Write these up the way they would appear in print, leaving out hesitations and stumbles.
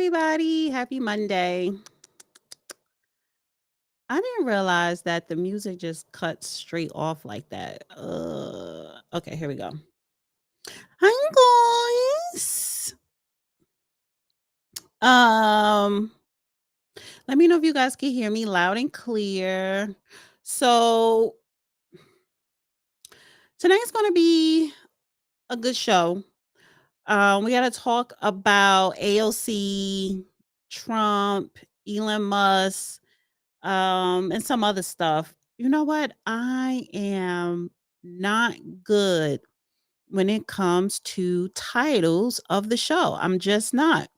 everybody. Happy Monday. I didn't realize that the music just cuts straight off like that. Okay, here we go. Hi, guys. Um, Let me know if you guys can hear me loud and clear. So, tonight's going to be a good show. We got to talk about AOC, Trump, Elon Musk, and some other stuff. You know what? I am not good when it comes to titles of the show. I'm just not.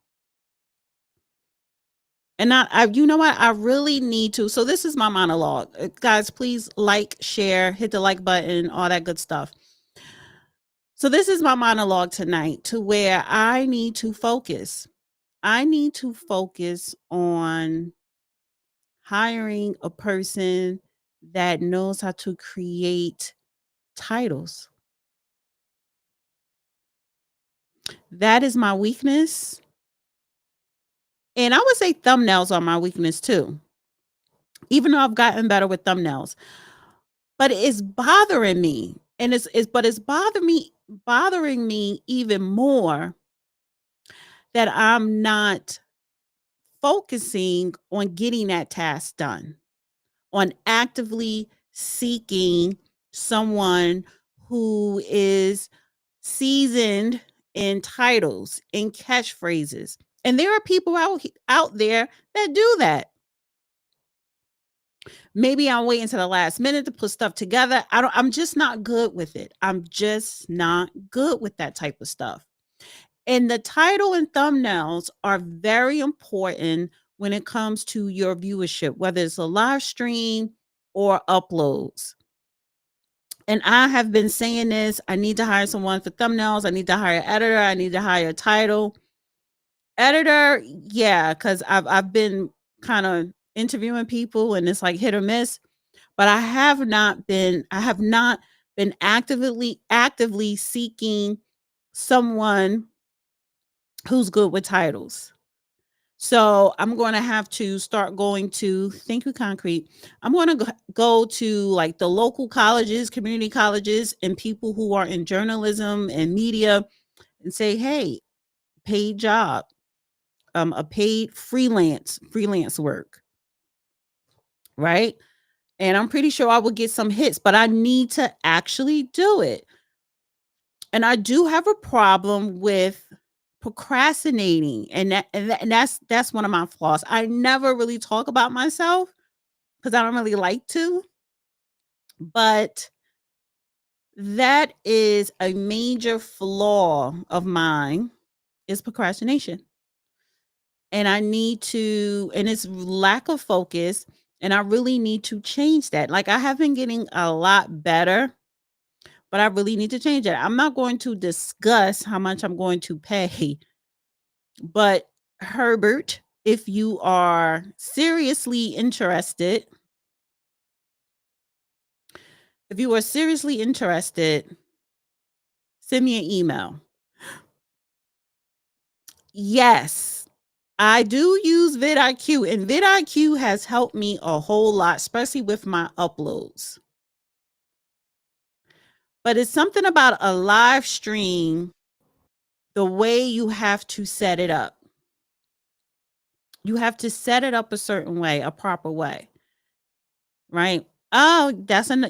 And you know what? I really need to. So this is my monologue. Guys, please like, share, hit the like button, all that good stuff. So this is my monologue tonight to where I need to focus. I need to focus on hiring a person that knows how to create titles. That is my weakness. And I would say thumbnails are my weakness too, even though I've gotten better with thumbnails. But it's bothering me. And it's bothering me even more that I'm not focusing on getting that task done, on actively seeking someone who is seasoned in titles and catchphrases. And there are people out there that do that. Maybe I'm waiting to the last minute to put stuff together. I'm just not good with it. I'm just not good with that type of stuff. And the title and thumbnails are very important when it comes to your viewership, whether it's a live stream or uploads. And I have been saying this. I need to hire someone for thumbnails. I need to hire an editor. I need to hire a title editor. Yeah, because I've been kind of interviewing people and it's like hit or miss. But I have not been actively seeking someone who's good with titles. So I'm going to have to start going to Think with Concrete. I'm going to go to like the local colleges, community colleges, and people who are in journalism and media and say, hey, paid job, a paid freelance work, right? And I'm pretty sure I will get some hits, but I need to actually do it. And I do have a problem with procrastinating, and that's one of my flaws. I never really talk about myself because I don't really like to, but that is a major flaw of mine is procrastination. And I need to, and it's lack of focus, and I really need to change that. Like I have been getting a lot better, but I really need to change that. I'm not going to discuss how much I'm going to pay, but Herbert, if you are seriously interested, send me an email. Yes, I do use vidIQ, and vidIQ has helped me a whole lot, especially with my uploads. But it's something about a live stream, the way you have to set it up. You have to set it up a certain way, a proper way, right? Oh,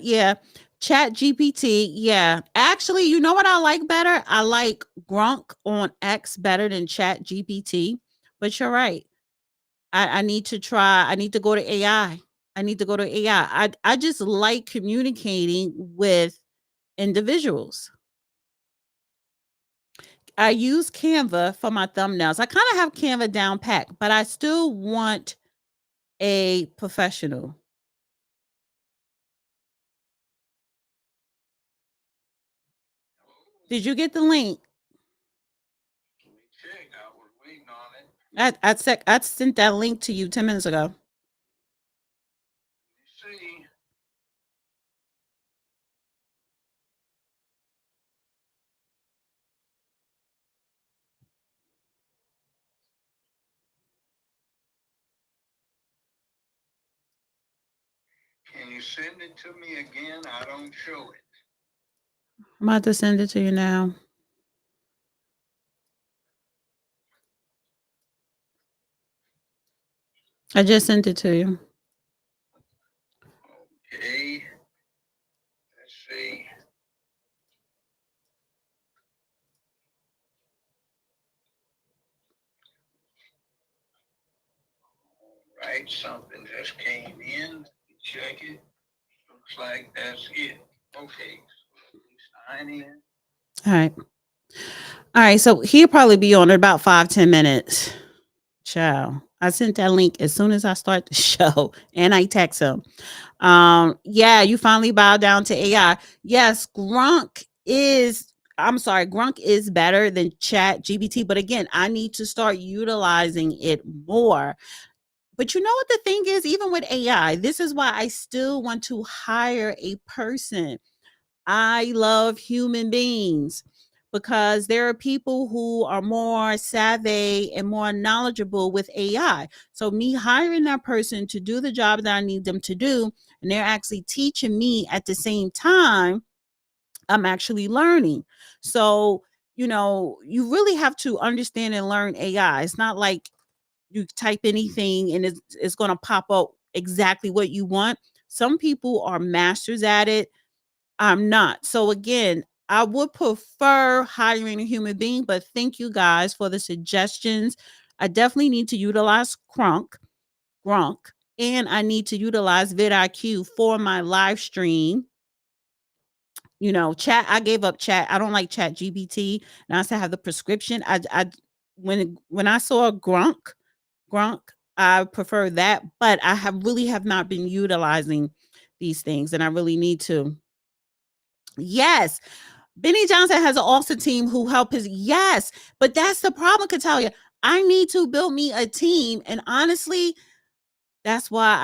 yeah. Chat GPT. Yeah. Actually, you know what I like better? I like Grunk on X better than Chat GPT. But you're right. I need to try. I need to go to AI. I need to go to AI. I just like communicating with individuals. I use Canva for my thumbnails. I kind of have Canva down pat, but I still want a professional. Did you get the link? I sent that link to you 10 minutes ago. send it to me again? I don't show it. I'm about to send it to you now. I just sent it to you. Okay. Let's see. Right, something just came in. Check it. Looks like that's it. Okay. So sign in. All right. All right. So he'll probably be on in about 5-10 minutes. Ciao. I sent that link as soon as I start the show and I text him. Yeah, you finally bow down to AI. Yes, Grunk is better than Chat GPT, but again, I need to start utilizing it more. But you know what the thing is, even with AI, this is why I still want to hire a person. I love human beings because there are people who are more savvy and more knowledgeable with AI. So, me hiring that person to do the job that I need them to do, and they're actually teaching me at the same time, I'm actually learning. So, you really have to understand and learn AI. It's not like you type anything and it's going to pop up exactly what you want. Some people are masters at it. I'm not. So again, I would prefer hiring a human being, but thank you guys for the suggestions. I definitely need to utilize Grunk, and I need to utilize vidIQ for my live stream. Chat. I gave up chat. I don't like Chat GBT. Now I still have the prescription. When I saw Grunk, I prefer that, but I have not been utilizing these things, and I really need to. Yes, Benny Johnson has an awesome team who help his yes, but that's the problem, Katalia. I need to build me a team. And honestly, that's why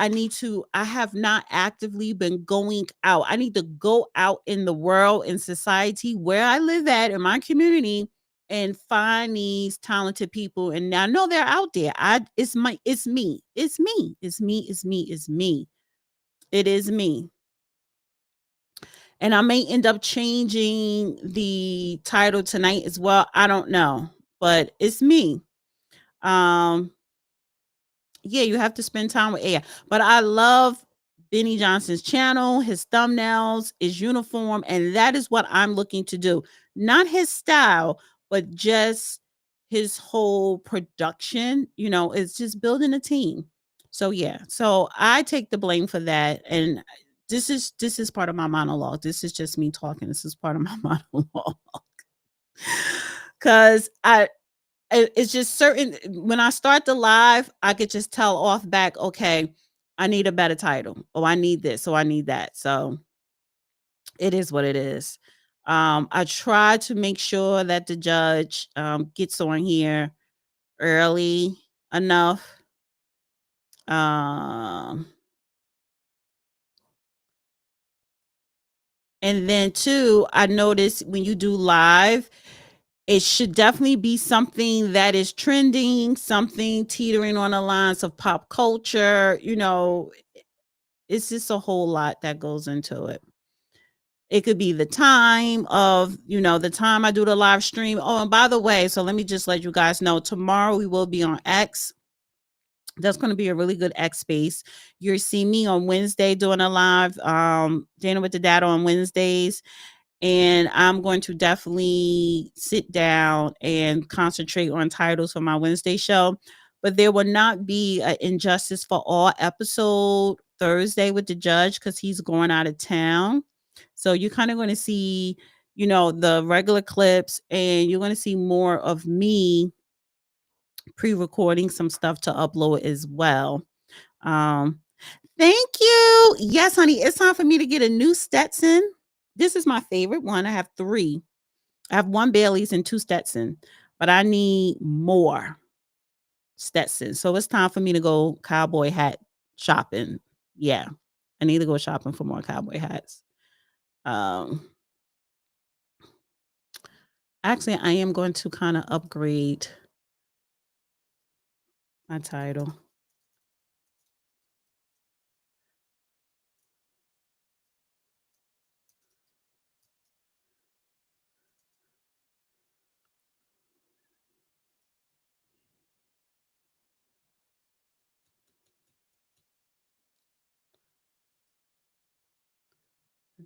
I have not actively been going out. I need to go out in the world, in society, where I live at, in my community, and find these talented people. And I know they're out there. It's me. It's me. It's me. It's me. It's me. It is me. And I may end up changing the title tonight as well. I don't know, but it's me. Um, yeah, you have to spend time with AI. But I love Benny Johnson's channel, his thumbnails, his uniform, and that is what I'm looking to do. Not his style, but just his whole production. It's just building a team. So yeah, so I take the blame for that, and this is part of my monologue. This is just me talking. This is part of my monologue because it's just certain when I start the live, I could just tell off back, okay, I need a better title. Oh, I need this. So I need that. So it is what it is. I try to make sure that the judge gets on here early enough. Um, and then too, I notice when you do live, it should definitely be something that is trending, something teetering on the lines of pop culture. It's just a whole lot that goes into it. It could be the time I do the live stream. Oh, and by the way, so let me just let you guys know tomorrow we will be on X. That's going to be a really good X space. You'll see me on Wednesday doing a live, Dana with the Data on Wednesdays. And I'm going to definitely sit down and concentrate on titles for my Wednesday show. But there will not be an Injustice for All episode Thursday with the judge because he's going out of town. So you're kind of going to see, the regular clips, and you're going to see more of me pre-recording some stuff to upload as well. Um, Thank you. Yes, honey, it's time for me to get a new Stetson. This is my favorite one. I have 3. I have 1 Bailey's and 2 Stetson, but I need more Stetson. So it's time for me to go cowboy hat shopping. Yeah. I need to go shopping for more cowboy hats. Um Actually, I am going to kind of upgrade my title.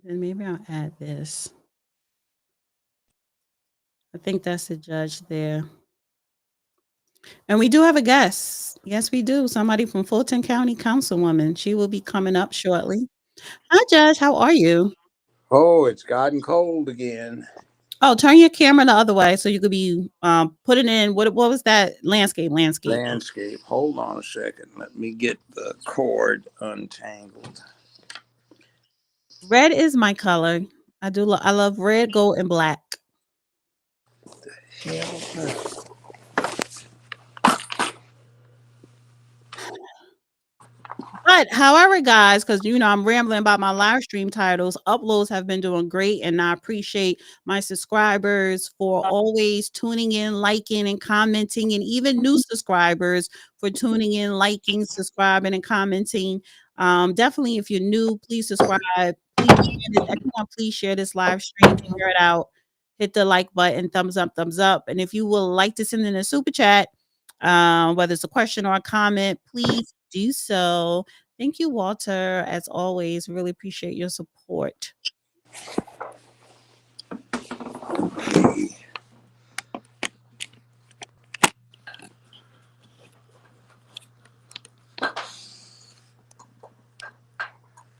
Then maybe I'll add this. I think that's the judge there. And we do have a guest. Yes, we do. Somebody from Fulton County Councilwoman. She will be coming up shortly. Hi, Judge. How are you? Oh, it's gotten cold again. Oh, turn your camera the other way so you could be putting in what was that landscape. Landscape. Hold on a second. Let me get the cord untangled. Red is my color. I love red, gold, and black. Hell, But however, guys, because I'm rambling about my live stream titles, uploads have been doing great, and I appreciate my subscribers for always tuning in, liking, and commenting, and even new subscribers for tuning in, liking, subscribing, and commenting. Definitely, if you're new, please subscribe. Please share this. Everyone, please share this live stream, share it out, hit the like button, thumbs up, thumbs up. And if you would like to send in a super chat, whether it's a question or a comment, please do so. Thank you, Walter. As always, really appreciate your support.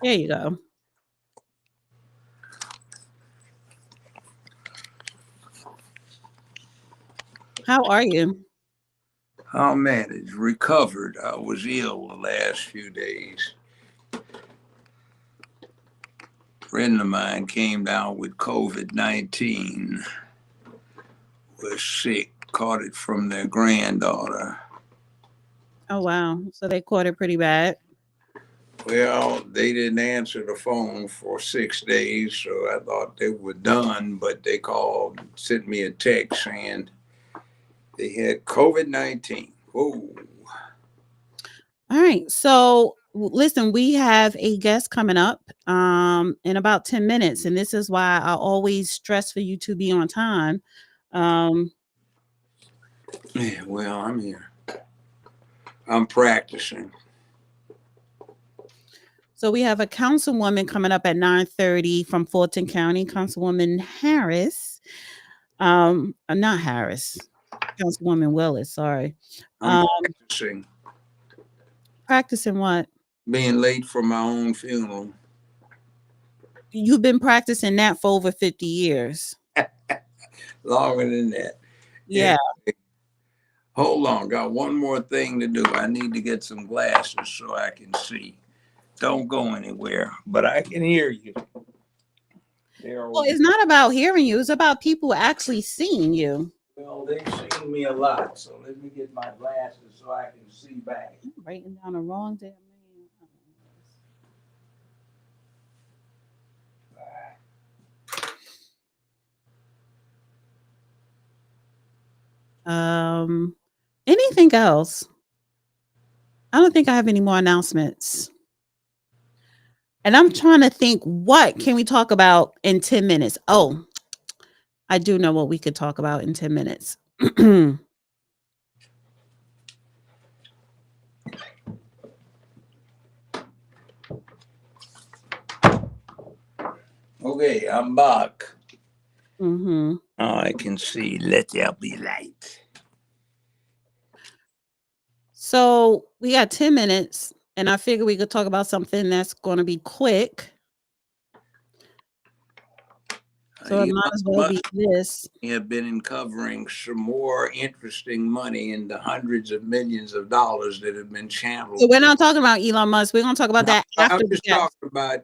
There you go. How are you? I'll manage. Recovered. I was ill the last few days. A friend of mine came down with COVID-19. Was sick. Caught it from their granddaughter. Oh, wow. So they caught it pretty bad. Well, they didn't answer the phone for 6 days, so I thought they were done, but they called, sent me a text saying they had COVID-19. Whoa. All right. So listen, we have a guest coming up in about 10 minutes. And this is why I always stress for you to be on time. Yeah, well, I'm here. I'm practicing. So we have a councilwoman coming up at 9:30 from Fulton County, Councilwoman Harris. Not Harris, Councilwoman Willis, sorry. I'm practicing. Practicing what? Being late for my own funeral. You've been practicing that for over 50 years. Longer than that. Yeah. Anyway, hold on. Got one more thing to do. I need to get some glasses so I can see. Don't go anywhere, but I can hear you. Well, it's not about hearing you. It's about people actually seeing you. Well, they've seen me a lot, so let me get my glasses so I can see back. I'm writing down the wrong damn name. Anything else? I don't think I have any more announcements. And I'm trying to think, what can we talk about in 10 minutes? Oh, I do know what we could talk about in 10 minutes. Okay, I'm back. Mm-hmm. I can see. Let there be light. So we got 10 minutes, and I figure we could talk about something that's going to be quick. So it might as well be this. Have been uncovering some more interesting money in the hundreds of millions of dollars that have been channeled. So we're not talking about Elon Musk. We're going to talk about that after. I'm just talking about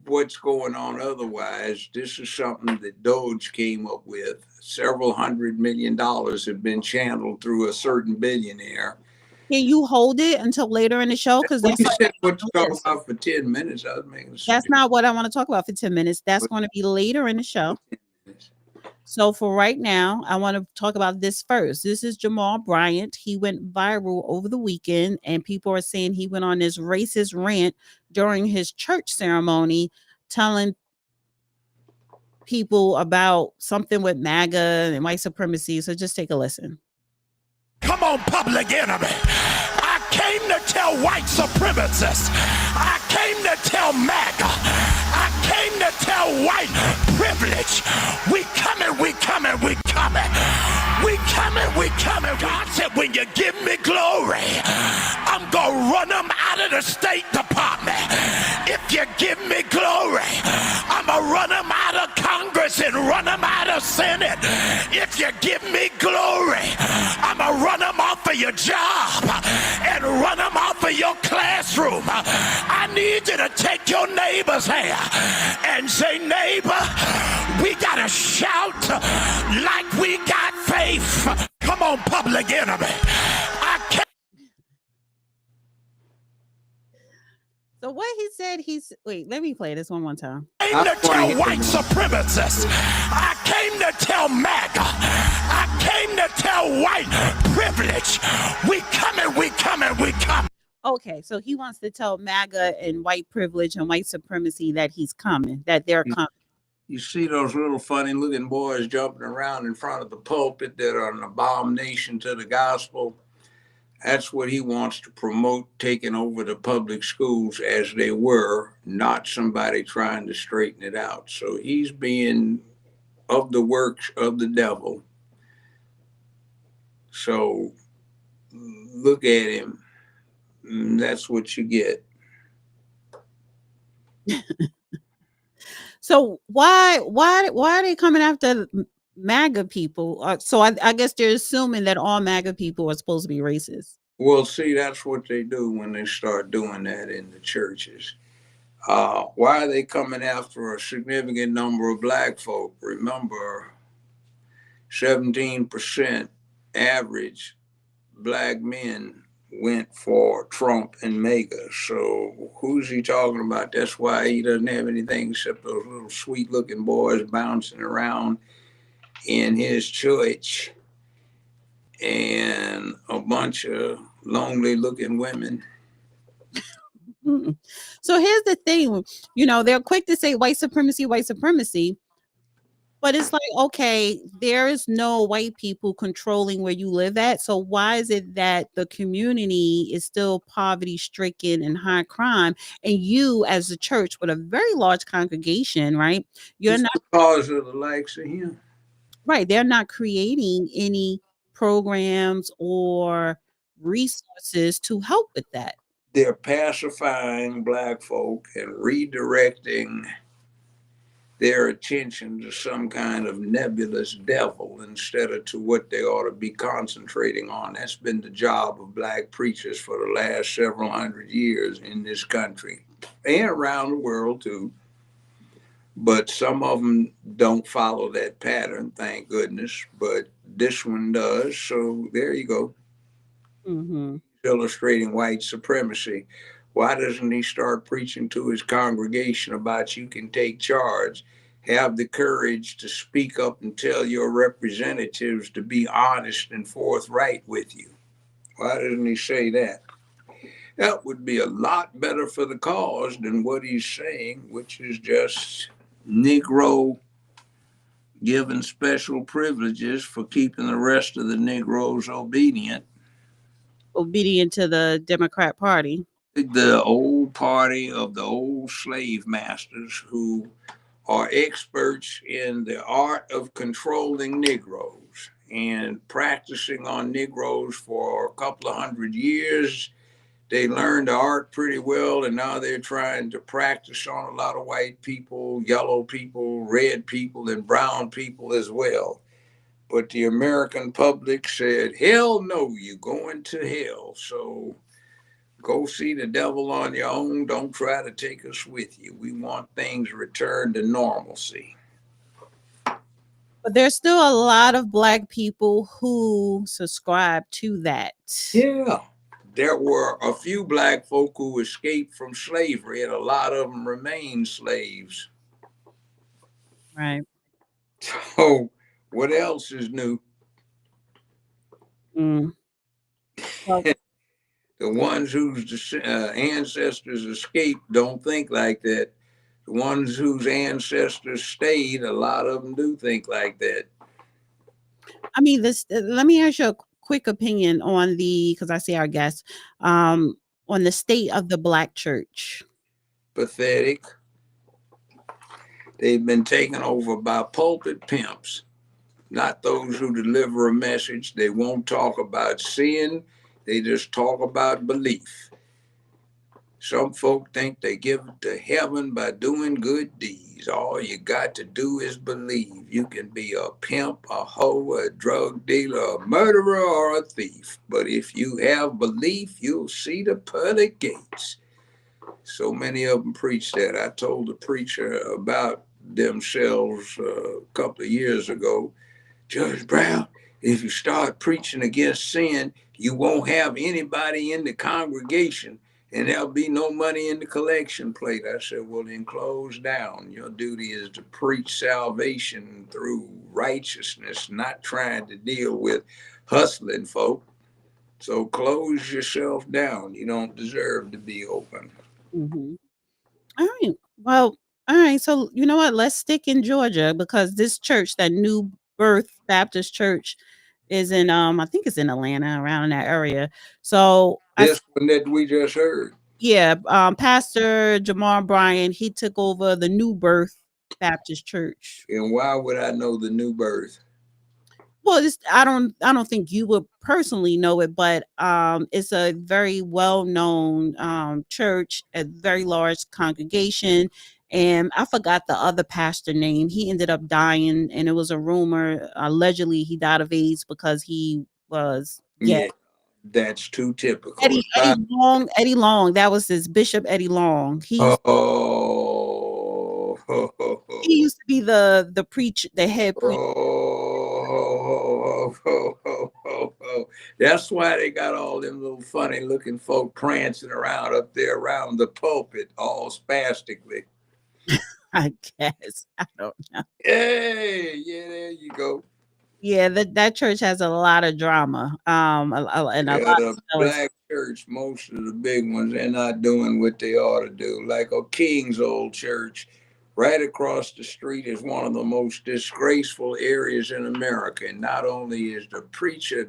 what's going on otherwise. This is something that Doge came up with. Several $100 million have been channeled through a certain billionaire. Can you hold it until later in the show? Because that's what you talk about for 10 minutes. I was making that's not what I want to talk about for 10 minutes. That's going to be later in the show. So for right now, I want to talk about this first. This is Jamal Bryant. He went viral over the weekend, and people are saying he went on this racist rant during his church ceremony, telling people about something with MAGA and white supremacy. So just take a listen. Come on, Public Enemy. I came to tell white supremacists. I came to tell MAGA. I came white privilege. We coming, we coming, we coming. We coming, we coming. God said, when you give me glory, I'm gonna run them out of the State Department. If you give me glory, I'ma run them out of Congress and run them out of Senate. If you give me glory, I'ma run them off of your job and run them off of your classroom. I need you to take your neighbor's hand and say, neighbor, we gotta shout like we got faith. Come on, Public Enemy. I can't. So what he said, wait, let me play this one more time. I came to tell white supremacists. I came to tell MAGA. I came to tell white privilege. We coming, we coming, we coming. Okay, so he wants to tell MAGA and white privilege and white supremacy that he's coming, that they're coming. You see those little funny looking boys jumping around in front of the pulpit that are an abomination to the gospel. That's what he wants to promote, taking over the public schools as they were, not somebody trying to straighten it out. So he's being of the works of the devil. So look at him. That's what you get. So why are they coming after MAGA people? So I guess they're assuming that all MAGA people are supposed to be racist. Well, see, that's what they do when they start doing that in the churches. Why are they coming after a significant number of black folk? Remember, 17% average black men went for Trump and MAGA. So who's he talking about? That's why he doesn't have anything except those little sweet looking boys bouncing around in his church and a bunch of lonely looking women. So here's the thing, they're quick to say white supremacy, but it's like, okay, there is no white people controlling where you live at. So why is it that the community is still poverty stricken and high crime? And you, as a church with a very large congregation, right? You're not because of the likes of him. Right. They're not creating any programs or resources to help with that. They're pacifying black folk and redirecting their attention to some kind of nebulous devil instead of to what they ought to be concentrating on. That's been the job of black preachers for the last several hundred years in this country and around the world too. But some of them don't follow that pattern, thank goodness. But this one does. So there you go. Mm-hmm. Illustrating white supremacy. Why doesn't he start preaching to his congregation about you can take charge, have the courage to speak up and tell your representatives to be honest and forthright with you? Why doesn't he say that? That would be a lot better for the cause than what he's saying, which is just Negro given special privileges for keeping the rest of the Negroes obedient to the Democrat Party. The old party of the old slave masters who are experts in the art of controlling Negroes and practicing on Negroes for a couple of hundred years. They learned the art pretty well, and now they're trying to practice on a lot of white people, yellow people, red people, and brown people as well. But the American public said, hell no, you're going to hell. So go see the devil on your own. Don't try to take us with you. We want things returned to normalcy. But there's still a lot of black people who subscribe to that. Yeah. There were a few black folk who escaped from slavery, and a lot of them remain slaves. Right. So what else is new? Well, the ones whose ancestors escaped don't think like that. The ones whose ancestors stayed, a lot of them do think like that. I mean, let me ask you a quick opinion on because I see our guest, on the state of the black church. Pathetic. They've been taken over by pulpit pimps, not those who deliver a message. They won't talk about sin, they just talk about belief. Some folk think they give to heaven by doing good deeds. All you got to do is believe. You can be a pimp, a hoe, a drug dealer, a murderer, or a thief. But if you have belief, you'll see the pearly gates. So many of them preach that. I told the preacher about themselves a couple of years ago. Judge Brown, if you start preaching against sin, you won't have anybody in the congregation and there'll be no money in the collection plate. I said, well, then close down. Your duty is to preach salvation through righteousness, not trying to deal with hustling folk. So close yourself down. You don't deserve to be open. Mm-hmm. All right. Well, all right. So you know what? Let's stick in Georgia because this church, that New Birth Baptist Church, is in I think it's in Atlanta, around in that area. So This one that we just heard. yeah, Pastor Jamar Bryant, he took over the New Birth Baptist Church. And why would I know the New Birth? Well, I don't think you would personally know it, but it's a very well known church, a very large congregation, and I forgot the other pastor name. He ended up dying, and it was a rumor allegedly he died of AIDS because he was Yeah, that's too typical. Eddie Long. That was his Bishop Eddie Long. Oh, He used to be the preacher, the head preacher. That's why they got all them little funny looking folk prancing around up there around the pulpit, all spastically. I guess. I don't know. Hey, yeah, there you go. Yeah, that church has a lot of drama. And a lot The black church, most of the big ones, they're not doing what they ought to do. Like a King's old church, right across the street is one of the most disgraceful areas in America. And not only is the preacher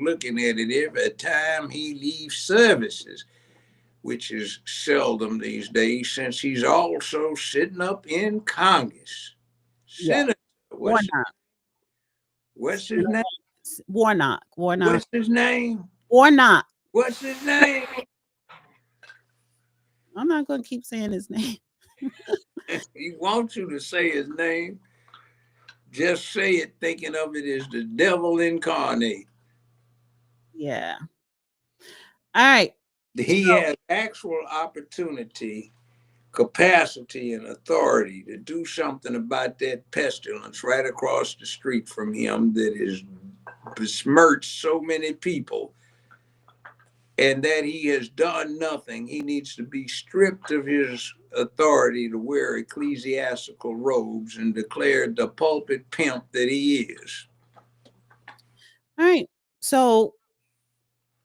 looking at it every time he leaves services, which is seldom these days, since he's also sitting up in Congress. Senator, what's his name? Warnock. What's his name? Warnock. What's his name? I'm not going to keep saying his name. He wants you to say his name. Just say it thinking of it as the devil incarnate. Yeah. All right. He has actual opportunity, capacity, and authority to do something about that pestilence right across the street from him that has besmirched so many people, and that he has done nothing. He needs to be stripped of his authority to wear ecclesiastical robes and declared the pulpit pimp that he is. All right. So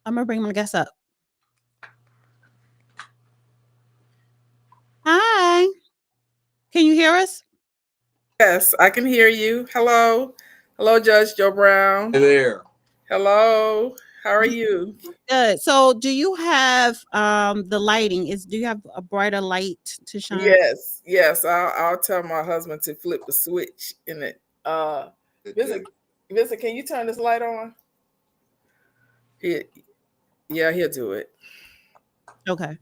I'm going to bring my guest up. Hi. Can you hear us? Yes, I can hear you. Hello. Hello, Judge Joe Brown. Hey there. Hello. How are you? Good. So do you have the lighting? Do you have a brighter light to shine? Yes. I'll tell my husband to flip the switch in it. Vincent, can you turn this light on? He'll do it. Okay.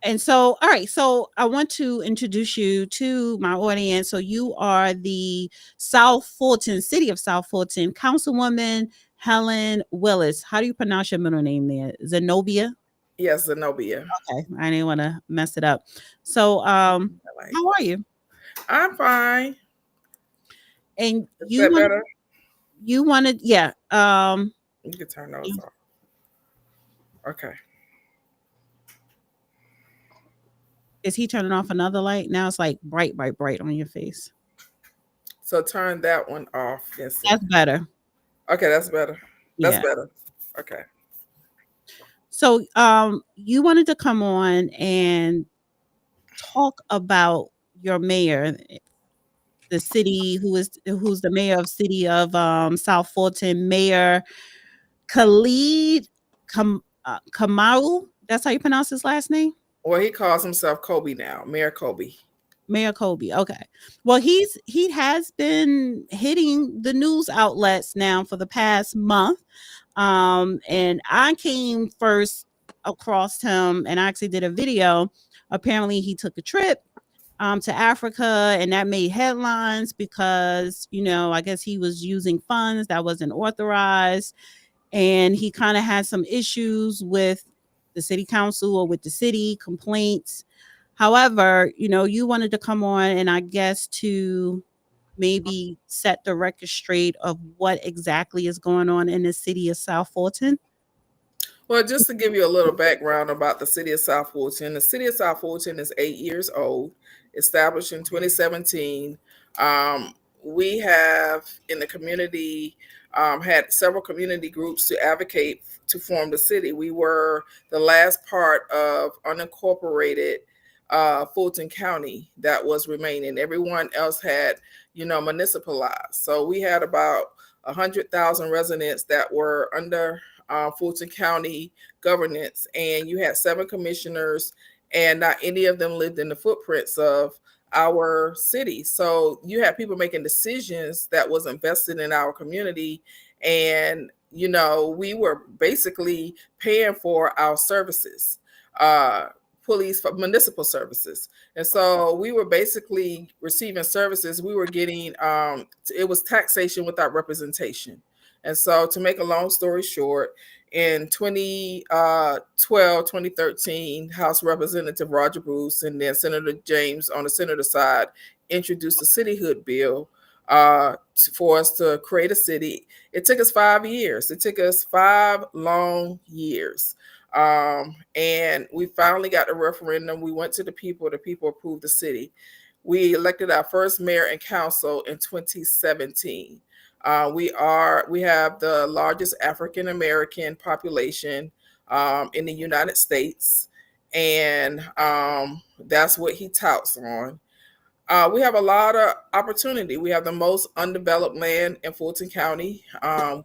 And so, all right. So I want to introduce you to my audience. So you are the City of South Fulton Councilwoman Helen Willis. How do you pronounce your middle name there? Zenobia? Yes, Zenobia. Okay. I didn't want to mess it up. So how are you? I'm fine. And Is that better? You wanted, yeah. You can turn those off. Okay. Is he turning off another light? Now it's like bright on your face. So turn that one off. Yes. That's better. Okay, that's better. That's better. Okay. So you wanted to come on and talk about your mayor, the city who's the mayor of City of South Fulton, Mayor Khalid Kamaru. That's how you pronounce his last name? Well, he calls himself Kobe now, Mayor Kobe. Mayor Kobe. Okay. Well, he has been hitting the news outlets now for the past month. And I came first across him and I actually did a video. Apparently he took a trip to Africa, and that made headlines because, I guess he was using funds that wasn't authorized, and he kind of had some issues with the city council or with the city complaints. However, you wanted to come on and I guess to maybe set the record straight of what exactly is going on in the city of South Fulton. Well, just to give you a little background about the City of South Fulton, the City of South Fulton is 8 years old, established in 2017. We have in the community had several community groups to advocate to form the city. We were the last part of unincorporated Fulton County that was remaining. Everyone else had, municipalized. So we had about 100,000 residents that were under Fulton County governance, and you had 7 commissioners, and not any of them lived in the footprints of our city. So you had people making decisions that was invested in our community, and we were basically paying for our services, police, municipal services. And so we were basically receiving services. We were getting it was taxation without representation. And so, to make a long story short, in 2012, 2013, House Representative Roger Bruce and then Senator James on the senator side introduced the cityhood bill for us to create a city. It took us 5 years. It took us 5 long years. And we finally got the referendum. We went to the people approved the city. We elected our first mayor and council in 2017. We have the largest African American population in the United States, and that's what he touts on. We have a lot of opportunity. We have the most undeveloped land in Fulton County.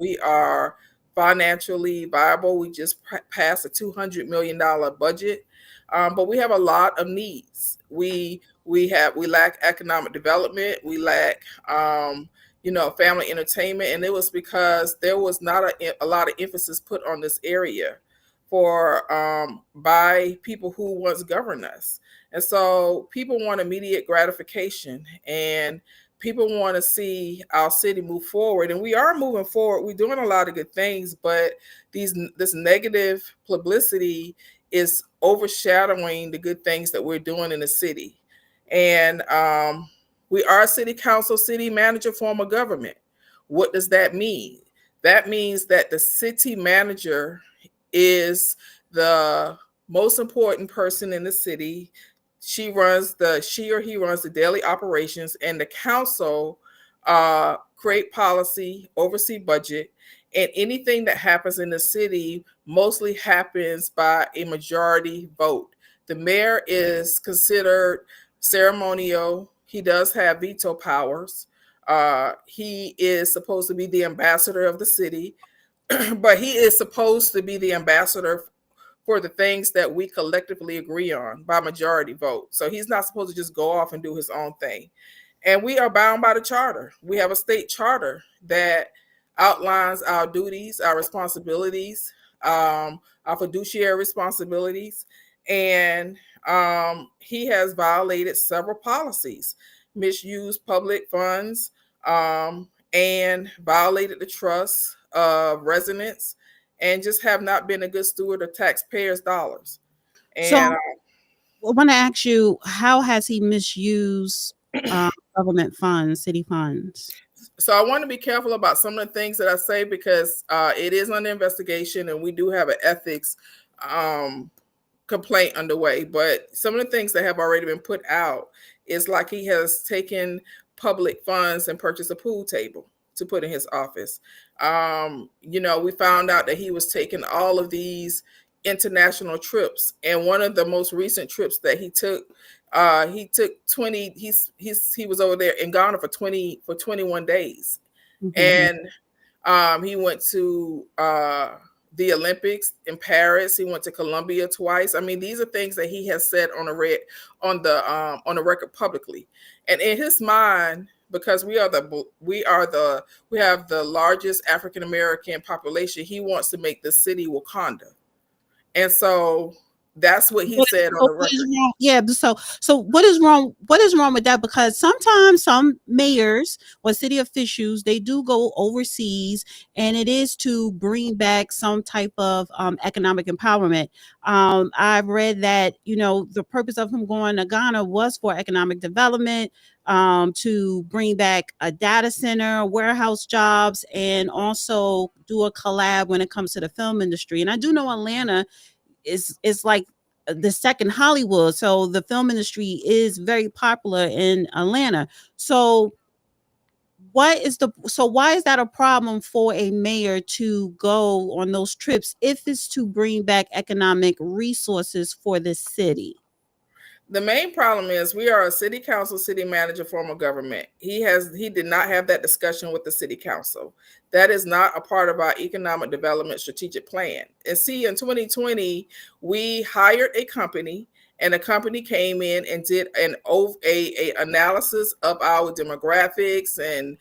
We are financially viable. We just passed a $200 million budget, but we have a lot of needs. We lack economic development. We lack family entertainment, and it was because there was not a lot of emphasis put on this area by people who once governed us. And so people want immediate gratification, and people want to see our city move forward. And we are moving forward. We're doing a lot of good things, but this negative publicity is overshadowing the good things that we're doing in the city. And we are a city council, city manager form of government. What does that mean? That means that the city manager is the most important person in the city. She or he runs the daily operations, and the council create policy, oversee budget, and anything that happens in the city mostly happens by a majority vote. The mayor is considered ceremonial. He does have veto powers. He is supposed to be the ambassador of the city, but he is supposed to be the ambassador for the things that we collectively agree on by majority vote. So he's not supposed to just go off and do his own thing. And we are bound by the charter. We have a state charter that outlines our duties, our responsibilities, our fiduciary responsibilities. And he has violated several policies, misused public funds, and violated the trust of residents, and just have not been a good steward of taxpayers' dollars. And So I want to ask you, how has he misused government funds, city funds? so I want to be careful about some of the things that I say, because it is under investigation, and we do have an ethics complaint underway. But some of the things that have already been put out is like he has taken public funds and purchased a pool table to put in his office. We found out that he was taking all of these international trips, and one of the most recent trips that he took 20. He was over there in Ghana for 21 days, Mhm. and he went to the Olympics in Paris. He went to Colombia twice. I mean, these are things that he has said on the record publicly. And in his mind, because we have the largest African American population, he wants to make the city Wakanda. And so that's what he said on So the what is record. wrong? Yeah, so what is wrong? What is wrong with that? Because sometimes some mayors or city officials they do go overseas, and it is to bring back some type of economic empowerment. I've read that the purpose of him going to Ghana was for economic development, to bring back a data center, warehouse jobs, and also do a collab when it comes to the film industry. And I do know Atlanta is like the second Hollywood. So the film industry is very popular in Atlanta. So why is that a problem for a mayor to go on those trips if it's to bring back economic resources for the city? The main problem is we are a city council, city manager form of government. He did not have that discussion with the city council. That is not a part of our economic development strategic plan. And see, in 2020, we hired a company, and the company came in and did a analysis of our demographics and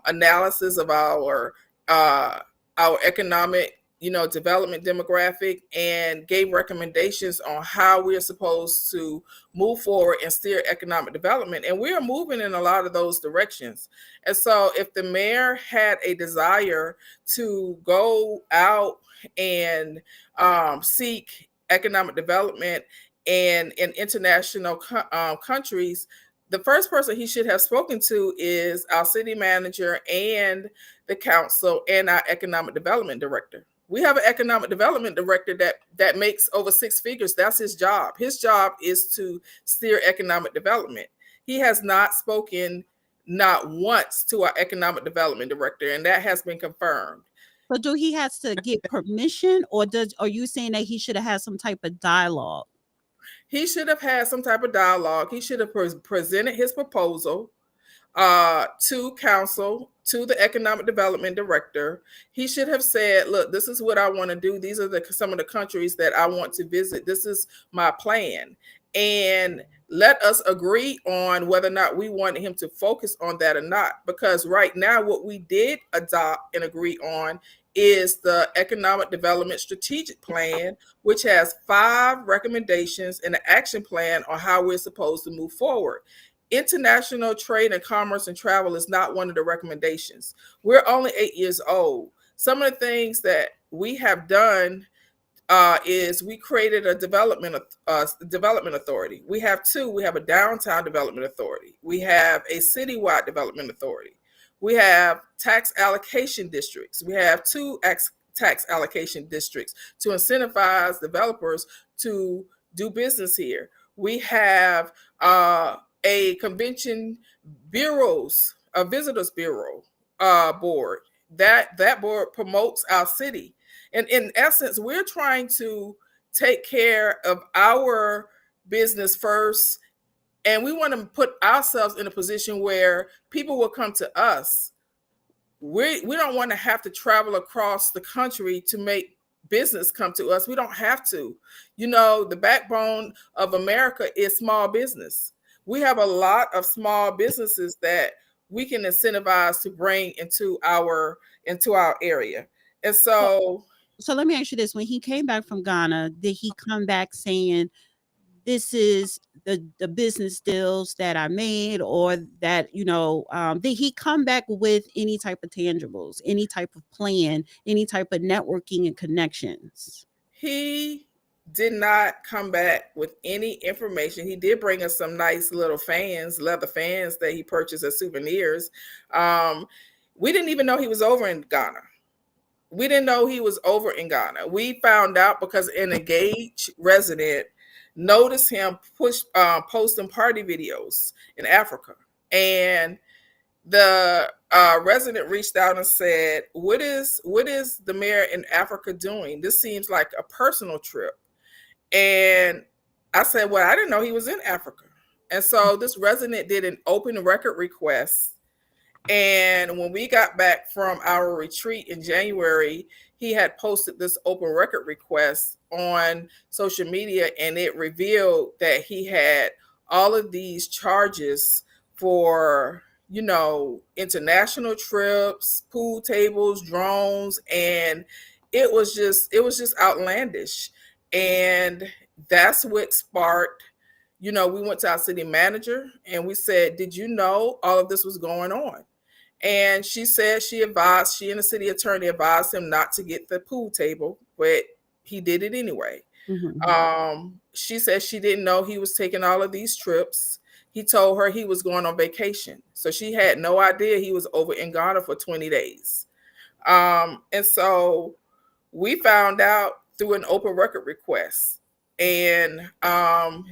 analysis of our economic development demographic, and gave recommendations on how we're supposed to move forward and steer economic development. And we are moving in a lot of those directions. And so if the mayor had a desire to go out and seek economic development and in international countries, the first person he should have spoken to is our city manager and the council and our economic development director. We have an economic development director that makes over six figures. That's his job. His job is to steer economic development. He has not spoken not once to our economic development director, and that has been confirmed. So do he has to get permission, or are you saying that he should have had some type of dialogue? He should have had some type of dialogue. He should have presented his proposal to council, to the economic development director. He should have said, look, this is what I want to do. These are some of the countries that I want to visit. This is my plan. And let us agree on whether or not we want him to focus on that or not. Because right now, what we did adopt and agree on is the economic development strategic plan, which has 5 recommendations and an action plan on how we're supposed to move forward. International trade and commerce and travel is not one of the recommendations. We're only 8 years old. Some of the things that we have done is we created a development authority. We have 2. We have a downtown development authority. We have a citywide development authority. We have tax allocation districts. We have 2 tax allocation districts to incentivize developers to do business here. We have a convention bureaus, a visitors bureau board. That board promotes our city. And in essence, we're trying to take care of our business first. And we want to put ourselves in a position where people will come to us. We don't want to have to travel across the country to make business come to us. We don't have to. The backbone of America is small business. We have a lot of small businesses that we can incentivize to bring into our area. And so let me ask you this: when he came back from Ghana, did he come back saying, this is the business deals that I made, or that did he come back with any type of tangibles, any type of plan, any type of networking and connections? He did not come back with any information. He did bring us some nice little leather fans that he purchased as souvenirs. We didn't even know he was over in Ghana. We didn't know he was over in Ghana. We found out because an engaged resident noticed him posting party videos in Africa. And the resident reached out and said, what is the mayor in Africa doing? This seems like a personal trip. And I said, well, I didn't know he was in Africa. And so this resident did an open record request And when we got back from our retreat in January, he had posted this open record request on social media, and it revealed that he had all of these charges for, international trips, pool tables, drones, and it was just outlandish. And that's what sparked, we went to our city manager and we said, "Did you know all of this was going on?" And she said she and the city attorney advised him not to get the pool table, but he did it anyway. She said she didn't know he was taking all of these trips. He told her he was going on vacation. So she had no idea he was over in Ghana for 20 days. And so we found out through an open record request. And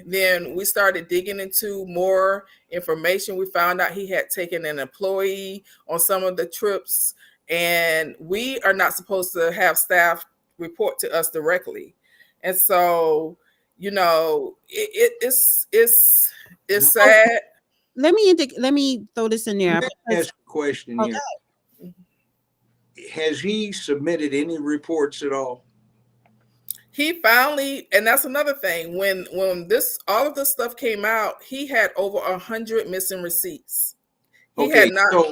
then we started digging into more information. We found out he had taken an employee on some of the trips, and we are not supposed to have staff report to us directly. And so, it's sad. Let me throw this in there. Let me ask a question here. Has he submitted any reports at all? He finally, and that's another thing. When all of this stuff came out, he had over 100 missing receipts. So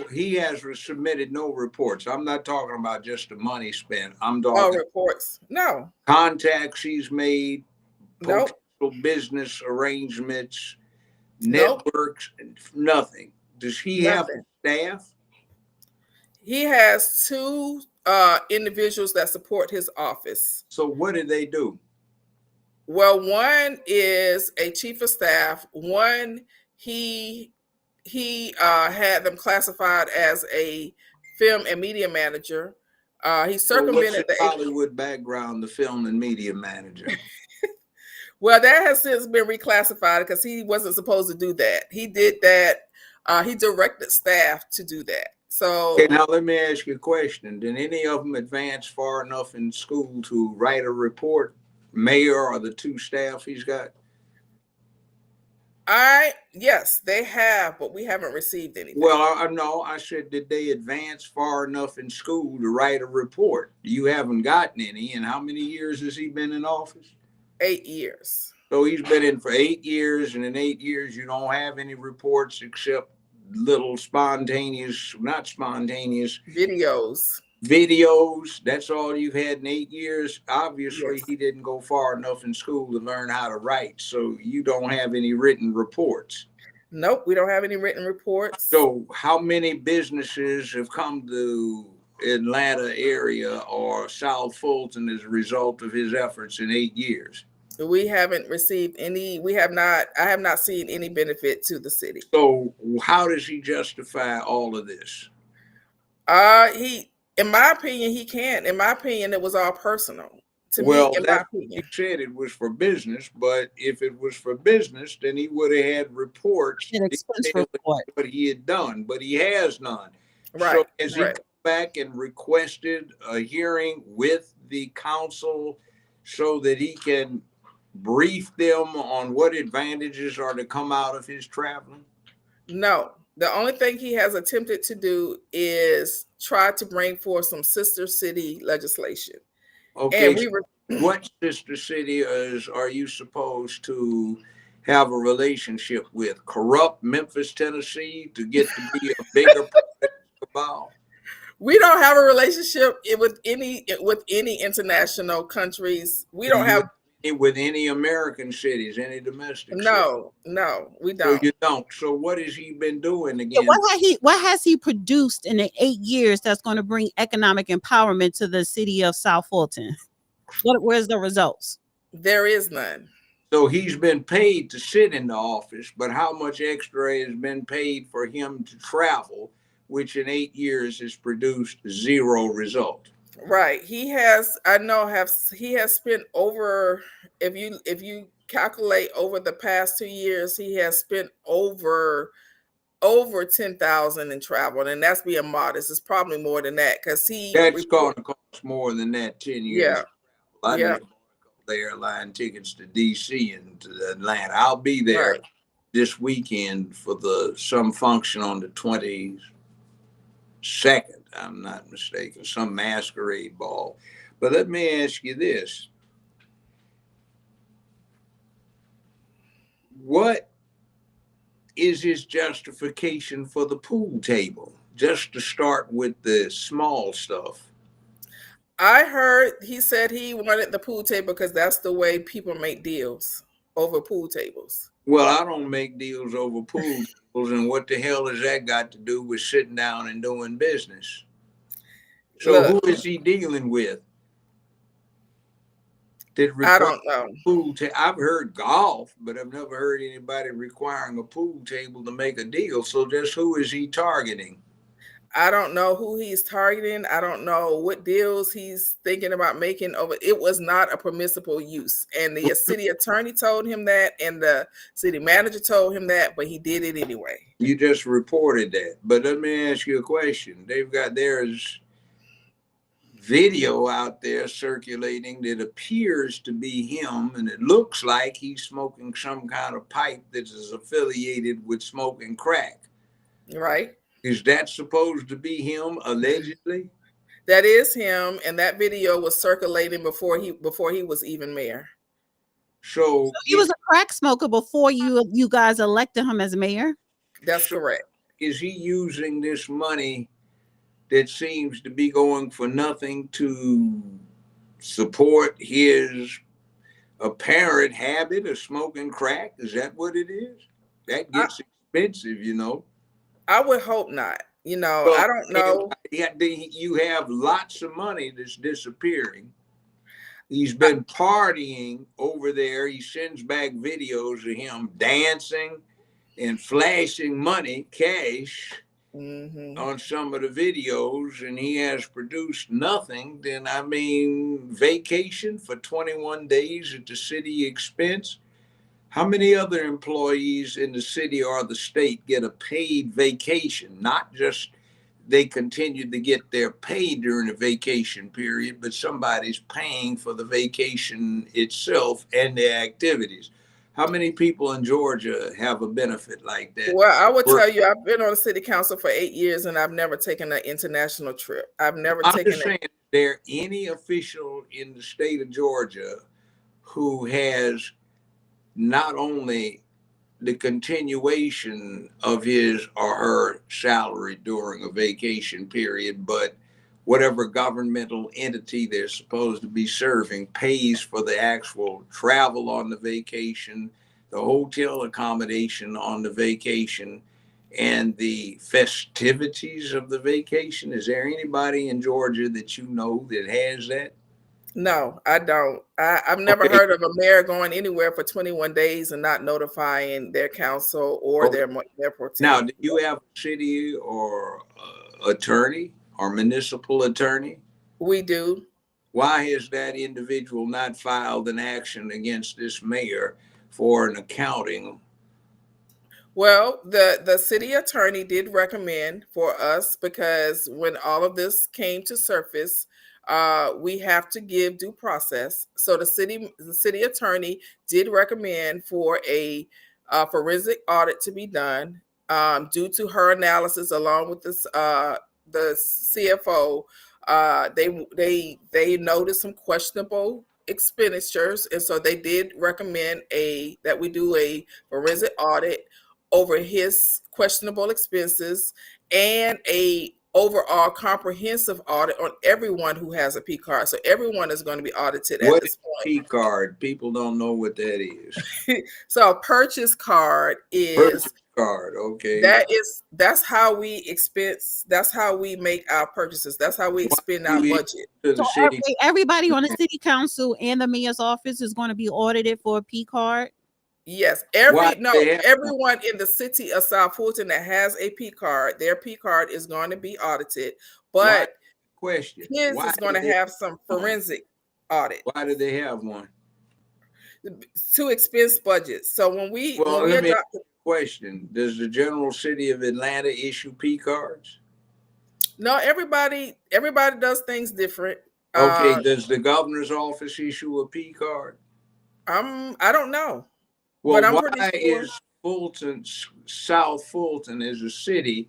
he has submitted no reports. I'm not talking about just the money spent. I'm talking reports. No contacts he's made, Nope. potential business arrangements, networks, nothing. Does he have staff? He has two individuals that support his office. So what do they do? Well, one is a chief of staff. One, he had them classified as a film and media manager. He circumvented the Hollywood background, the film and media manager. Well, that has since been reclassified because he wasn't supposed to do that. He did that. He directed staff to do that. So okay, now let me ask you a question. Did any of them advance far enough in school to write a report? Mayor or the two staff he's got? Yes, they have, but we haven't received anything. Well, no, I said, did they advance far enough in school to write a report? You haven't gotten any. And how many years has he been in office? 8 years. So he's been in for 8 years, and in 8 years, you don't have any reports except little not spontaneous videos. That's all you've had in 8 years. Obviously, yes. He didn't go far enough in school to learn how to write, so you don't have any written reports. Nope, we don't have any written reports. So how many businesses have come to Atlanta area or South Fulton as a result of his efforts in 8 years? We haven't received any. I have not seen any benefit to the city. So how does he justify all of this? In my opinion, he can't. In my opinion, it was all personal. He said it was for business, but if it was for business, then he would have had reports what he had done, but he has none. Right. So has he come back and requested a hearing with the council so that he can brief them on what advantages are to come out of his traveling? No. The only thing he has attempted to do is try to bring forth some sister city legislation. Okay, what sister city are you supposed to have a relationship with? Corrupt Memphis, Tennessee, to get to be a bigger cabal? We don't have a relationship with any international countries. We don't have with any American cities, any domestic cities. No, we don't. So you don't. So what has he been doing again? What has he produced in the 8 years that's going to bring economic empowerment to the city of South Fulton? Where's the results? There is none. So he's been paid to sit in the office, but how much extra has been paid for him to travel, which in 8 years has produced zero result? Right. He has spent over, if you calculate over the past 2 years, he has spent over 10,000 in travel, and that's being modest. It's probably more than that because that's going to cost more than that 10 years. Yeah. I just bought the airline tickets to DC and to Atlanta. I'll be there this weekend for some function on the 20th 2nd, I'm not mistaken, some masquerade ball. But let me ask you this. What is his justification for the pool table? Just to start with the small stuff. I heard he said he wanted the pool table because that's the way people make deals over pool tables. Well, I don't make deals over pool tables, and what the hell has that got to do with sitting down and doing business? So Look, who is he dealing with? That I requires don't know. pool table? I've heard golf, but I've never heard anybody requiring a pool table to make a deal. So just who is he targeting? I don't know who he's targeting. I don't know what deals he's thinking about making over. It was not a permissible use. And the city attorney told him that, and the city manager told him that, but he did it anyway. You just reported that. But let me ask you a question. There's video out there circulating that appears to be him, and it looks like he's smoking some kind of pipe that is affiliated with smoking crack. Right. Is that supposed to be him, allegedly? That is him, and that video was circulating before he was even mayor. So He was a crack smoker before you guys elected him as mayor. That's correct. Is he using this money that seems to be going for nothing to support his apparent habit of smoking crack? Is that what it is? That gets expensive, you know. I would hope not. You know, Well, I don't know. you have lots of money that's disappearing. He's been partying over there. He sends back videos of him dancing and flashing money, cash, on some of the videos, and he has produced nothing. Then, I mean, vacation for 21 days at the city expense. How many other employees in the city or the state get a paid vacation? Not just they continue to get their pay during the vacation period, but somebody's paying for the vacation itself and the activities. How many people in Georgia have a benefit like that? Well, I would tell you, I've been on the city council for 8 years, and I've never taken an international trip. I've never taken just saying, is there any official in the state of Georgia who has not only the continuation of his or her salary during a vacation period, but whatever governmental entity they're supposed to be serving pays for the actual travel on the vacation, the hotel accommodation on the vacation, and the festivities of the vacation? Is there anybody in Georgia that you know that has that? No, I don't. I've never heard of a mayor going anywhere for 21 days and not notifying their council or their pro tem. Now, do you have a city or attorney or municipal attorney? We do. Why has that individual not filed an action against this mayor for an accounting? Well, the city attorney did recommend for us, because when all of this came to surface, we have to give due process. So the city attorney did recommend for a forensic audit to be done, due to her analysis along with this the CFO. They noticed some questionable expenditures, and so they did recommend that we do a forensic audit over his questionable expenses and a overall comprehensive audit on everyone who has a P card. So everyone is going to be audited at this point. P card? People don't know what that is. So a purchase card is purchase card. Okay. That's how we expense. That's how we make our purchases. That's how we expend our budget. So everybody on the city council and the mayor's office is going to be audited for a P card. Yes, everyone in the city of South Fulton that has a P card, their P card is going to be audited, but his is going to have some forensic audit. Why do they have one? To expense budgets. So when we question: does the general city of Atlanta issue P cards? No, everybody does things different. Okay, does the governor's office issue a P card? I don't know. Well, why is Fulton, South Fulton, as a city,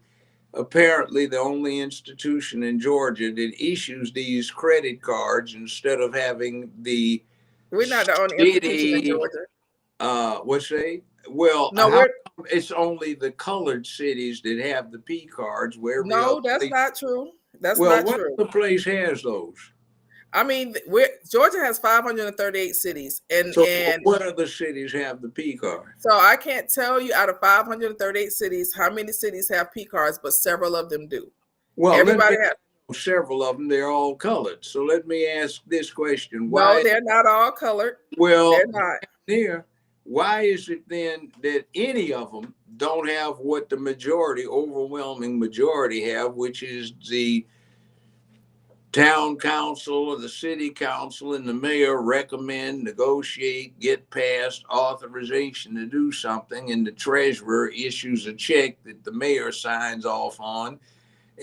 apparently the only institution in Georgia that issues these credit cards instead of having the We're not the only institution in city, Georgia. what's that? Well, No, how we're come it's only the colored cities that have the P cards where every other no, that's place? not true. That's Well, not what true. other place has those? I mean, Georgia has 538 cities, So and what other cities have the P card? so I can't tell you out of 538 cities how many cities have P cards, but several of them do. Well, let Everybody me has. several of them, they're all colored. So let me ask this question. No, Why, they're not all colored. well, They're not. there, why is it then that any of them don't have what the majority, overwhelming majority have, which is the town council or the city council and the mayor recommend, negotiate, get past authorization to do something, and the treasurer issues a check that the mayor signs off on,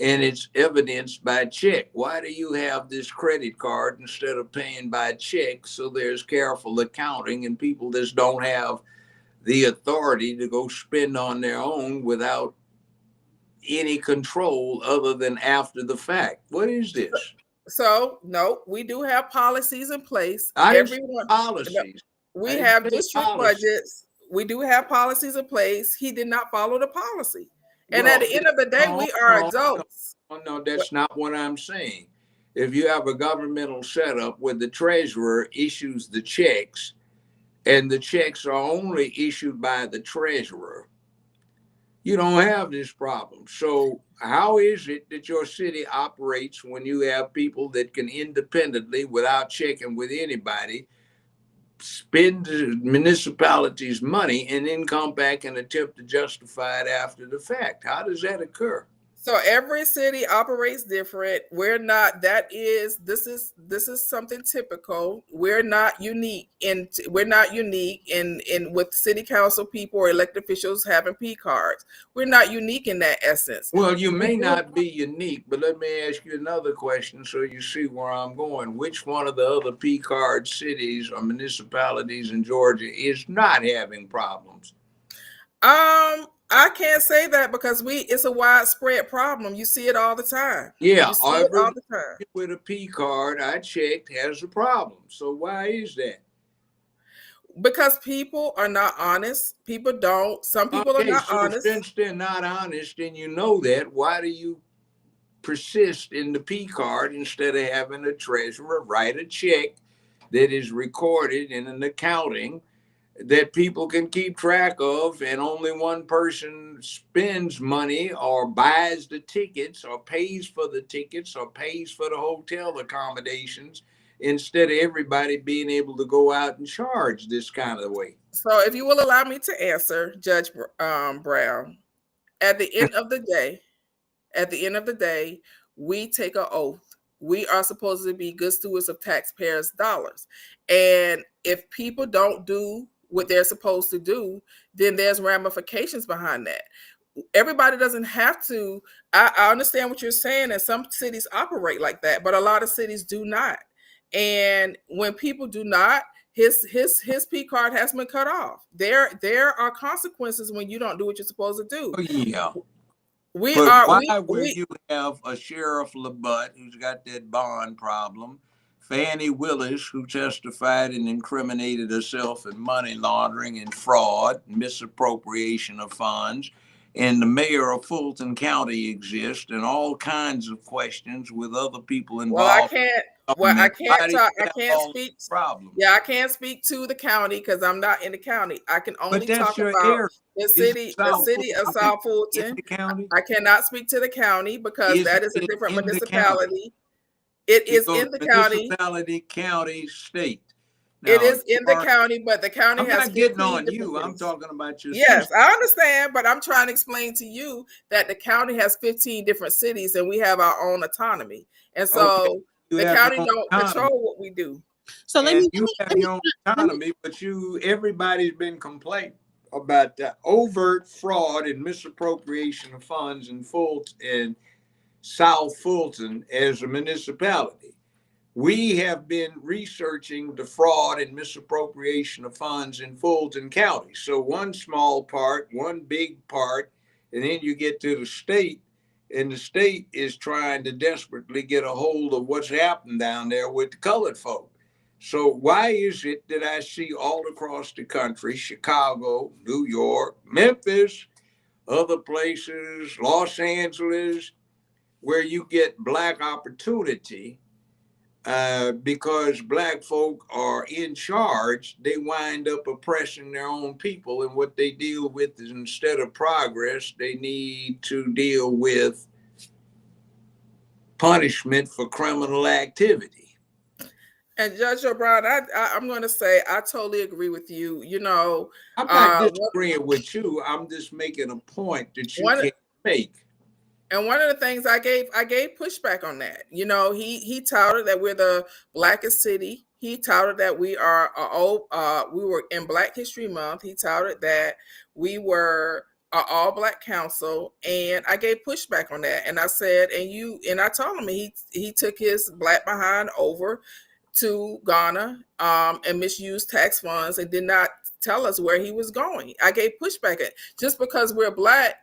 and it's evidenced by check. Why do you have this credit card instead of paying by check? So there's careful accounting, and people just don't have the authority to go spend on their own without any control other than after the fact. What is this? So no, we do have policies in place. I didn't say Everyone, policies. we I didn't have say district policy. budgets. We do have policies in place. He did not follow the policy, and at Well, the end of the day, we are adults. no, that's not what I'm saying. If you have a governmental setup where the treasurer issues the checks and the checks are only issued by the treasurer, you don't have this problem. So how is it that your city operates when you have people that can independently, without checking with anybody, spend the municipality's money and then come back and attempt to justify it after the fact? How does that occur? So every city operates different. We're not. This is something typical. We're not unique in with city council people or elected officials having P cards. We're not unique in that essence. Well, you may not be unique, but let me ask you another question so you see where I'm going. Which one of the other P card cities or municipalities in Georgia is not having problems? I can't say that because it's a widespread problem. You see it all the time. Yeah, You see it all the time. with a P card I checked has a problem. So why is that? Because people are not honest. Some people are not honest. Since they're not honest and you know that, why do you persist in the P card instead of having a treasurer write a check that is recorded in an accounting that people can keep track of, and only one person spends money or buys the tickets or pays for the tickets or pays for the hotel accommodations instead of everybody being able to go out and charge this kind of way? So if you will allow me to answer, Judge Brown, at the end of the day, we take an oath. We are supposed to be good stewards of taxpayers' dollars. And if people don't do what they're supposed to do, then there's ramifications behind that. Everybody doesn't have to. I understand what you're saying, and some cities operate like that, but a lot of cities do not. And when people do not, his P card has been cut off. There are consequences when you don't do what you're supposed to do. Oh, yeah. You have a Sheriff LaButte who's got that bond problem, Fannie Willis, who testified and incriminated herself in money laundering and fraud, misappropriation of funds, and the mayor of Fulton County exists, and all kinds of questions with other people involved. I can't speak. Yeah, I can't speak to the county because I'm not in the county. I can only talk about the city of South Fulton. I cannot speak to the county because that is a different municipality. It is in the county. Municipality, county, state. Now, it is in the county, but the county has. I'm not getting on you. I'm talking about your. Yes, I understand, but I'm trying to explain to you that the county has 15 different cities, and we have our own autonomy, and so the county don't control what we do. So you have your own autonomy, but everybody's been complaining about the overt fraud and misappropriation of funds in South Fulton as a municipality. We have been researching the fraud and misappropriation of funds in Fulton County. So one small part, one big part, and then you get to the state, And the state is trying to desperately get a hold of what's happened down there with the colored folk. So why is it that I see all across the country, Chicago, New York, Memphis, other places, Los Angeles, where you get Black opportunity, because Black folk are in charge, they wind up oppressing their own people. And what they deal with is, instead of progress, they need to deal with punishment for criminal activity. And Judge O'Brien, I'm going to say I totally agree with you. You know, I'm not disagreeing with you. I'm just making a point that you can't make. And one of the things I gave pushback on that. You know, he touted that we're the blackest city. He touted that we are we were in Black History Month. He touted that we were an all Black council, and I gave pushback on that. And I said, and I told him he took his Black behind over to Ghana and misused tax funds and did not tell us where he was going. I gave pushback at just because we're Black.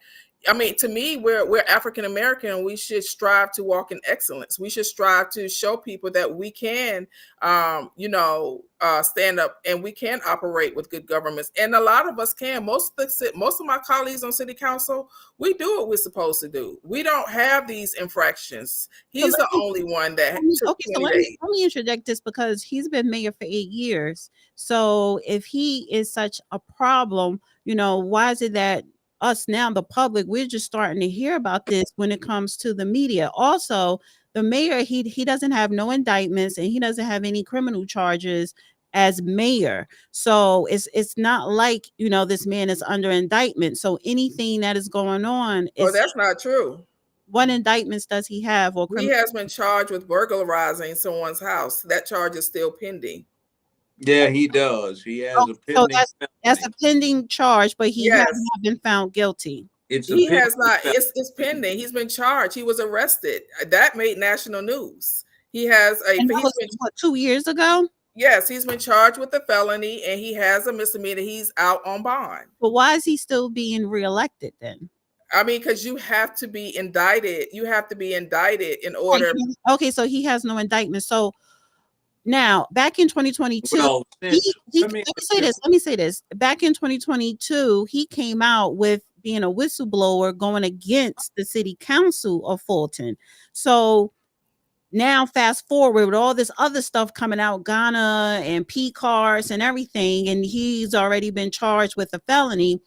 I mean, to me, we're African American, and we should strive to walk in excellence. We should strive to show people that we can, stand up and we can operate with good governments. And a lot of us can. Most of my colleagues on city council, we do what we're supposed to do. We don't have these infractions. He's the only one that took 20 days. Let me interject this, because he's been mayor for 8 years. So if he is such a problem, why is it that us now, the public, we're just starting to hear about this when it comes to the media? Also, the mayor, he doesn't have no indictments, and he doesn't have any criminal charges as mayor. So it's not like, this man is under indictment. So anything that is going on is... that's not true. What indictments does he have? Or he has been charged with burglarizing someone's house. That charge is still pending. Yeah, he does. He has a pending. So that's a pending charge, but he has not been found guilty. He has not. It's pending. He's been charged. He was arrested. That made national news. He has a. And that was, 2 years ago? Yes, he's been charged with a felony, and he has a misdemeanor. He's out on bond. But why is he still being reelected then? I mean, because you have to be indicted. You have to be indicted in order. Okay, so he has no indictment. So now, back in 2022, let me say this. Back in 2022, he came out with being a whistleblower going against the city council of Fulton. So now, fast forward with all this other stuff coming out, Ghana and P cards and everything, and he's already been charged with a felony.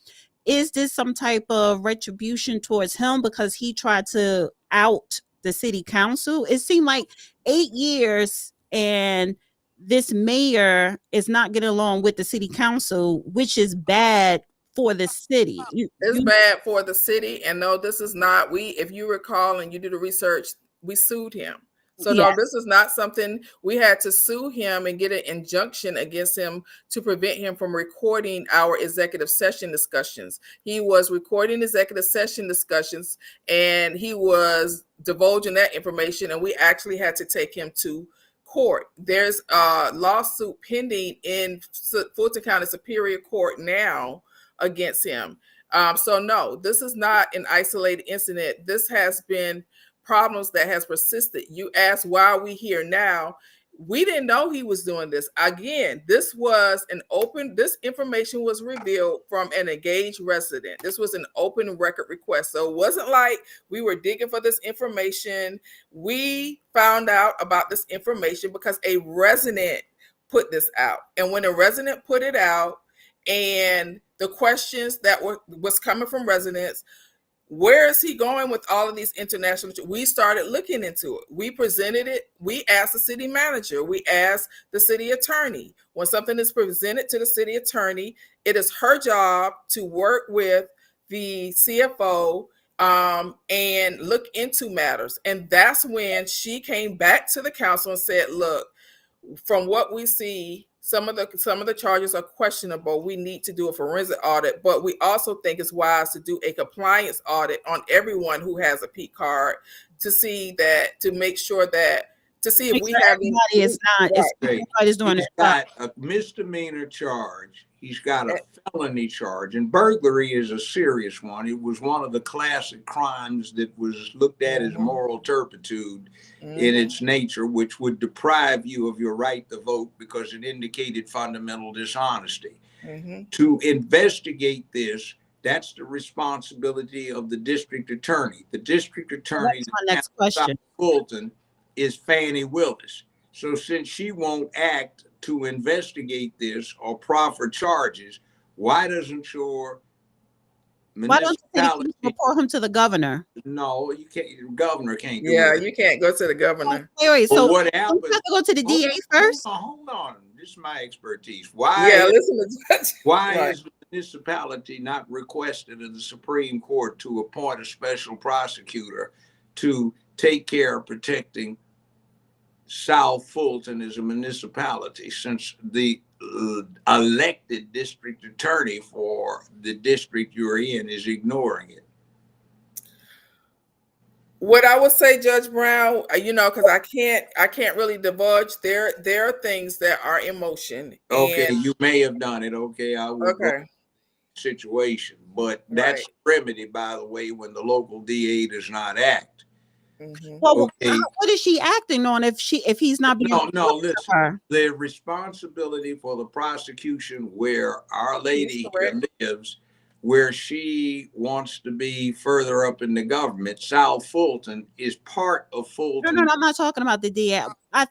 Is this some type of retribution towards him because he tried to out the city council? It seemed like 8 years and this mayor is not getting along with the city council, which is bad for the city. It's bad for the city. And no, this is not, if you recall and you do the research, we sued him. So no, this is not something we had to sue him and get an injunction against him to prevent him from recording our executive session discussions. He was recording executive session discussions and he was divulging that information, and we actually had to take him to court. There's a lawsuit pending in Fulton County Superior Court now against him. So no, this is not an isolated incident. This has been problems that has persisted. You ask why are we here now? We didn't know he was doing this. Again, this information was revealed from an engaged resident. This was an open record request. So it wasn't like we were digging for this information. We found out about this information because a resident put this out. And when a resident put it out and the questions that was coming from residents, where is he going with all of these international? We started looking into it. We presented it. We asked the city manager. We asked the city attorney. When something is presented to the city attorney, it is her job to work with the CFO and look into matters. And that's when she came back to the council and said, look, from what we see, some of the charges are questionable. We need to do a forensic audit, but we also think it's wise to do a compliance audit on everyone who has a P card to see that, to make sure that, to see if Make we sure have everybody is not. right. Everybody's doing He's their job. got a misdemeanor charge. He's got a felony charge, and burglary is a serious one. It was one of the classic crimes that was looked at as moral turpitude in its nature, which would deprive you of your right to vote because it indicated fundamental dishonesty. To investigate this, that's the responsibility of the district attorney. The district attorney That's my next question. of Fulton is Fannie Willis. So since she won't act to investigate this or proffer charges, why doesn't your Why don't the city municipality report him to the governor? No, you can't. The governor can't do Yeah, it. you can't go to the governor. Wait, Well, so what you happened? have to go to the DA first? Hold on. This is my expertise. Yeah, listen to Judge. Why Right. is the municipality not requested of the Supreme Court to appoint a special prosecutor to take care of protecting South Fulton as a municipality, since the elected district attorney for the district you're in is ignoring it? What I would say, Judge Brown, because I can't really divulge. There are things that are in motion. Okay, And you may have done it. Okay, I will go okay, situation, but right. that's remedy, by the way, when the local DA does not act. Well, Okay. what is she acting on if he's not being No, reported to listen. her? The responsibility for the prosecution where Our Lady here lives, where she wants to be further up in the government, South Fulton is part of Fulton. No, I'm not talking about the DA.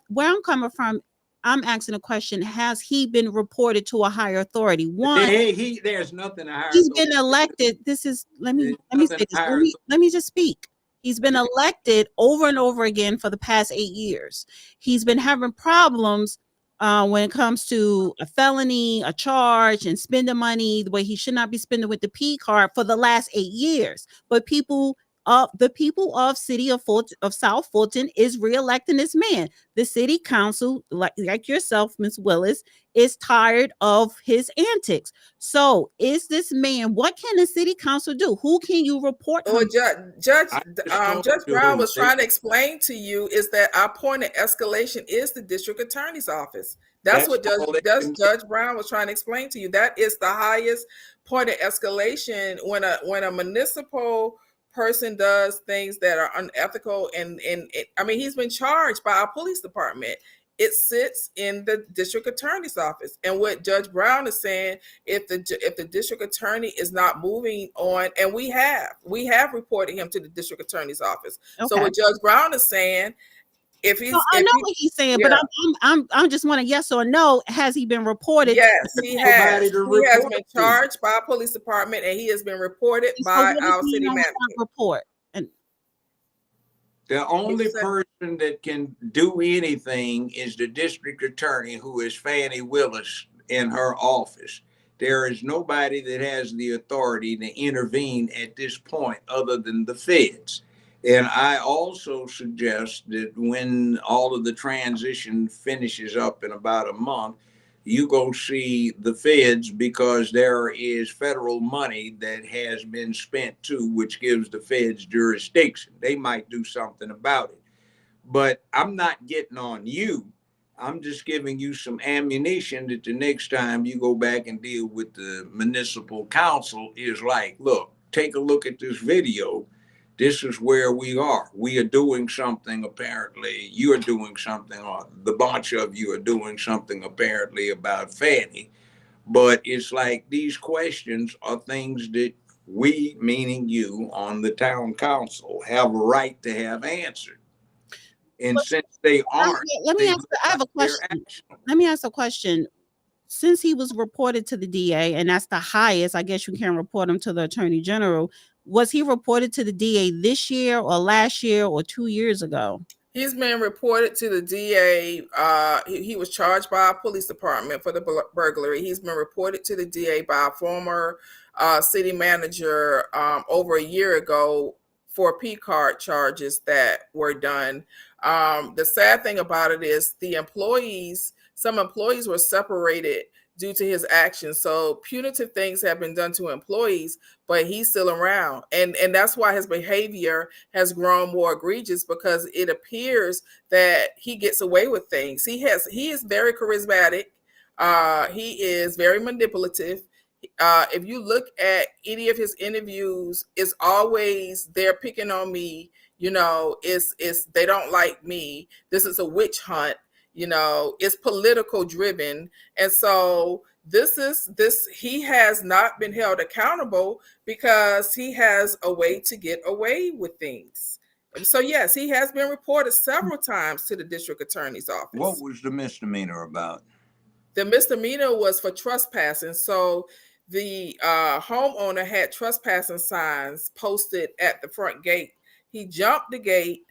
Where I'm coming from, I'm asking a question: has he been reported to a higher authority? One, There's nothing higher. he's been elected. This is let me say this. Let me just speak. He's been elected over and over again for the past 8 years. He's been having problems when it comes to a felony, a charge, and spending money the way he should not be spending with the P card for the last 8 years. But the people of City of South Fulton is reelecting this man. The city council, like yourself, Ms. Willis, is tired of his antics. So is this man, what can the city council do? Who can you report Well, him? Judge Brown was trying to explain to you is that our point of escalation is the district attorney's office. That's what Judge Brown was trying to explain to you. That is the highest point of escalation when a municipal person does things that are unethical, and I mean, he's been charged by our police department. It sits in the district attorney's office. And what Judge Brown is saying, if the district attorney is not moving on, and we have reported him to the district attorney's office. Okay. So what Judge Brown is saying, if he's, I know what he's saying, but I'm just wanting yes or no. Has he been reported? Yes, he has. He has been charged by a police department, and he has been reported by our city manager. Report. And the only person that can do anything is the district attorney, who is Fannie Willis in her office. There is nobody that has the authority to intervene at this point other than the feds. And I also suggest that when all of the transition finishes up in about a month, you go see the feds, because there is federal money that has been spent too, which gives the feds jurisdiction. They might do something about it. But I'm not getting on you. I'm just giving you some ammunition that the next time you go back and deal with the municipal council is like, look, take a look at this video. This is where we are. We are doing something, apparently. You are doing something, or the bunch of you are doing something, apparently, about Fannie. But it's like these questions are things that we, meaning you, on the town council, have a right to have answered. And since they aren't, I have a question. Let me ask a question. Since he was reported to the DA, and that's the highest, I guess you can report him to the Attorney General. Was he reported to the DA this year or last year or 2 years ago? He's been reported to the DA. He was charged by our police department for the burglary. He's been reported to the DA by a former city manager over a year ago for P card charges that were done. The sad thing about it is some employees were separated due to his actions. So punitive things have been done to employees, but he's still around. And that's why his behavior has grown more egregious, because it appears that he gets away with things. He is very charismatic. He is very manipulative. If you look at any of his interviews, it's always they're picking on me. It's they don't like me. This is a witch hunt. It's political driven. And so he has not been held accountable because he has a way to get away with things. And so yes, he has been reported several times to the district attorney's office. What was the misdemeanor about? The misdemeanor was for trespassing. So the homeowner had trespassing signs posted at the front gate. He jumped the gate,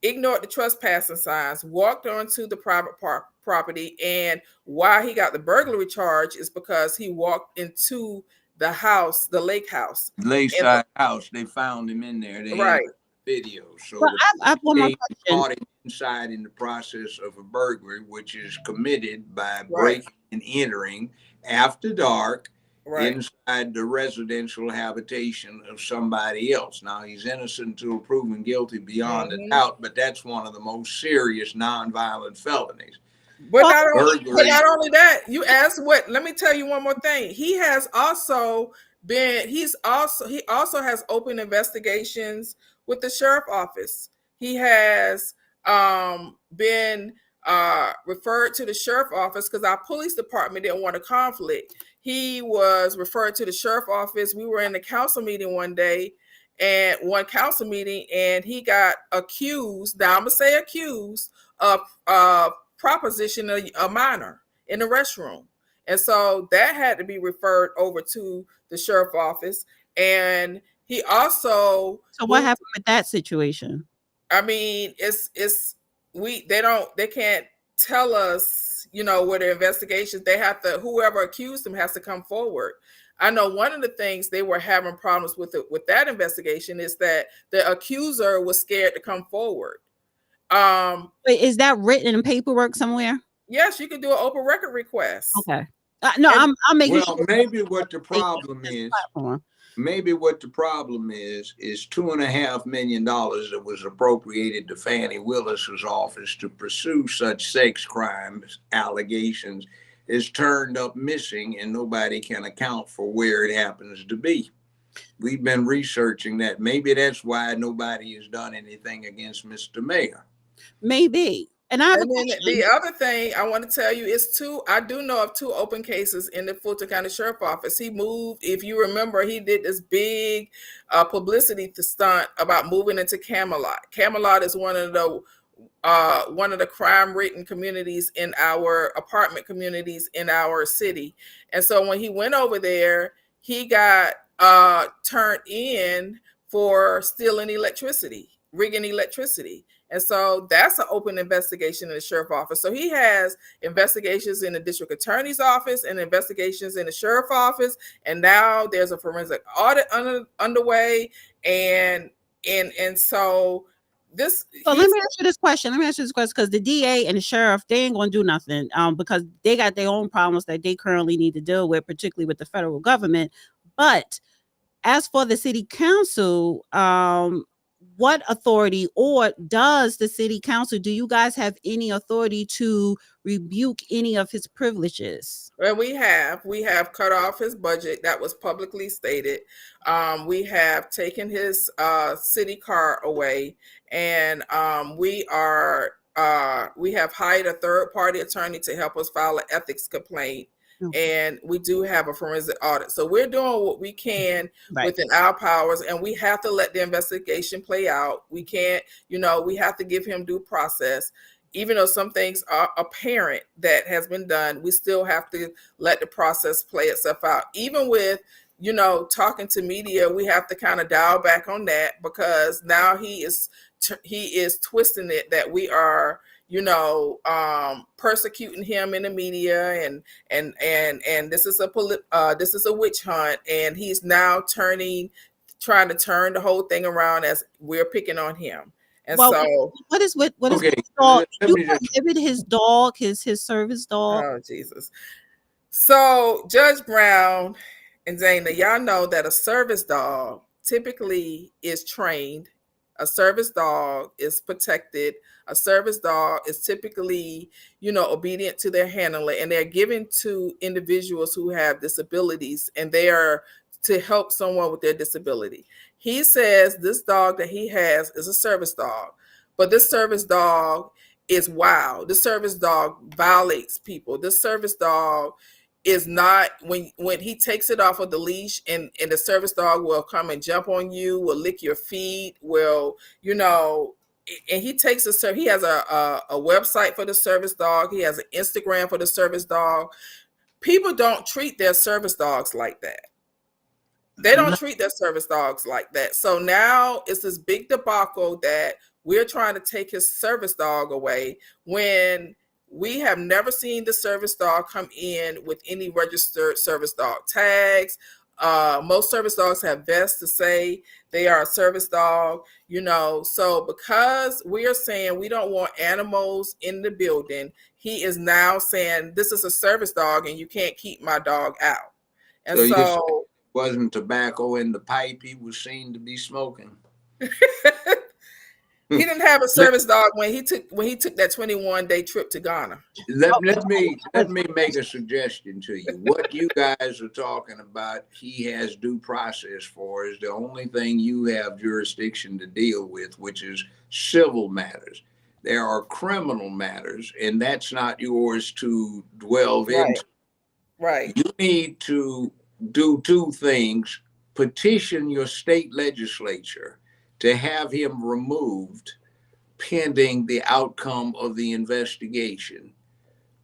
ignored the trespassing signs, walked onto the private property, and why he got the burglary charge is because he walked into the house, the lake house. Lakeside house. They found him in there. They Right. had video. So Well, I have one more they question. caught him inside in the process of a burglary, which is committed by breaking and entering after dark inside the residential habitation of somebody else. Now, he's innocent until proven guilty beyond a doubt, but that's one of the most serious nonviolent felonies. But not only that, you asked what, let me tell you one more thing. He also has open investigations with the sheriff office. He has been referred to the sheriff office because our police department didn't want a conflict. He was referred to the sheriff office. We were in the council meeting one council meeting, and he got accused. Now I'm gonna say accused of proposition a minor in the restroom, and so that had to be referred over to the sheriff office. And he also. So what happened with that situation? I mean, they can't tell us, what their investigations, whoever accused him has to come forward. I know one of the things they were having problems with that investigation is that the accuser was scared to come forward. Wait, is that written in paperwork somewhere? Yes, you can do an open record request. Okay. No, I'm making sure. Maybe what the problem is. Maybe what the problem is $2.5 million that was appropriated to Fannie Willis's office to pursue such sex crimes allegations is turned up missing, and nobody can account for where it happens to be. We've been researching that. Maybe that's why nobody has done anything against Mr. Mayor. Maybe. And the other thing I want to tell you is I do know of 2 open cases in the Fulton County Sheriff Office. He moved, if you remember, he did this big publicity stunt about moving into Camelot. Camelot is one of the crime-ridden communities in our apartment communities in our city. And so when he went over there, he got turned in for stealing electricity, rigging electricity. And so that's an open investigation in the sheriff office. So he has investigations in the district attorney's office and investigations in the sheriff office. And now there's a forensic audit underway. And so this. So let me ask you this question because the DA and the sheriff, they ain't going to do nothing because they got their own problems that they currently need to deal with, particularly with the federal government. But as for the city council, what authority, or does the city council, do you guys have any authority to rebuke any of his privileges? Well, we have cut off his budget. That was publicly stated. We have taken his city car away, and we have hired a third-party attorney to help us file an ethics complaint. And we do have a forensic audit. So we're doing what we can within our powers, and we have to let the investigation play out. We can't, we have to give him due process. Even though some things are apparent that has been done, we still have to let the process play itself out. Even with, talking to media, we have to kind of dial back on that, because now he is twisting it that we are, persecuting him in the media, and this is a witch hunt, and he's now trying to turn the whole thing around as we're picking on him. And so what is his dog? You prohibit his dog, his service dog. Oh, Jesus. So Judge Brown and Dana, y'all know that a service dog typically is trained. A service dog is protected. A service dog is typically, obedient to their handler, and they're given to individuals who have disabilities, and they are to help someone with their disability. He says this dog that he has is a service dog, but this service dog is wild. This service dog violates people. This service dog is not, when he takes it off of the leash, and the service dog will come and jump on you, will lick your feet, will, and he takes he has a website for the service dog. He has an Instagram for the service dog. People don't treat their service dogs like that. They don't treat their service dogs like that. So now it's this big debacle that we're trying to take his service dog away when we have never seen the service dog come in with any registered service dog tags. Most service dogs have vests to say they are a service dog, So because we are saying we don't want animals in the building, he is now saying this is a service dog and you can't keep my dog out. And so wasn't tobacco in the pipe he was seen to be smoking? He didn't have a service dog when he took that 21-day trip to Ghana. Let me make a suggestion to you. What you guys are talking about, he has due process for, is the only thing you have jurisdiction to deal with, which is civil matters. There are criminal matters, and that's not yours to delve into. Right. You need to do two things: petition your state legislature to have him removed pending the outcome of the investigation.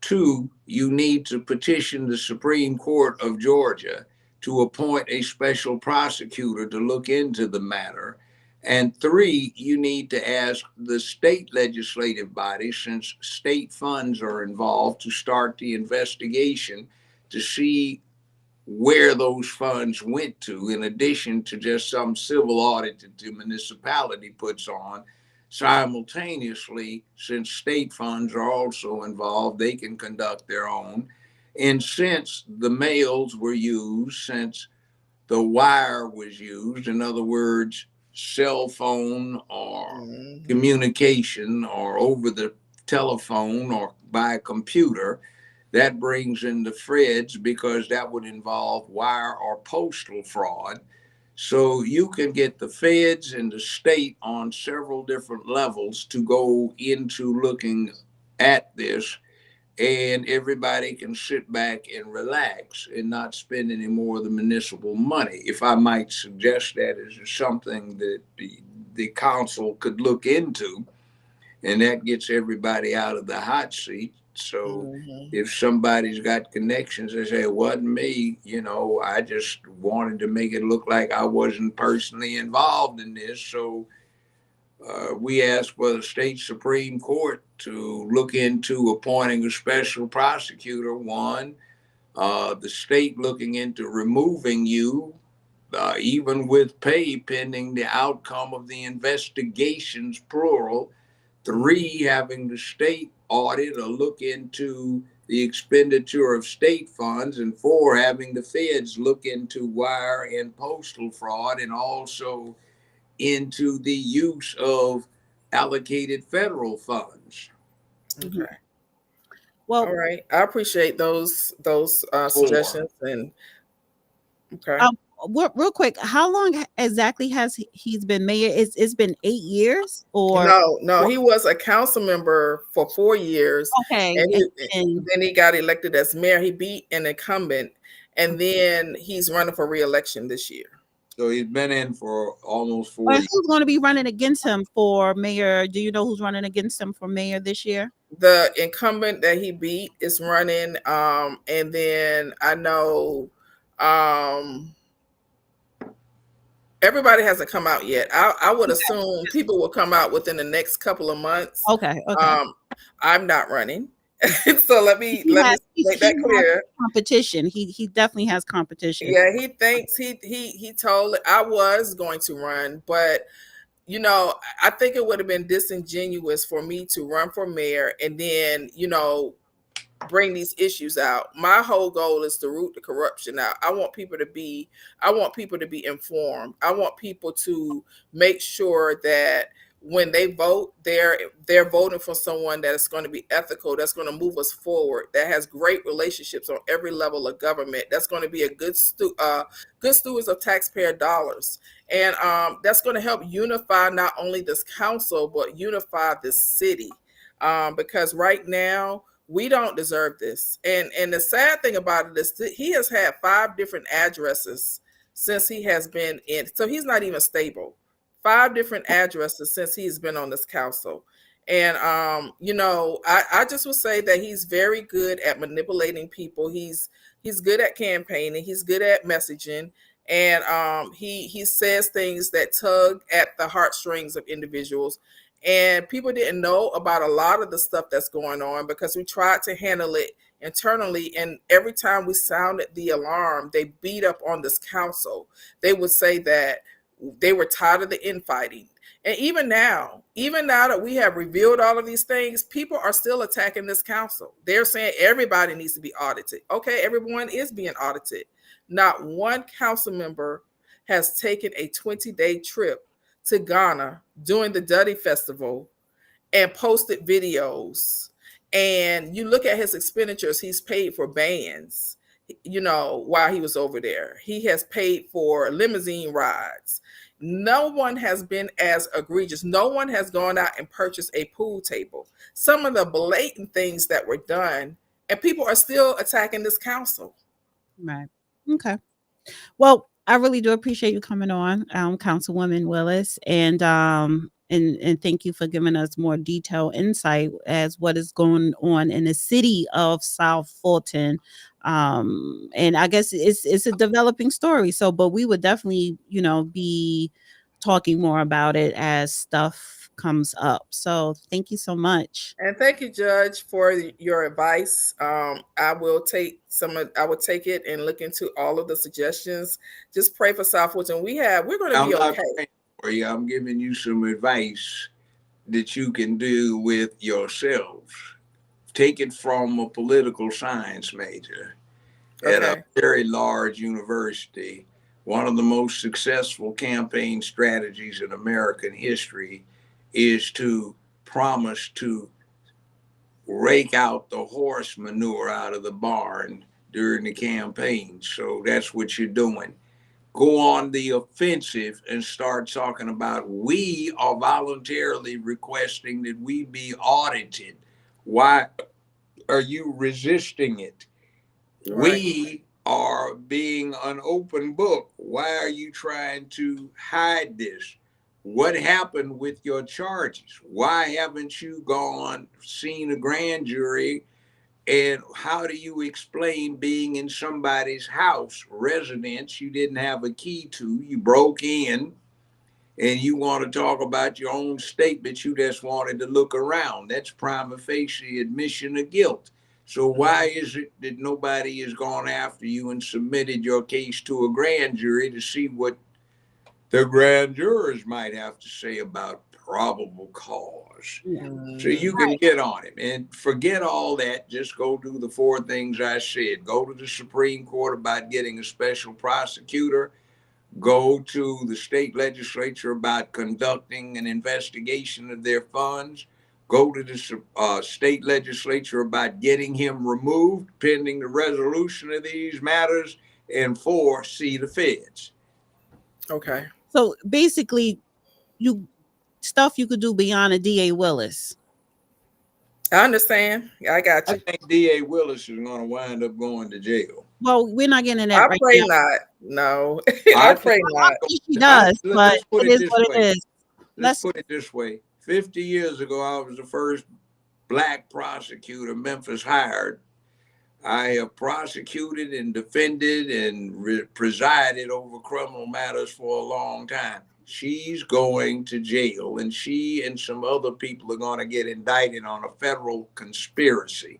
Two, you need to petition the Supreme Court of Georgia to appoint a special prosecutor to look into the matter. And three, you need to ask the state legislative body, since state funds are involved, to start the investigation to see where those funds went to, in addition to just some civil audit that the municipality puts on. Simultaneously, since state funds are also involved, they can conduct their own. And since the mails were used, since the wire was used, in other words, cell phone or communication or over the telephone or by a computer, that brings in the feds, because that would involve wire or postal fraud. So you can get the feds and the state on several different levels to go into looking at this, and everybody can sit back and relax and not spend any more of the municipal money. If I might suggest that as something that the council could look into, and that gets everybody out of the hot seat. So if somebody's got connections, they say, it wasn't me, I just wanted to make it look like I wasn't personally involved in this. So we asked for the state Supreme Court to look into appointing a special prosecutor. One, the state looking into removing you, even with pay, pending the outcome of the investigations, plural. Three, having the state audit or look into the expenditure of state funds. And four, having the feds look into wire and postal fraud, and also into the use of allocated federal funds. Okay. Well, all right. I appreciate those suggestions. And okay. Real quick, how long exactly has he's been mayor? It's been 8 years, or no, he was a council member for 4 years. Okay, and then he got elected as mayor. He beat an incumbent, and then he's running for re-election this year. So he's been in for almost 4 years. Who's going to be running against him for mayor? Do you know who's running against him for mayor this year? The incumbent that he beat is running, and then I know everybody hasn't come out yet. I would assume people will come out within the next couple of months. Okay. I'm not running. So let me make that clear. Competition. He definitely has competition. Yeah, he thinks he told I was going to run, but I think it would have been disingenuous for me to run for mayor and then, bring these issues out. My whole goal is to root the corruption out. I want people to be informed. I want people to make sure that when they vote, they're voting for someone that is going to be ethical, that's going to move us forward, that has great relationships on every level of government, that's going to be a good stewards of taxpayer dollars, and that's going to help unify not only this council but unify this city, because right now we don't deserve this. And the sad thing about it is that he has had 5 different addresses since he has been in. So he's not even stable. 5 different addresses since he's been on this council. And I just would say that he's very good at manipulating people. He's good at campaigning. He's good at messaging, and he says things that tug at the heartstrings of individuals. And people didn't know about a lot of the stuff that's going on because we tried to handle it internally. And every time we sounded the alarm, they beat up on this council. They would say that they were tired of the infighting. And even now that we have revealed all of these things, people are still attacking this council. They're saying everybody needs to be audited. Okay, everyone is being audited. Not one council member has taken a 20-day trip to Ghana during the Duddy Festival and posted videos. And you look at his expenditures, he's paid for bands, while he was over there. He has paid for limousine rides. No one has been as egregious. No one has gone out and purchased a pool table. Some of the blatant things that were done, and people are still attacking this council. Right. Okay. Well, I really do appreciate you coming on, Councilwoman Willis, and thank you for giving us more detailed insight as what is going on in the city of South Fulton. And I guess it's a developing story. So, but we would definitely, be talking more about it as stuff comes up. So, thank you so much. And thank you, Judge, for your advice. I will take it and look into all of the suggestions. Just pray for South Fulton. We're going to I'm be not okay. praying for you. I'm giving you some advice that you can do with yourselves. Take it from a political science major at a Okay. very large university. One of the most successful campaign strategies in American history is to promise to rake out the horse manure out of the barn during the campaign. So that's what you're doing. Go on the offensive and start talking about we are voluntarily requesting that we be audited. Why are you resisting it? Right. We are being an open book. Why are you trying to hide this? What happened with your charges? Why haven't you seen a grand jury? And how do you explain being in somebody's house, residence you didn't have a key to? You broke in and you want to talk about your own statement. You just wanted to look around. That's prima facie admission of guilt. So why is it that nobody has gone after you and submitted your case to a grand jury to see what the grand jurors might have to say about probable cause? So you can get on him and forget all that. Just go do the 4 things I said. Go to the Supreme Court about getting a special prosecutor. Go to the state legislature about conducting an investigation of their funds. Go to the state legislature about getting him removed pending the resolution of these matters. And 4, see the feds. Okay. So basically, you could do beyond a DA Willis. I understand. I got I you. think DA Willis is going to wind up going to jail. Well, we're not getting that I right pray now. not. No, I I pray not. She does, but Let's put it it is this what it way. is. Let's put it this way. 50 years ago, I was the first Black prosecutor Memphis hired. I have prosecuted and defended and presided over criminal matters for a long time. She's going to jail, and she and some other people are going to get indicted on a federal conspiracy.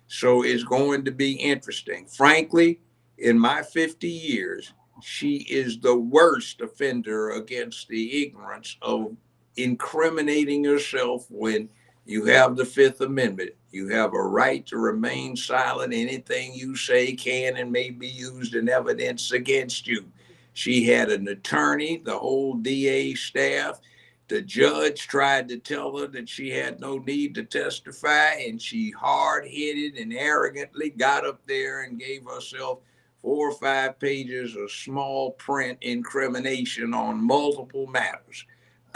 So it's going to be interesting. Frankly, in my 50 years, she is the worst offender against the ignorance of incriminating herself when You have the Fifth Amendment. You have a right to remain silent. Anything you say can and may be used in evidence against you. She had an attorney, the whole DA staff. The judge tried to tell her that she had no need to testify, and she hard-headed and arrogantly got up there and gave herself 4 or 5 pages of small print incrimination on multiple matters.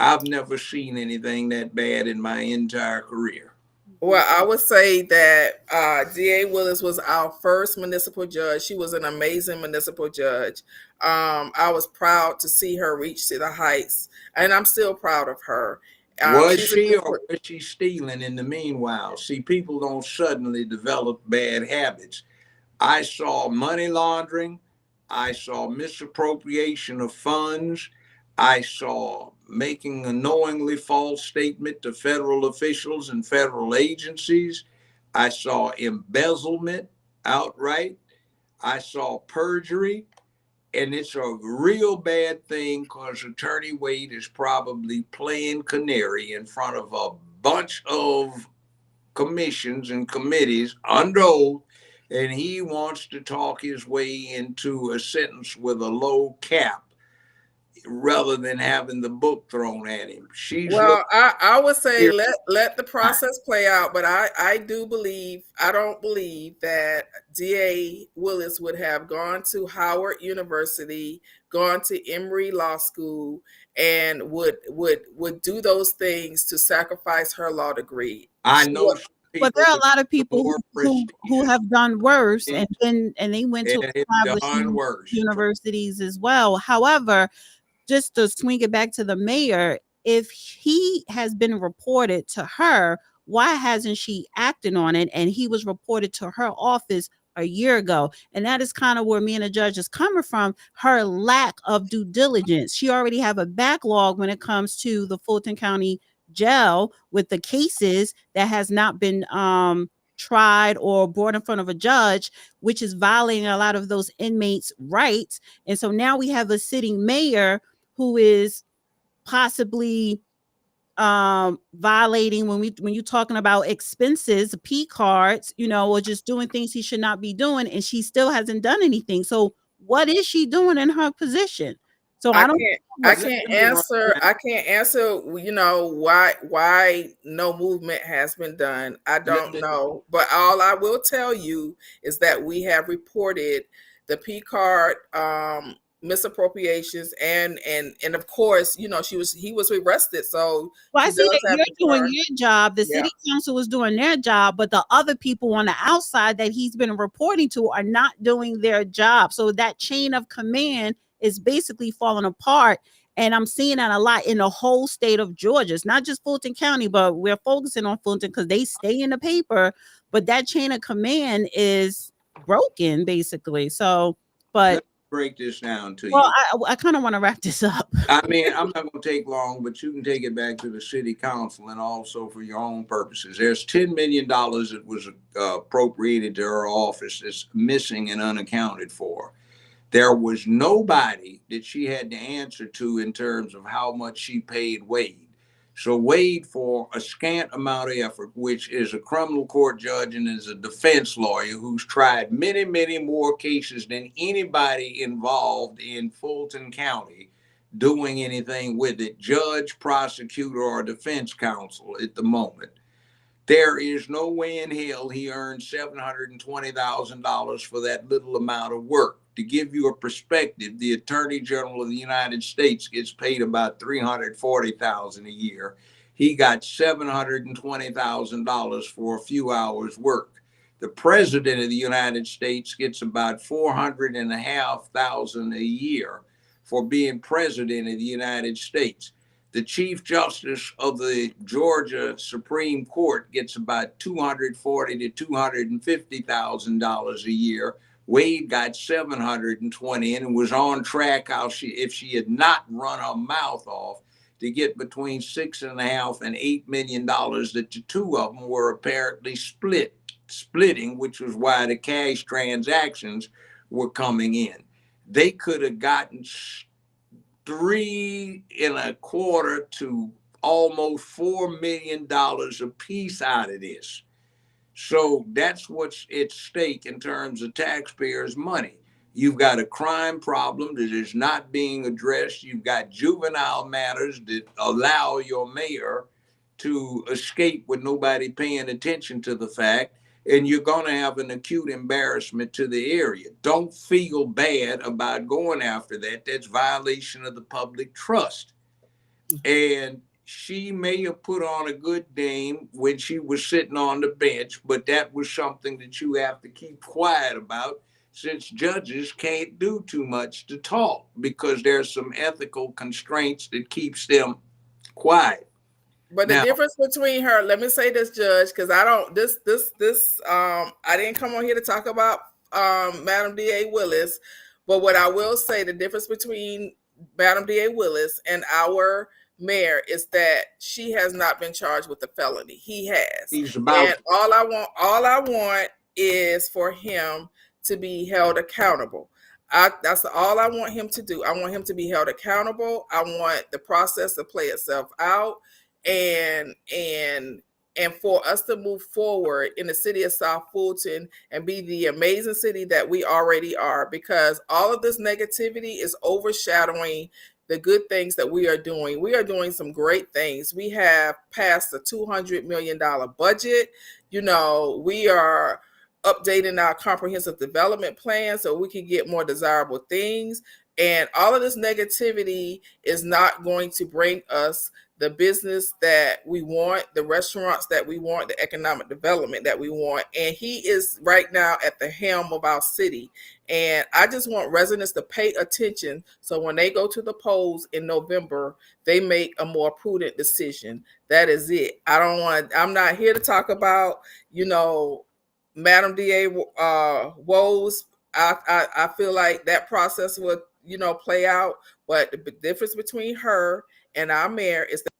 I've never seen anything that bad in my entire career. Well, I would say that DA Willis was our first municipal judge. She was an amazing municipal judge. I was proud to see her reach to the heights, and I'm still proud of her. Was She's a she, good or was she stealing in the meanwhile? See, people don't suddenly develop bad habits. I saw money laundering. I saw misappropriation of funds. I saw making a knowingly false statement to federal officials and federal agencies. I saw embezzlement outright. I saw perjury. And it's a real bad thing because Attorney Wade is probably playing canary in front of a bunch of commissions and committees under oath, and he wants to talk his way into a sentence with a low cap rather than having the book thrown at him. Well, I would say let the process play out, but I don't believe that DA Willis would have gone to Howard University, gone to Emory Law School, and would do those things to sacrifice her law degree. I know. But there are a lot of people who have done worse, and they went to established universities as well. However, just to swing it back to the mayor, if he has been reported to her, why hasn't she acted on it? And he was reported to her office a year ago. And that is kind of where me and the judge is coming from, her lack of due diligence. She already have a backlog when it comes to the Fulton County Jail with the cases that has not been tried or brought in front of a judge, which is violating a lot of those inmates' rights. And so now we have a sitting mayor who is possibly violating when you're talking about expenses, P cards, or just doing things he should not be doing, and she still hasn't done anything. So what is she doing in her position? So I can't answer, why no movement has been done. I don't know. But all I will tell you is that we have reported the P card misappropriations and of course, he was arrested. So I see that you're doing your job. The city council was doing their job, but the other people on the outside that he's been reporting to are not doing their job. So that chain of command is basically falling apart. And I'm seeing that a lot in the whole state of Georgia. It's not just Fulton County, but we're focusing on Fulton because they stay in the paper. But that chain of command is broken, basically. So, but break this down to you. Well, I kind of want to wrap this up. I mean, I'm not going to take long, but you can take it back to the city council and also for your own purposes. There's $10 million that was appropriated to her office that's missing and unaccounted for. There was nobody that she had to answer to in terms of how much she paid Wade. So Wade, for a scant amount of effort, which is a criminal court judge and is a defense lawyer who's tried many, many more cases than anybody involved in Fulton County doing anything with it, judge, prosecutor, or defense counsel at the moment. There is no way in hell he earned $720,000 for that little amount of work. To give you a perspective, the Attorney General of the United States gets paid about $340,000 a year. He got $720,000 for a few hours work. The President of the United States gets about $450,000 a year for being President of the United States. The Chief Justice of the Georgia Supreme Court gets about $240,000 to $250,000 a year. Wade got $720,000 and was on track if she had not run her mouth off to get between $6.5 and $8 million that the two of them were apparently splitting, which was why the cash transactions were coming in. They could have gotten $3.25 to almost $4 million apiece out of this. So that's what's at stake in terms of taxpayers' money. You've got a crime problem that is not being addressed. You've got juvenile matters that allow your mayor to escape with nobody paying attention to the fact. And you're going to have an acute embarrassment to the area. Don't feel bad about going after that. That's violation of the public trust. And she may have put on a good name when she was sitting on the bench, but that was something that you have to keep quiet about, since judges can't do too much to talk because there's some ethical constraints that keeps them quiet. But the difference between her, let me say this, Judge, because I don't I didn't come on here to talk about Madam D.A. Willis, but what I will say, the difference between Madam D.A. Willis and our mayor is that she has not been charged with a felony. He has. And all I want is for him to be held accountable. That's all I want him to do. I want him to be held accountable. I want the process to play itself out. And for us to move forward in the city of South Fulton and be the amazing city that we already are, because all of this negativity is overshadowing the good things that we are doing. We are doing some great things. We have passed the $200 million budget. You know, we are updating our comprehensive development plan so we can get more desirable things. And all of this negativity is not going to bring us the business that we want, the restaurants that we want, the economic development that we want. And he is right now at the helm of our city. And I just want residents to pay attention so when they go to the polls in November, they make a more prudent decision. That is it. I'm not here to talk about, you know, Madam DA woes. I feel like that process would, you know, play out. But the difference between her and our mayor is that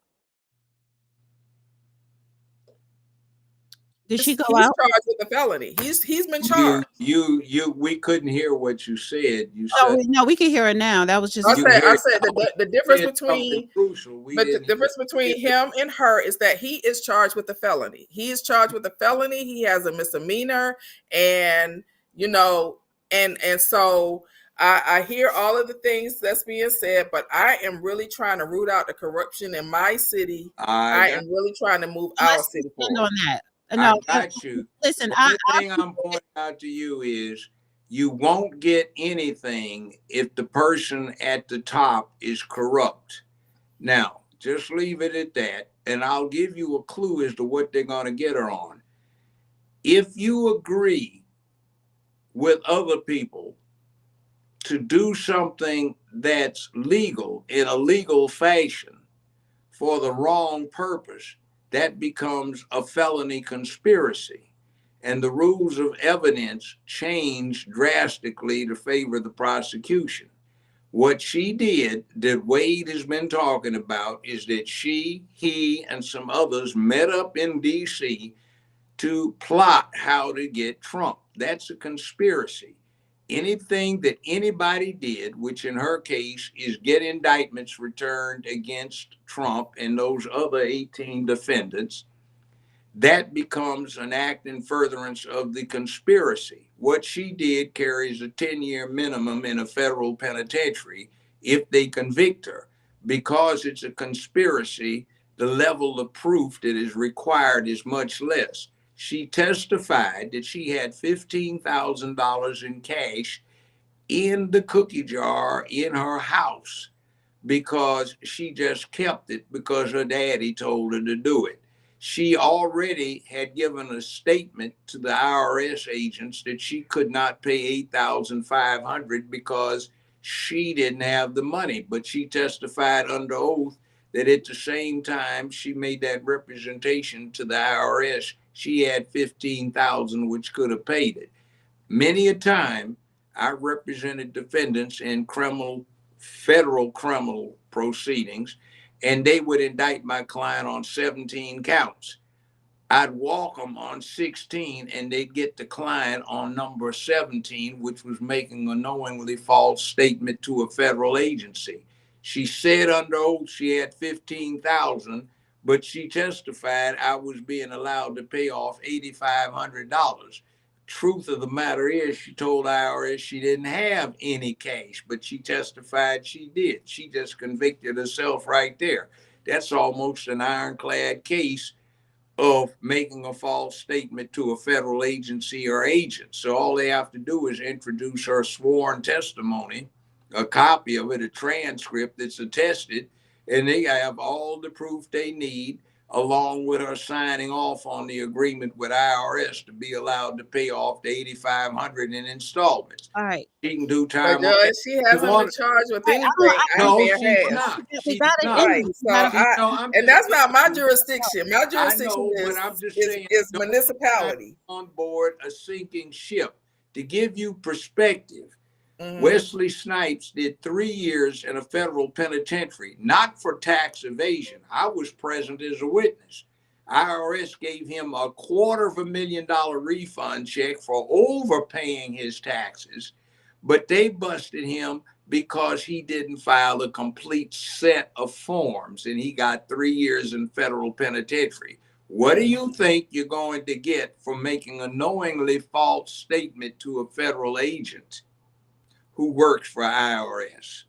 did she go he's out? charged with a felony. He's been charged. We couldn't hear what you said. You Oh said no, we can hear her now. That was just I said the difference between crucial. the difference between him and her is that he is charged with a felony. He is charged with a felony. He has a misdemeanor, and you know, and so I hear all of the things that's being said, but I am really trying to root out the corruption in my city. I am really trying to move our city forward. On that. No, I got you. Listen, the thing I'm pointing out to you is you won't get anything if the person at the top is corrupt. Now, just leave it at that, and I'll give you a clue as to what they're going to get her on. If you agree with other people to do something that's legal in a legal fashion for the wrong purpose, that becomes a felony conspiracy. And the rules of evidence change drastically to favor the prosecution. What she did, that Wade has been talking about, is that he, and some others met up in D.C. to plot how to get Trump. That's a conspiracy. Anything that anybody did, which in her case is get indictments returned against Trump and those other 18 defendants, that becomes an act in furtherance of the conspiracy. What she did carries a 10-year minimum in a federal penitentiary if they convict her. Because it's a conspiracy, the level of proof that is required is much less. She testified that she had $15,000 in cash in the cookie jar in her house because she just kept it because her daddy told her to do it. She already had given a statement to the IRS agents that she could not pay $8,500 because she didn't have the money. But she testified under oath that at the same time she made that representation to the IRS, she had $15,000 which could have paid it. Many a time I represented defendants in federal criminal proceedings, and they would indict my client on 17 counts. I'd walk them on 16 and they'd get the client on number 17, which was making a knowingly false statement to a federal agency. She said under oath she had 15,000, but she testified I was being allowed to pay off $8,500. Truth of the matter is, she told IRS she didn't have any cash, but she testified she did. She just convicted herself right there. That's almost an ironclad case of making a false statement to a federal agency or agent. So all they have to do is introduce her sworn testimony, a copy of it, a transcript that's attested, and they have all the proof they need, along with her signing off on the agreement with IRS to be allowed to pay off the $8,500 in installments. All right. She can do But time on Judge, that. she hasn't been charged with anything. No, I she's has. not. We She's gotta not. end Right. it. So We gotta- No, I'm and just that's not my saying- jurisdiction. My I jurisdiction know, is, but I'm just is, saying, is don't municipality. on board a sinking ship. To give you perspective, Mhm. Wesley Snipes did 3 years in a federal penitentiary, not for tax evasion. I was present as a witness. IRS gave him a $250,000 refund check for overpaying his taxes, but they busted him because he didn't file a complete set of forms, and he got 3 years in federal penitentiary. What do you think you're going to get for making a knowingly false statement to a federal agent who works for IRS?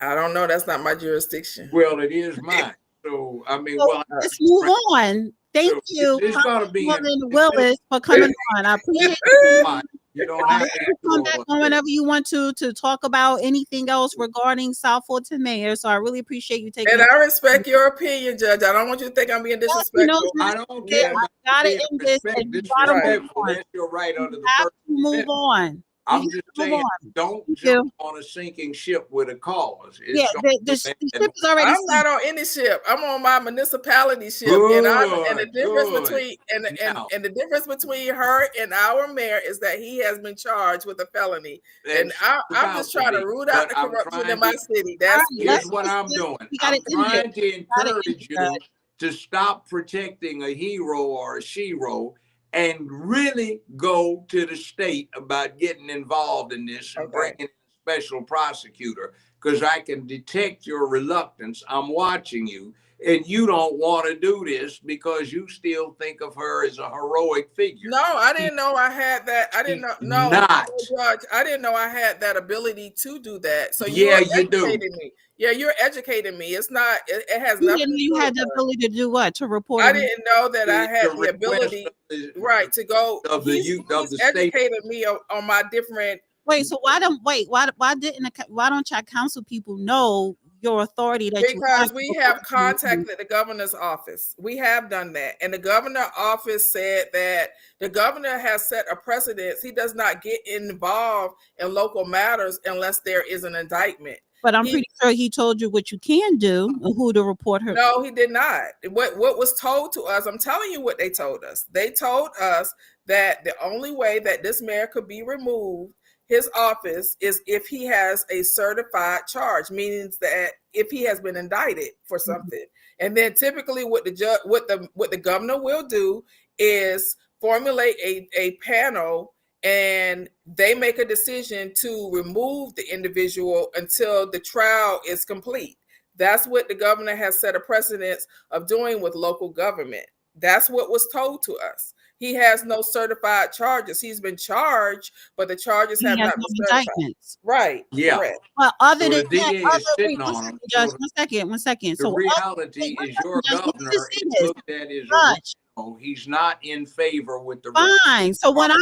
I don't know. That's not my jurisdiction. Well, it is mine. So, I mean, So well, let's move on. Thank so you, it's going to be Congresswoman Willis, for coming on. I appreciate you. You don't have to Come do back all on that. whenever you want to talk about anything else regarding South Fulton Mayor. So I really appreciate you taking. And I respect your opinion, Judge. I don't want you to think I'm being disrespectful. I don't Yeah, care about I gotta being end this, and you gotta move disrespectful. on. That's your right under the Have First to move Amendment. on. I'm You just have to move saying, on. don't Thank jump on a sinking ship with a cause. It's Yeah, gonna the be ship bad. is already I'm sunk. not on any ship. I'm on my municipality ship, Good, and the difference good. between Now, and the difference between her and our mayor is that he has been charged with a felony. And that's I'm just about trying to be. root out But the I'm corruption trying in my to- city. That's Here's Let's- what I'm let's- doing. we gotta I'm end it. trying to Gotta end encourage it, you to stop protecting a hero or a shero and really go to the state about getting involved in this and Okay. bringing in a special prosecutor, because I can detect your reluctance. I'm watching you, and you don't want to do this because you still think of her as a heroic figure. No, I didn't know I had that. I didn't know. No, Not. Judge, I didn't know I had that ability to do that. So Yeah, you're you do. educating me. Yeah, you're educating me. It's not. It has You nothing didn't to know you do had with the her. ability to do what? To report. I a- didn't know that I had the request ability, of the- right, to go. of the He's youth of the state. educated me on my different. Wait, so why don't y'all council people know your authority that you Because have? we have contacted the governor's office. We have done that. And the governor's office said that the governor has set a precedence. He does not get involved in local matters unless there is an indictment. But I'm pretty sure he told you what you can do and who to report her. No, he did not. What was told to us, I'm telling you what they told us. They told us that the only way that this mayor could be removed his office is if he has a certified charge, meaning that if he has been indicted for something. And then typically what the governor will do is formulate a panel, and they make a decision to remove the individual until the trial is complete. That's what the governor has set a precedence of doing with local government. That's what was told to us. He has no certified charges. He's been charged, but the charges He have has not no been certified. indictments. Right. Yeah. Correct. Well, other So than the that, DA is sitting on him. Judge, So one second. the So reality wait, is your Judge, let me governor just say is this. looked at as Judge. original. He's not in favor with the Fine. So what I'm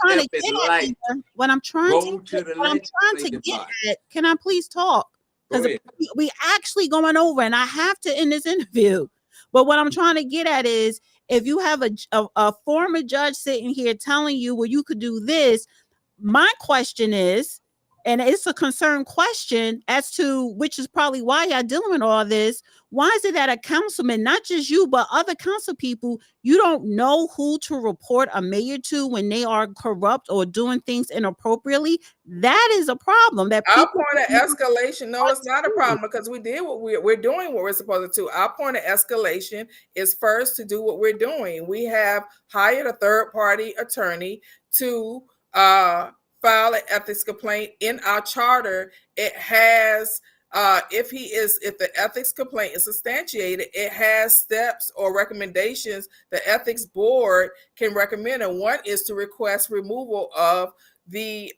trying to step it get light. at here, what I'm trying Go to to the what I'm trying to legislative get body. at, can I please talk? Go Because ahead. we actually going over, and I have to end this interview. But what I'm trying to get at is, if you have a former judge sitting here telling you, well, you could do this, my question is, and it's a concerned question as to, which is probably why y'all dealing with all this. Why is it that a councilman, not just you, but other council people, you don't know who to report a mayor to when they are corrupt or doing things inappropriately? That is a problem. That Our people point of escalation, no, it's not a problem, because we did what we're doing what we're supposed to do. Our point of escalation is first to do what we're doing. We have hired a third-party attorney to file an ethics complaint. In our charter, it has if the ethics complaint is substantiated, it has steps or recommendations the ethics board can recommend, and one is to request removal of the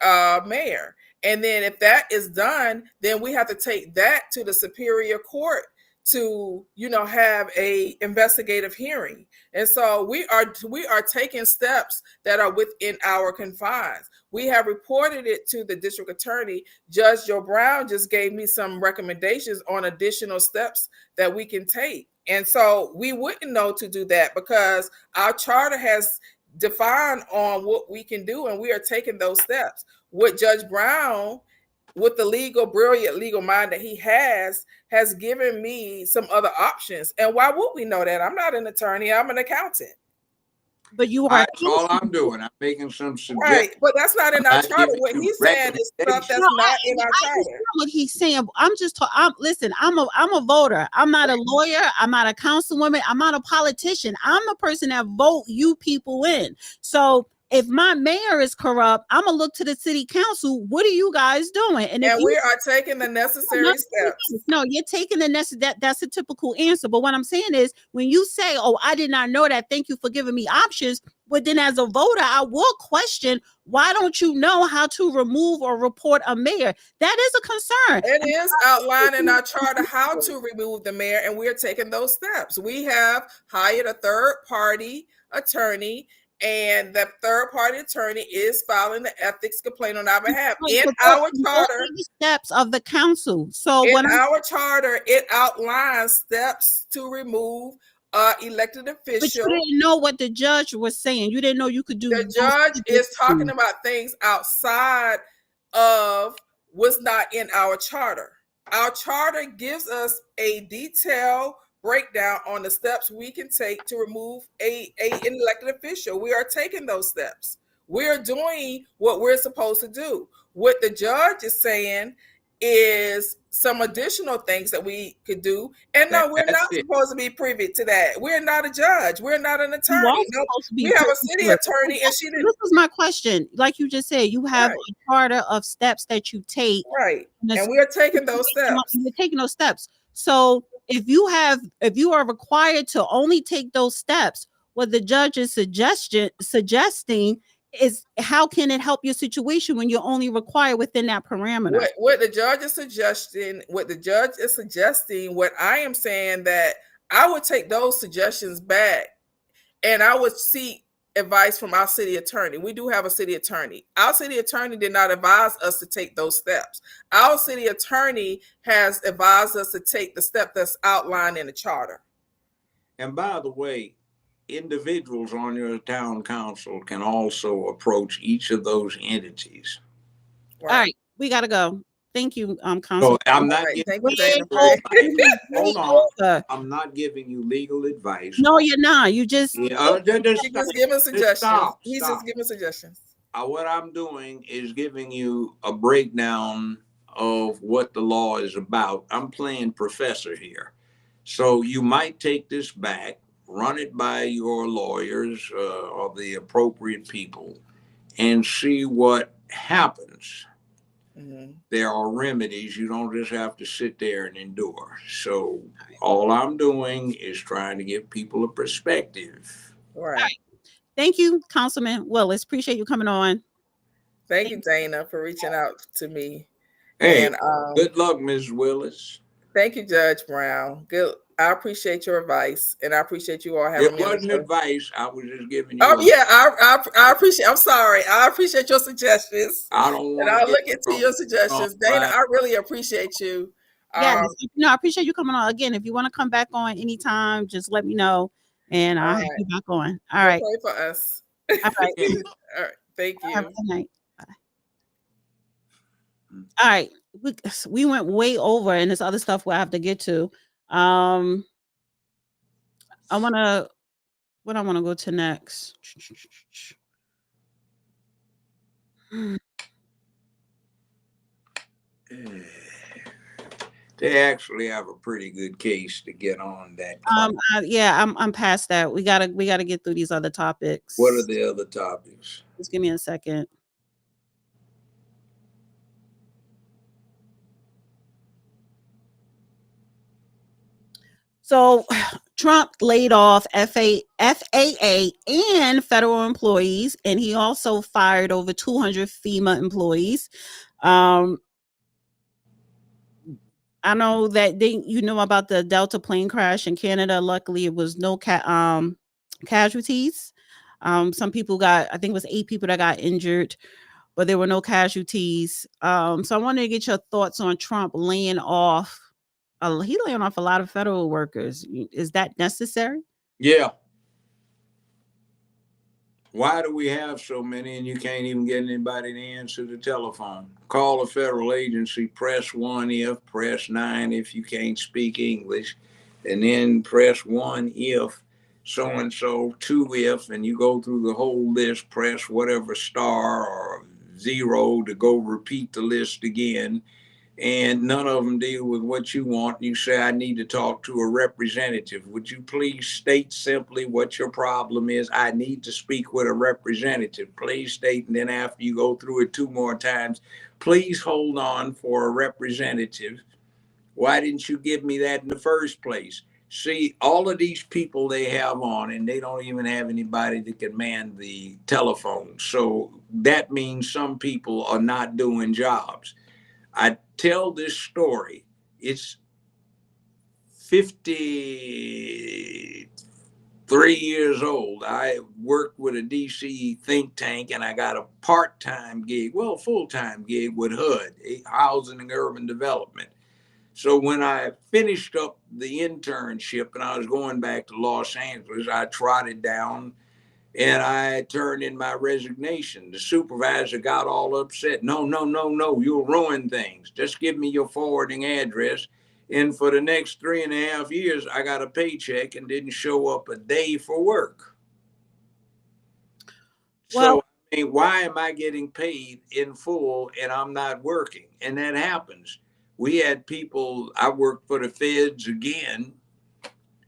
mayor. And then if that is done, then we have to take that to the superior court to, have a investigative hearing. And so we are taking steps that are within our confines. We have reported it to the district attorney. Judge Joe Brown just gave me some recommendations on additional steps that we can take. And so we wouldn't know to do that because our charter has defined on what we can do, and we are taking those steps. What Judge Brown, with the brilliant legal mind that he has given me some other options. And why would we know that? I'm not an attorney, I'm an accountant. But you are. That's all I'm doing. I'm making some suggestions. Right, but that's not in our charter. What he's saying is stuff that's not in our charter. What he's saying, listen. I'm a voter. I'm not a lawyer. I'm not a councilwoman. I'm not a politician. I'm a person that vote you people in. So if my mayor is corrupt, I'm gonna look to the city council. What are you guys doing? And we are taking the necessary steps. No, you're taking the necessary. That's a typical answer. But what I'm saying is, when you say, "Oh, I did not know that. Thank you for giving me options," but then as a voter, I will question, why don't you know how to remove or report a mayor? That is a concern. It is outlined in our charter how to remove the mayor, and we're taking those steps. We have hired a third-party attorney, and the third-party attorney is filing the ethics complaint on our behalf. In our charter, the steps of the council. So in our charter, it outlines steps to remove elected official. But you didn't know what the judge was saying. You didn't know you could do. The judge is talking about things outside of what's not in our charter. Our charter gives us a detailed breakdown on the steps we can take to remove an elected official. We are taking those steps. We're doing what we're supposed to do. What the judge is saying is some additional things that we could do. And no, we're not supposed to be privy to that. We're not a judge. We're not an attorney. We have a city attorney, and she didn't. This is my question. Like you just said, you have a charter of steps that you take. Right. And we are taking those steps. You're taking those steps. So if you are required to only take those steps, what the judge is suggesting is, how can it help your situation when you're only required within that parameter? What the judge is suggesting, what I am saying, that I would take those suggestions back and I would seek advice from our city attorney. We do have a city attorney. Our city attorney did not advise us to take those steps. Our city attorney has advised us to take the step that's outlined in the charter. And by the way, individuals on your town council can also approach each of those entities. Right. All right, we gotta go. Thank you, council. So I'm not Hold on. I'm not giving you legal advice. No, you're not. You just just giving suggestions. He's just giving suggestions. What I'm doing is giving you a breakdown of what the law is about. I'm playing professor here. So you might take this back, run it by your lawyers or the appropriate people, and see what happens. Mm-hmm. There are remedies. You don't just have to sit there and endure. So all I'm doing is trying to give people a perspective. Right. Thank you, Councilman Willis. Appreciate you coming on. Thank you, Dana, for reaching out to me. Hey, and, good luck, Ms. Willis. Thank you, Judge Brown. Good. I appreciate your advice, and I appreciate you all having me. It wasn't advice. I was just giving you. Oh yeah, I appreciate. I'm sorry. I appreciate your suggestions. I don't want. And I'll look into your suggestions, Dana. I really appreciate you. Yes, I appreciate you coming on again. If you want to come back on anytime, just let me know, and I'll have you back on. All right. Pray for us. All right. All right. Thank you. Have a good night. Bye. All right. We went way over, and there's other stuff we'll have to get to. I want to go to next. They actually have a pretty good case to get on that. I'm past that. We gotta get through these other topics. What are the other topics? Just give me a second. So Trump laid off FAA and federal employees, and he also fired over 200 FEMA employees. I know that you know about the Delta plane crash in Canada. Luckily, it was no casualties. Some people got, I think it was 8 people that got injured, but there were no casualties. So I wanted to get your thoughts on Trump laying off. He laying off a lot of federal workers. Is that necessary? Yeah. Why do we have so many and you can't even get anybody to answer the telephone? Call a federal agency, press 1 if, press 9 if you can't speak English, and then press 1 if so and so, 2 if, and you go through the whole list, press whatever star or 0 to go repeat the list again. And none of them deal with what you want. You say, I need to talk to a representative. Would you please state simply what your problem is? I need to speak with a representative. Please state, and then after you go through it 2 more times, please hold on for a representative. Why didn't you give me that in the first place? See, all of these people they have on, and they don't even have anybody that can man the telephone. So that means some people are not doing jobs. I tell this story. It's 53 years old. I worked with a DC think tank and I got a part-time gig, well, a full-time gig with HUD, Housing and Urban Development. So when I finished up the internship and I was going back to Los Angeles, I trotted down and I turned in my resignation. The supervisor got all upset. No, you'll ruin things. Just give me your forwarding address. And for the next 3.5 years, I got a paycheck and didn't show up a day for work. Well, So, I mean, why am I getting paid in full and I'm not working? And that happens. We had people, I worked for the feds again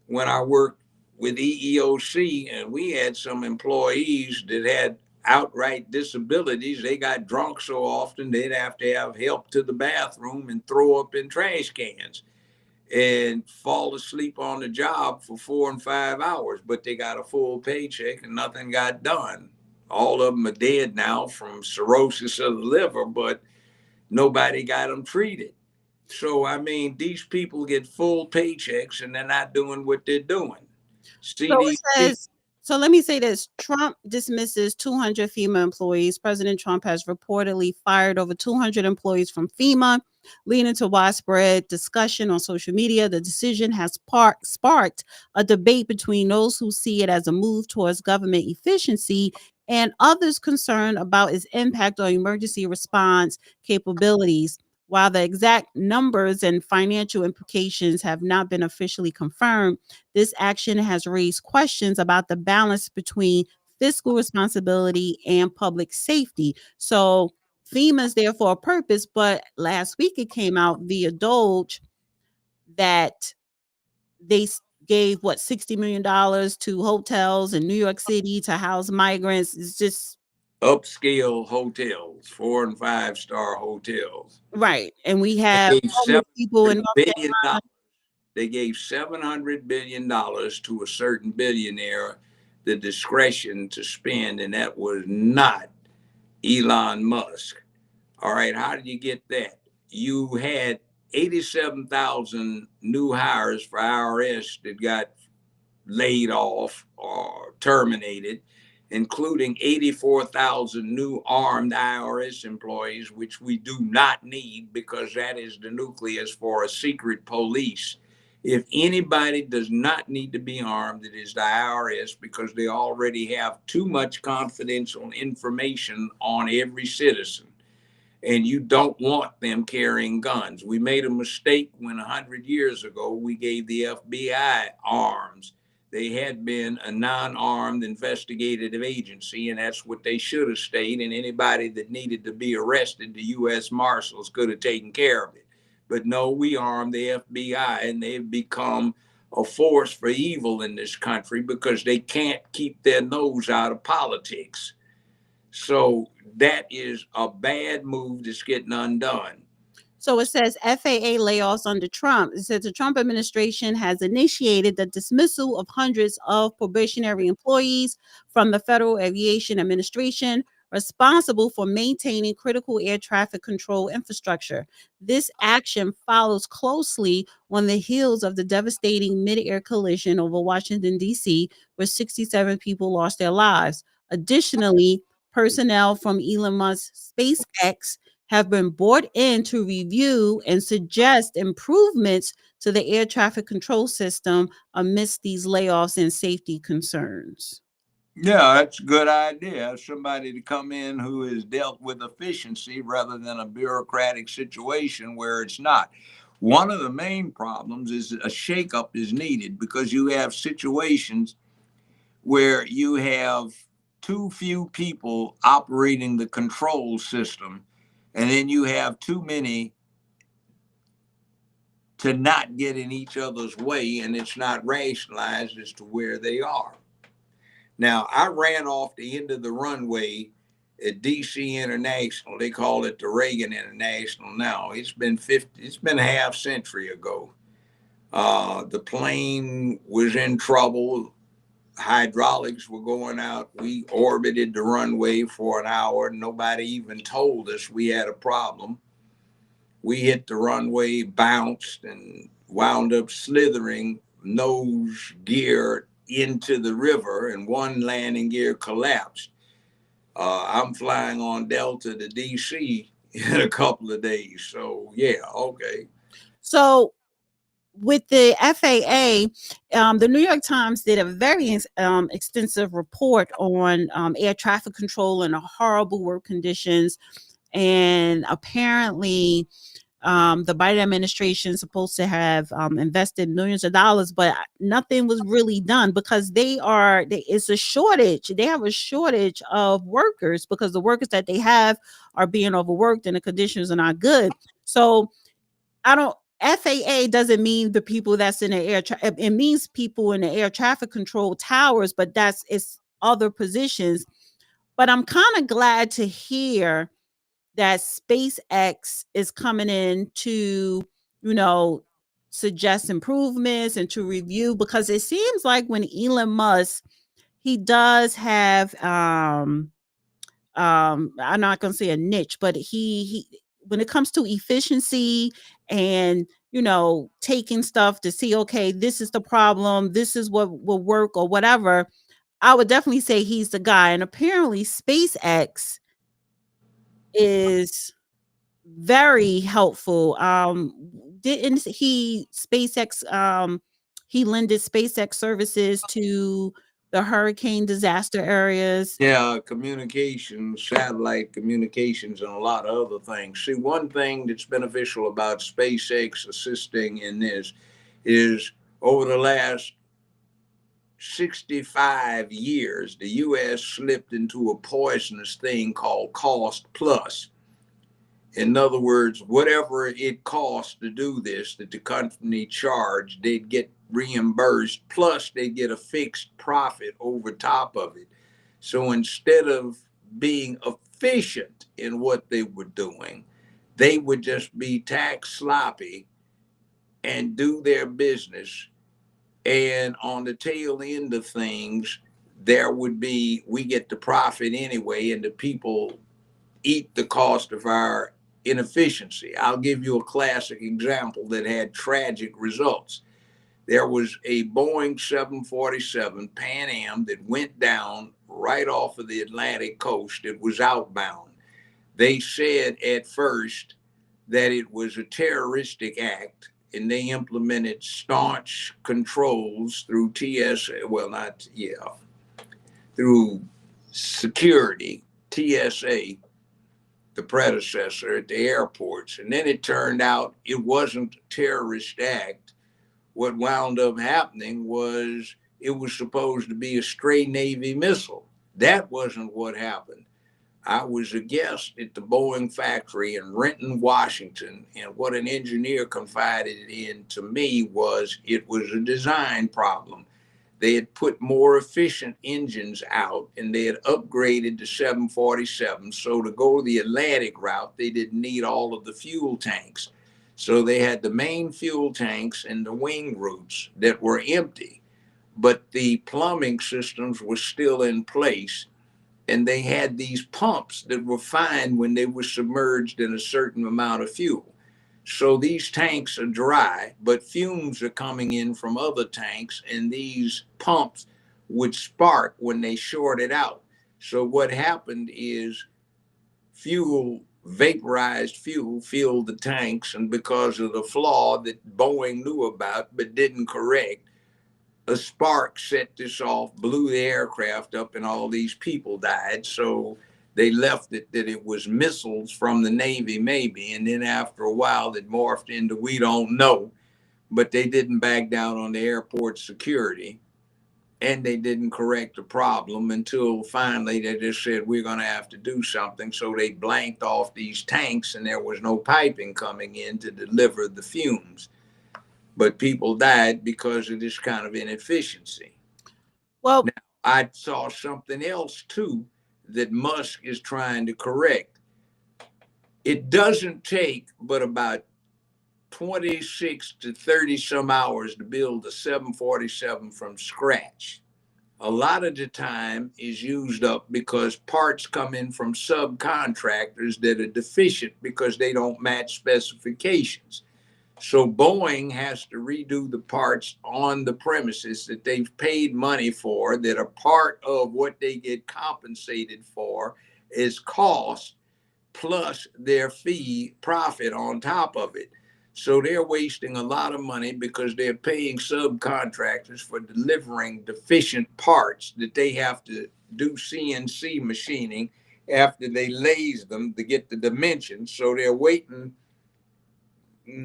when I worked with EEOC, and we had some employees that had outright disabilities. They got drunk so often they'd have to have help to the bathroom and throw up in trash cans and fall asleep on the job for 4 and 5 hours, but they got a full paycheck and nothing got done. All of them are dead now from cirrhosis of the liver, but nobody got them treated. So, I mean, these people get full paychecks and they're not doing what they're doing. so it CDC. says, so let me say this. Trump dismisses 200 FEMA employees. President Trump has reportedly fired over 200 employees from FEMA, leading to widespread discussion on social media. The decision has sparked a debate between those who see it as a move towards government efficiency and others concerned about its impact on emergency response capabilities. While the exact numbers and financial implications have not been officially confirmed, this action has raised questions about the balance between fiscal responsibility and public safety. So FEMA is there for a purpose, but last week it came out via Doge that they gave what $60 million to hotels in New York City to house migrants. It's just Upscale hotels, 4 and 5-star hotels. right. And we They have gave homeless people in $700 North billion. They gave $700 billion to a certain billionaire the discretion to spend, and that was not Elon Musk. All right, how did you get that? You had 87,000 new hires for IRS that got laid off or terminated, including 84,000 new armed IRS employees, which we do not need because that is the nucleus for a secret police. If anybody does not need to be armed, it is the IRS because they already have too much confidential information on every citizen. And you don't want them carrying guns. We made a mistake when 100 years ago we gave the FBI arms. They had been a non-armed investigative agency, and that's what they should have stayed. And anybody that needed to be arrested, the U.S. Marshals could have taken care of it. But no, we armed the FBI, and they've become a force for evil in this country because they can't keep their nose out of politics. So that is a bad move that's getting undone. So it says FAA layoffs under Trump. It says the Trump administration has initiated the dismissal of hundreds of probationary employees from the Federal Aviation Administration responsible for maintaining critical air traffic control infrastructure. This action follows closely on the heels of the devastating mid-air collision over Washington, D.C., where 67 people lost their lives. Additionally, personnel from Elon Musk's SpaceX have been brought in to review and suggest improvements to the air traffic control system amidst these layoffs and safety concerns. Yeah, that's a good idea. Somebody to come in who has dealt with efficiency rather than a bureaucratic situation where it's not. One of the main problems is a shakeup is needed because you have situations where you have too few people operating the control system, and then you have too many to not get in each other's way, and it's not rationalized as to where they are. Now, I ran off the end of the runway at DC International. They call it the Reagan International now. It's been a half century ago. The plane was in trouble. Hydraulics were going out. We orbited the runway for an hour. Nobody even told us we had a problem. We hit the runway, bounced, and wound up slithering nose gear into the river, and one landing gear collapsed. I'm flying on Delta to DC in a couple of days. So, yeah, okay. So with the FAA, the New York Times did a very extensive report on air traffic control and the horrible work conditions. And apparently, the Biden administration is supposed to have invested millions of dollars, but nothing was really done because it's a shortage. They have a shortage of workers because the workers that they have are being overworked and the conditions are not good. So FAA doesn't mean the people that's in the it means people in the air traffic control towers, but it's other positions. But I'm kind of glad to hear that SpaceX is coming in to, suggest improvements and to review, because it seems like when Elon Musk, he does have I'm not going to say a niche, but he when it comes to efficiency and taking stuff to see, okay, this is the problem, this is what will work or whatever, I would definitely say he's the guy. And apparently SpaceX is very helpful. Didn't he he lended SpaceX services to the hurricane disaster areas? Yeah, communications, satellite communications, and a lot of other things. See, one thing that's beneficial about SpaceX assisting in this is over the last 65 years, the U.S. slipped into a poisonous thing called cost plus. In other words, whatever it costs to do this, that the company charged, they'd get reimbursed, plus they get a fixed profit over top of it. So instead of being efficient in what they were doing, they would just be tax sloppy and do their business. And on the tail end of things, we get the profit anyway, and the people eat the cost of our inefficiency. I'll give you a classic example that had tragic results. There was a Boeing 747 Pan Am that went down right off of the Atlantic coast. It was outbound. They said at first that it was a terroristic act, and they implemented staunch controls through through security, TSA, the predecessor at the airports. And then it turned out it wasn't a terrorist act. What wound up happening was it was supposed to be a stray Navy missile. That wasn't what happened. I was a guest at the Boeing factory in Renton, Washington, and what an engineer confided in to me was it was a design problem. They had put more efficient engines out, and they had upgraded the 747. So to go the Atlantic route, they didn't need all of the fuel tanks. So they had the main fuel tanks and the wing roots that were empty, but the plumbing systems were still in place. And they had these pumps that were fine when they were submerged in a certain amount of fuel. So these tanks are dry, but fumes are coming in from other tanks, and these pumps would spark when they shorted out. So what happened is fuel, vaporized fuel, filled the tanks, and because of the flaw that Boeing knew about but didn't correct, a spark set this off, blew the aircraft up, and all these people died. So they left it that it was missiles from the Navy, maybe. And then after a while, it morphed into we don't know. But they didn't back down on the airport security. And they didn't correct the problem until finally they just said, we're going to have to do something. So they blanked off these tanks, and there was no piping coming in to deliver the fumes. But people died because of this kind of inefficiency. Well, now, I saw something else too that Musk is trying to correct. It doesn't take but about 26 to 30 some hours to build a 747 from scratch. A lot of the time is used up because parts come in from subcontractors that are deficient because they don't match specifications. So Boeing has to redo the parts on the premises that they've paid money for, that are part of what they get compensated for is cost plus their fee profit on top of it. So they're wasting a lot of money because they're paying subcontractors for delivering deficient parts that they have to do CNC machining after they laze them to get the dimensions. So they're waiting,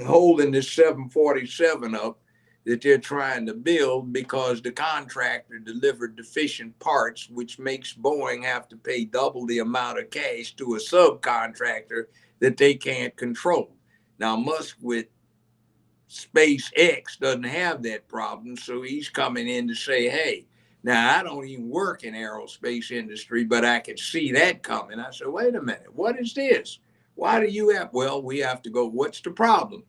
holding this 747 up that they're trying to build because the contractor delivered deficient parts, which makes Boeing have to pay double the amount of cash to a subcontractor that they can't control. Now, Musk with SpaceX doesn't have that problem, so he's coming in to say, hey, now I don't even work in aerospace industry, but I could see that coming. I said, wait a minute, what is this? Why do you have? Well, we have to go. What's the problem?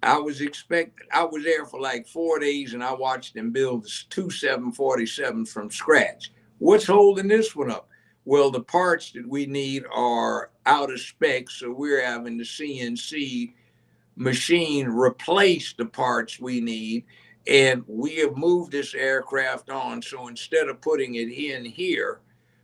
I was there for like 4 days, and I watched them build 2 747s from scratch. What's holding this one up? Well, the parts that we need are out of spec, so we're having the CNC machine replace the parts we need. And we have moved this aircraft on. So instead of putting it in here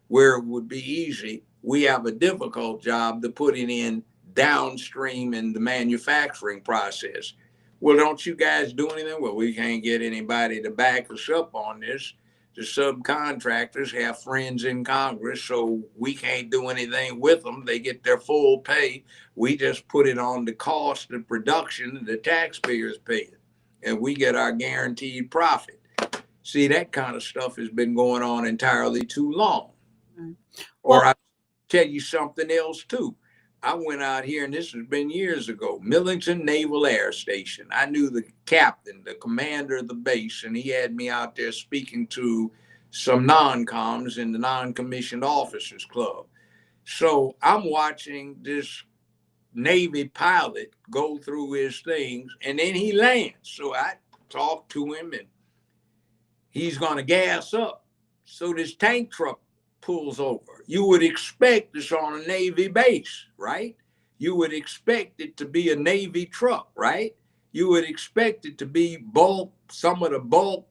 where it would be easy, we have a difficult job to put it in downstream in the manufacturing process. Well, don't you guys do anything? Well, we can't get anybody to back us up on this. The subcontractors have friends in Congress, so we can't do anything with them. They get their full pay. We just put it on the cost of production the taxpayers pay it, and we get our guaranteed profit. See, that kind of stuff has been going on entirely too long. Or I tell you something else too. I went out here, and this has been years ago, Millington Naval Air Station. I knew the captain, the commander of the base, and he had me out there speaking to some non-coms in the non-commissioned officers club. So I'm watching this Navy pilot go through his things, and then he lands. So I talked to him, and he's going to gas up. So this tank truck pulls over. You would expect this on a Navy base, right? You would expect it to be a Navy truck, right? You would expect it to be some of the bulk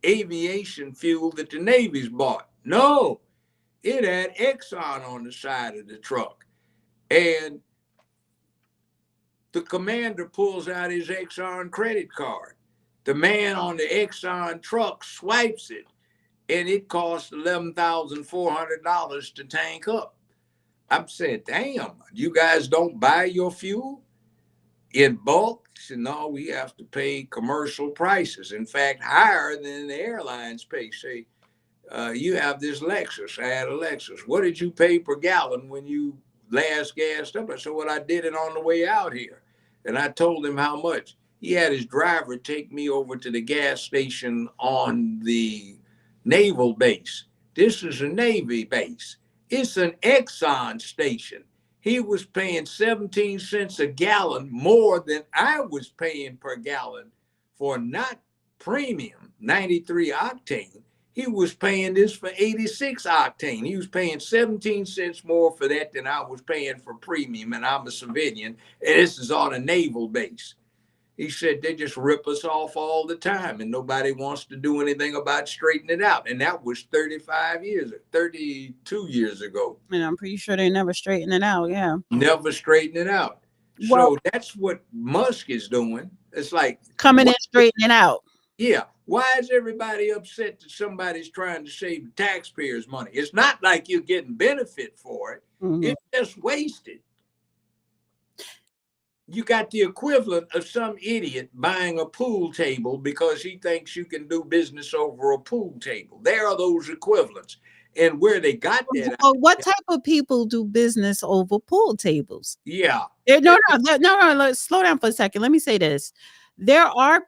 aviation fuel that the Navy's bought. No, it had Exxon on the side of the truck. And the commander pulls out his Exxon credit card. The man on the Exxon truck swipes it, and it costs $11,400 to tank up. I'm saying, damn, you guys don't buy your fuel in bulk? He said, no, we have to pay commercial prices. In fact, higher than the airlines pay. Say, you have this Lexus. I had a Lexus. What did you pay per gallon when you last gassed up? I said, well, I did it on the way out here. And I told him how much. He had his driver take me over to the gas station on the naval base. This is a Navy base. It's an Exxon station. He was paying 17 cents a gallon more than I was paying per gallon for not premium 93 octane. He was paying this for 86 octane. He was paying 17 cents more for that than I was paying for premium, and I'm a civilian, and this is on a naval base. He said they just rip us off all the time, and nobody wants to do anything about straightening it out. And that was 32 years ago. And I'm pretty sure they never straighten it out. Yeah. Never straighten it out. Well, So that's what Musk is doing. It's like coming in what, straightening it out. yeah. Why is everybody upset that somebody's trying to save taxpayers' money? It's not like you're getting benefit for it. Mhm. It's just wasted. You got the equivalent of some idiot buying a pool table because he thinks you can do business over a pool table. There are those equivalents. And where they got that, Well, what type of people do business over pool tables? yeah. No, let's slow down for a second. Let me say this. There are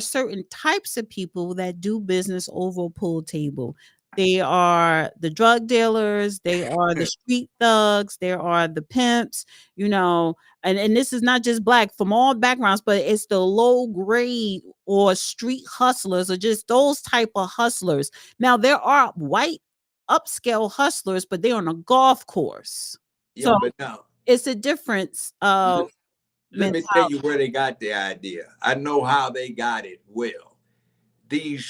certain types of people that do business over a pool table. They are the drug dealers, they are the street thugs, there are the pimps, and this is not just black from all backgrounds, but it's the low grade or street hustlers or just those type of hustlers. Now there are white upscale hustlers, but they're on a golf course. Yeah, So but now it's a difference of let me tell you where they got the idea. I know how they got it well.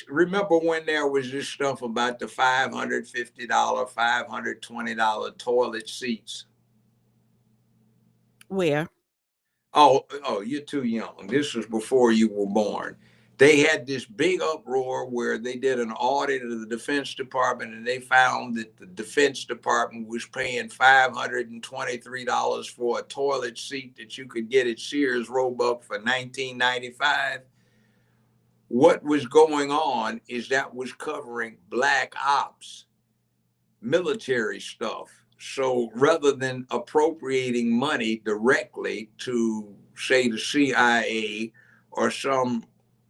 Remember when there was this stuff about the $550, $520 toilet seats? where? Oh, you're too young. This was before you were born. They had this big uproar where they did an audit of the Defense Department, and they found that the Defense Department was paying $523 for a toilet seat that you could get at Sears Roebuck for $19.95. What was going on is that was covering black ops, military stuff. So rather than appropriating money directly to, say, the CIA or some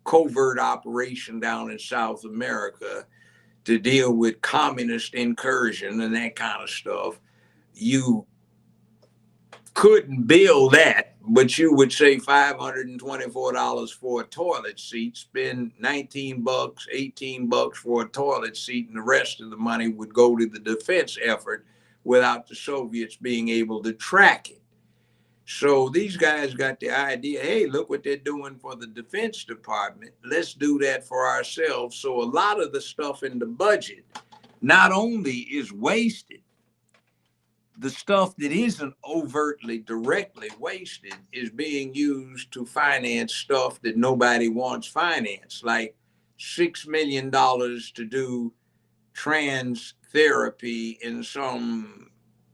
covert operation down in South America to deal with communist incursion and that kind of stuff, you couldn't bill that, but you would say $524 for a toilet seat, spend $19, $18 for a toilet seat, and the rest of the money would go to the defense effort without the Soviets being able to track it. So these guys got the idea, hey, look what they're doing for the Defense Department. Let's do that for ourselves. So a lot of the stuff in the budget not only is wasted, the stuff that isn't overtly, directly wasted is being used to finance stuff that nobody wants financed, like $6 million to do trans therapy in some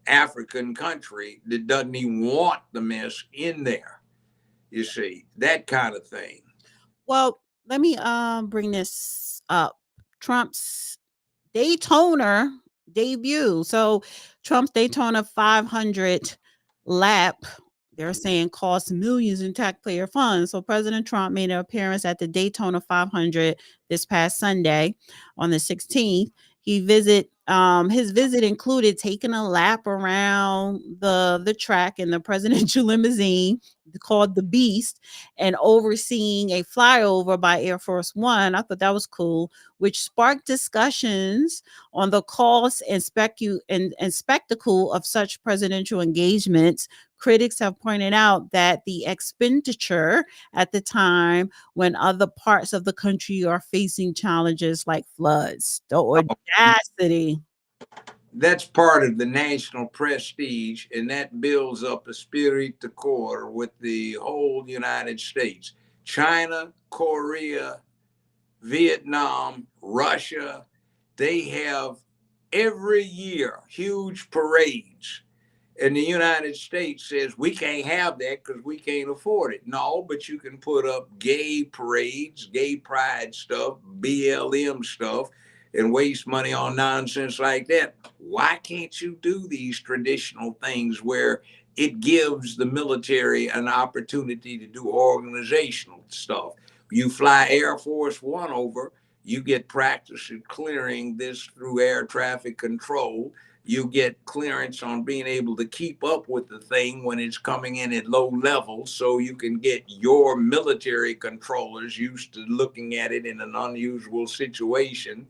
African country that doesn't even want the mess in there. You see, that kind of thing. Well, let me bring this up. Trump's Daytona debut. So Trump's Daytona 500 lap, they're saying cost millions in taxpayer funds. So President Trump made an appearance at the Daytona 500 this past Sunday on the 16th. His visit included taking a lap around the track in the presidential limousine called the Beast and overseeing a flyover by Air Force One. I thought that was cool, which sparked discussions on the cost and spectacle of such presidential engagements. Critics have pointed out that the expenditure at the time when other parts of the country are facing challenges like floods, the audacity. That's part of the national prestige, and that builds up a spirit de corps with the whole United States. China, Korea, Vietnam, Russia, they have every year huge parades. And the United States says we can't have that because we can't afford it. No, but you can put up gay parades, gay pride stuff, BLM stuff, and waste money on nonsense like that. Why can't you do these traditional things where it gives the military an opportunity to do organizational stuff? You fly Air Force One over, you get practice in clearing this through air traffic control. You get clearance on being able to keep up with the thing when it's coming in at low levels, so you can get your military controllers used to looking at it in an unusual situation.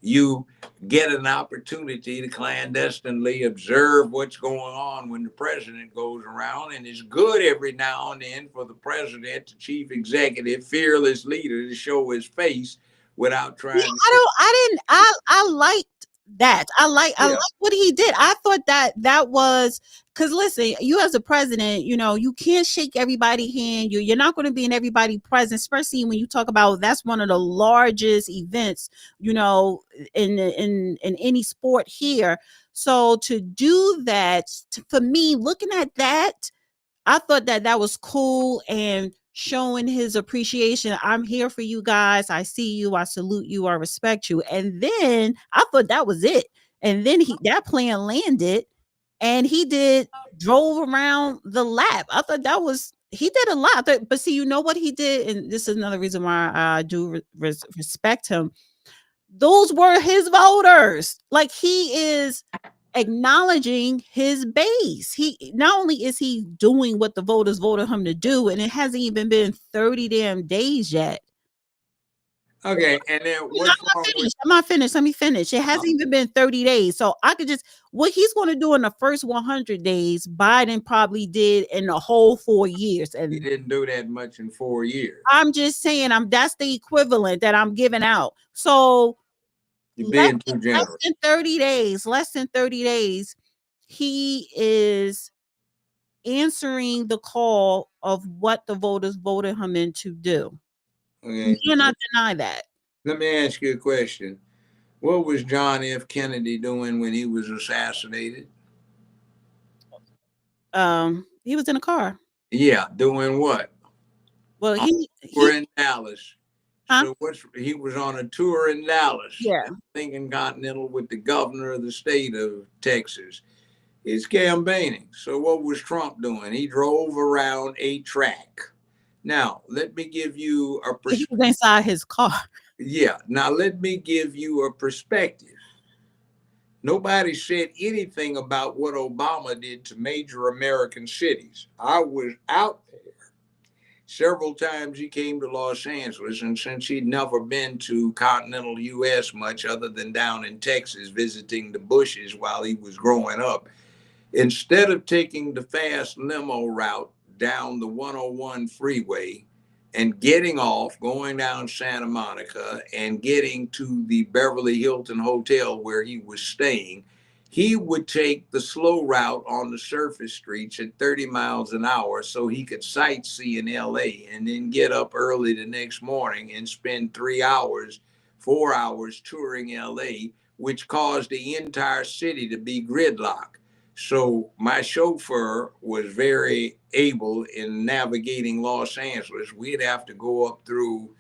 You get an opportunity to clandestinely observe what's going on when the president goes around, and it's good every now and then for the president, the chief executive, fearless leader, to show his face without Yeah, trying to. I liked that. I Yeah, like what he did. I thought that was because listen, you as a president, you can't shake everybody's hand. You're not going to be in everybody's presence, especially when you talk about that's one of the largest events, in any sport here. So to do that, for me, looking at that, I thought that was cool and showing his appreciation. I'm here for you guys. I see you. I salute you. I respect you. And then I thought that was it. And then that plan landed, and he drove around the lap. I thought he did a lot. But see, you know what he did, and this is another reason why I do respect him. Those were his voters. Like, he is acknowledging his base. He not only is he doing what the voters voted him to do, and it hasn't even been 30 damn days yet. okay, and then I'm what's not wrong with? finished. I'm not finished. Let me finish. It hasn't even been 30 days. So I could just what he's going to do in the first 100 days, Biden probably did in the whole 4 years. He And didn't do that much in 4 years. I'm just saying, that's the equivalent that I'm giving out. So You're less being too than, less generous. than 30 days, he is answering the call of what the voters voted him in to do. You Okay, cannot deny that. let me ask you a question. What was John F. Kennedy doing when he was assassinated? He was in a car. Yeah, doing what? Well, On he a tour in Dallas. huh? So he was on a tour in Dallas, Yeah. Lincoln Continental, with the governor of the state of Texas. He's campaigning. So what was Trump doing? He drove around a track. Now, let me give you a He perspective. was inside his car. Yeah. Now, let me give you a perspective. Nobody said anything about what Obama did to major American cities. I was out there several times. He came to Los Angeles, and since he'd never been to continental U.S. much other than down in Texas visiting the Bushes while he was growing up, instead of taking the fast limo route down the 101 freeway and getting off, going down Santa Monica and getting to the Beverly Hilton Hotel where he was staying, he would take the slow route on the surface streets at 30 miles an hour so he could sightsee in LA, and then get up early the next morning and spend 3 hours, 4 hours touring LA, which caused the entire city to be gridlocked. So my chauffeur was very able in navigating Los Angeles. We'd have to go up through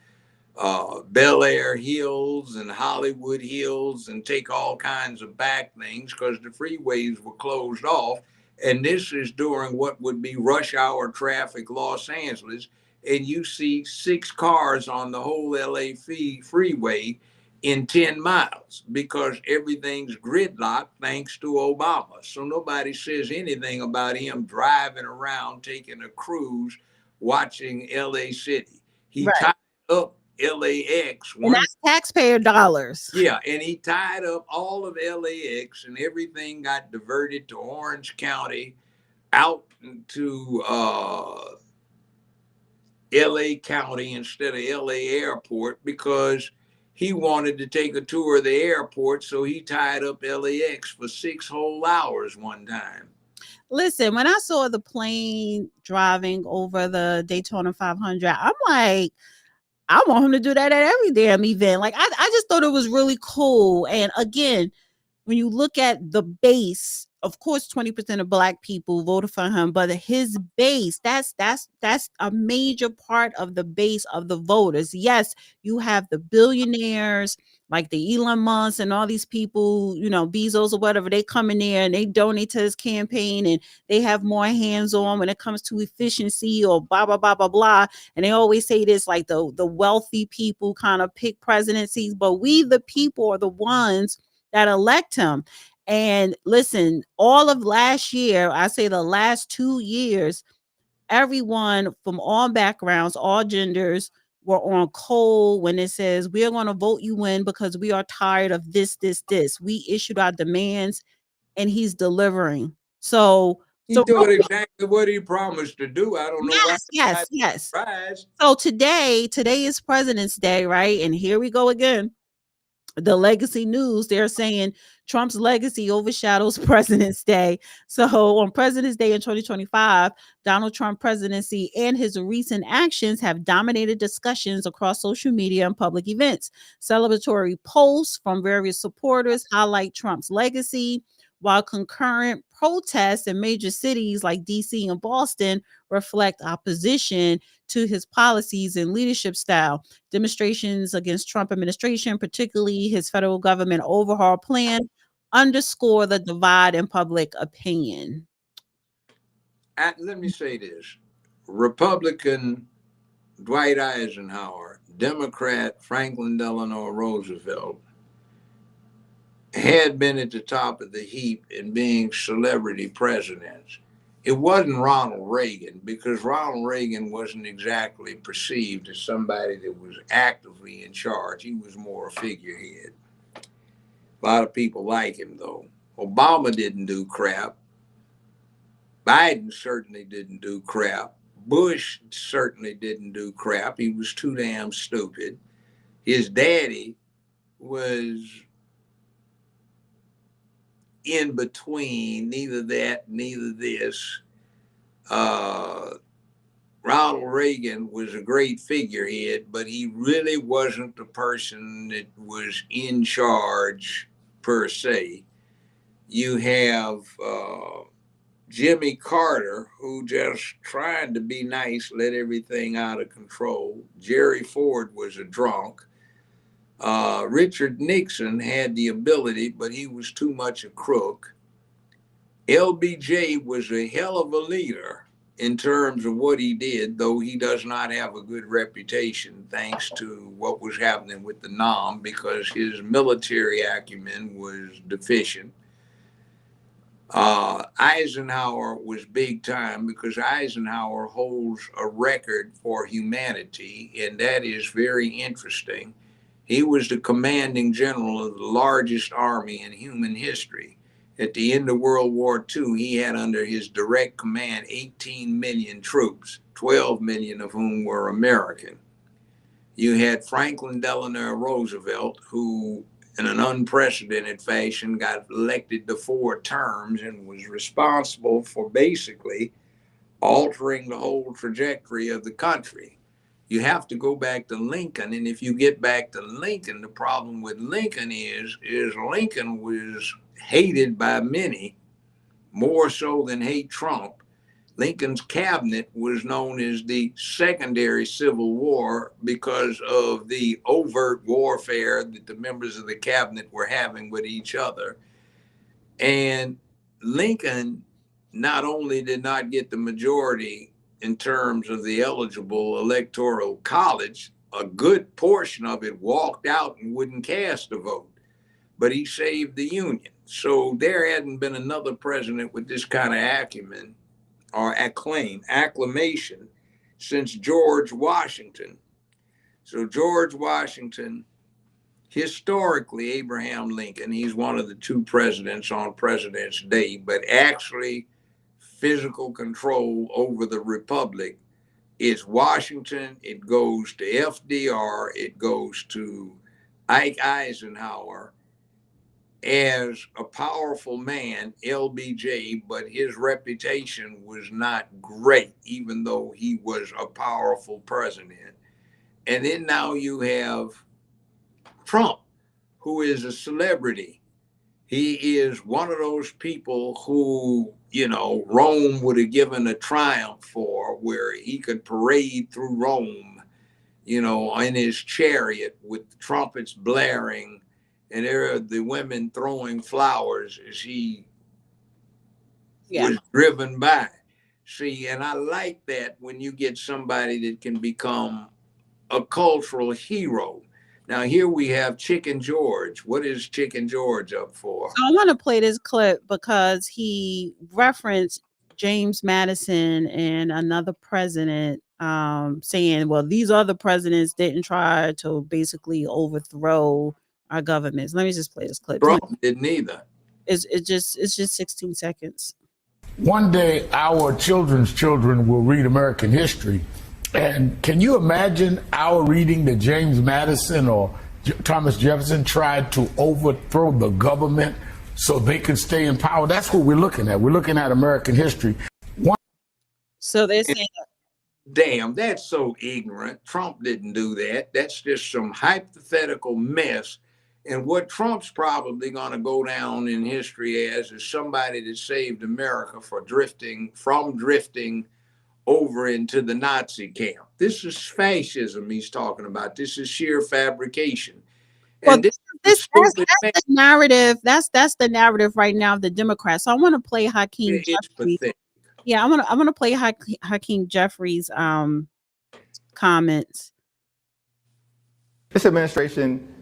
Bel Air Hills and Hollywood Hills and take all kinds of back things because the freeways were closed off. And this is during what would be rush hour traffic Los Angeles. And you see 6 cars on the whole LA freeway in 10 miles because everything's gridlocked thanks to Obama. So nobody says anything about him driving around, taking a cruise, watching LA City. He tied up LAX And one. that's taxpayer dollars. Yeah, and he tied up all of LAX, and everything got diverted to Orange County, out to LA County instead of LA Airport, because he wanted to take a tour of the airport, so he tied up LAX for 6 whole hours one time. Listen, when I saw the plane driving over the Daytona 500, I'm like, I want him to do that at every damn event. Like, I just thought it was really cool. And again, when you look at the base, of course, 20% of Black people voted for him, but his base, that's a major part of the base of the voters. Yes, you have the billionaires like the Elon Musk and all these people, Bezos or whatever, they come in there and they donate to his campaign, and they have more hands on when it comes to efficiency or blah, blah, blah, blah, blah. And they always say this, like the wealthy people kind of pick presidencies, but we, the people, are the ones that elect him. And listen, all of last year, I say the last 2 years, everyone from all backgrounds, all genders were on cold when it says we're going to vote you in because we are tired of this. We issued our demands and he's delivering. So He doing exactly what he promised to do. I don't know why yes. surprised. So today is President's Day, right? And here we go again. The legacy news, they're saying Trump's legacy overshadows President's Day. So on President's Day in 2025, Donald Trump presidency and his recent actions have dominated discussions across social media and public events. Celebratory posts from various supporters highlight Trump's legacy, while concurrent protests in major cities like DC and Boston reflect opposition to his policies and leadership style. Demonstrations against Trump administration, particularly his federal government overhaul plan, underscore the divide in public opinion. Let me say this. Republican Dwight Eisenhower, Democrat Franklin Delano Roosevelt had been at the top of the heap in being celebrity presidents. It wasn't Ronald Reagan, because Ronald Reagan wasn't exactly perceived as somebody that was actively in charge. He was more a figurehead. A lot of people like him, though. Obama didn't do crap. Biden certainly didn't do crap. Bush certainly didn't do crap. He was too damn stupid. His daddy was in between, neither that, neither this. Ronald Reagan was a great figurehead, but he really wasn't the person that was in charge per se. You have Jimmy Carter, who just tried to be nice, let everything out of control. Jerry Ford was a drunk. Richard Nixon had the ability, but he was too much a crook. LBJ was a hell of a leader in terms of what he did, though he does not have a good reputation thanks to what was happening with the NOM, because his military acumen was deficient. Eisenhower was big time, because Eisenhower holds a record for humanity, and that is very interesting. He was the commanding general of the largest army in human history. At the end of World War II, he had under his direct command 18 million troops, 12 million of whom were American. You had Franklin Delano Roosevelt, who in an unprecedented fashion got elected to 4 terms and was responsible for basically altering the whole trajectory of the country. You have to go back to Lincoln, and if you get back to Lincoln, the problem with Lincoln is Lincoln was hated by many, more so than hate Trump. Lincoln's cabinet was known as the secondary Civil War because of the overt warfare that the members of the cabinet were having with each other. And Lincoln not only did not get the majority in terms of the eligible electoral college, a good portion of it walked out and wouldn't cast a vote, but he saved the Union. So there hadn't been another president with this kind of acumen or acclamation since George Washington. So George Washington, historically Abraham Lincoln, he's one of the 2 presidents on President's Day, but actually physical control over the republic is Washington. It goes to FDR. It goes to Ike Eisenhower as a powerful man, LBJ, but his reputation was not great, even though he was a powerful president. And then now you have Trump, who is a celebrity. He is one of those people who, Rome would have given a triumph for, where he could parade through Rome, in his chariot with trumpets blaring, and there are the women throwing flowers as he was driven by. See, and I like that when you get somebody that can become a cultural hero. Now here we have Chicken George. What is Chicken George up for? So I want to play this clip because he referenced James Madison and another president saying, well, these other presidents didn't try to basically overthrow our governments. Let me just play this clip. Trump didn't either. It's just 16 seconds. One day, our children's children will read American history. And can you imagine our reading that James Madison or Thomas Jefferson tried to overthrow the government so they could stay in power? That's what we're looking at. We're looking at American history. So they're saying, damn, that's so ignorant. Trump didn't do that. That's just some hypothetical mess. And what Trump's probably going to go down in history as is somebody that saved America from drifting over into the Nazi camp. This is fascism he's talking about. This is sheer fabrication. And well, that's the narrative. That's the narrative right now of the Democrats. So I want to play Hakeem Jeffries. Yeah, I want to play Hakeem Jeffries' comments. This administration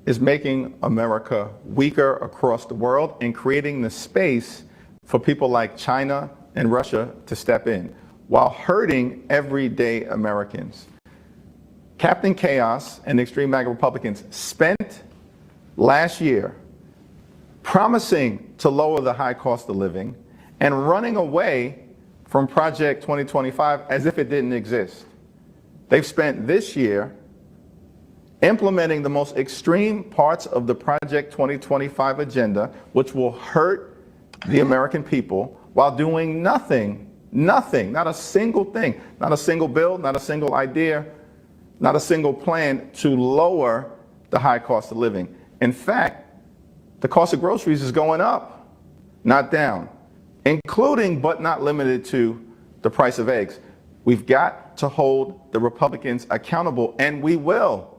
is making America weaker across the world and creating the space for people like China and Russia to step in while hurting everyday Americans. Captain Chaos and extreme MAGA Republicans spent last year promising to lower the high cost of living and running away from Project 2025 as if it didn't exist. They've spent this year implementing the most extreme parts of the Project 2025 agenda, which will hurt the American people, while doing nothing, not a single thing, not a single bill, not a single idea, not a single plan to lower the high cost of living. In fact, the cost of groceries is going up, not down, including but not limited to the price of eggs. We've got to hold the Republicans accountable, and we will,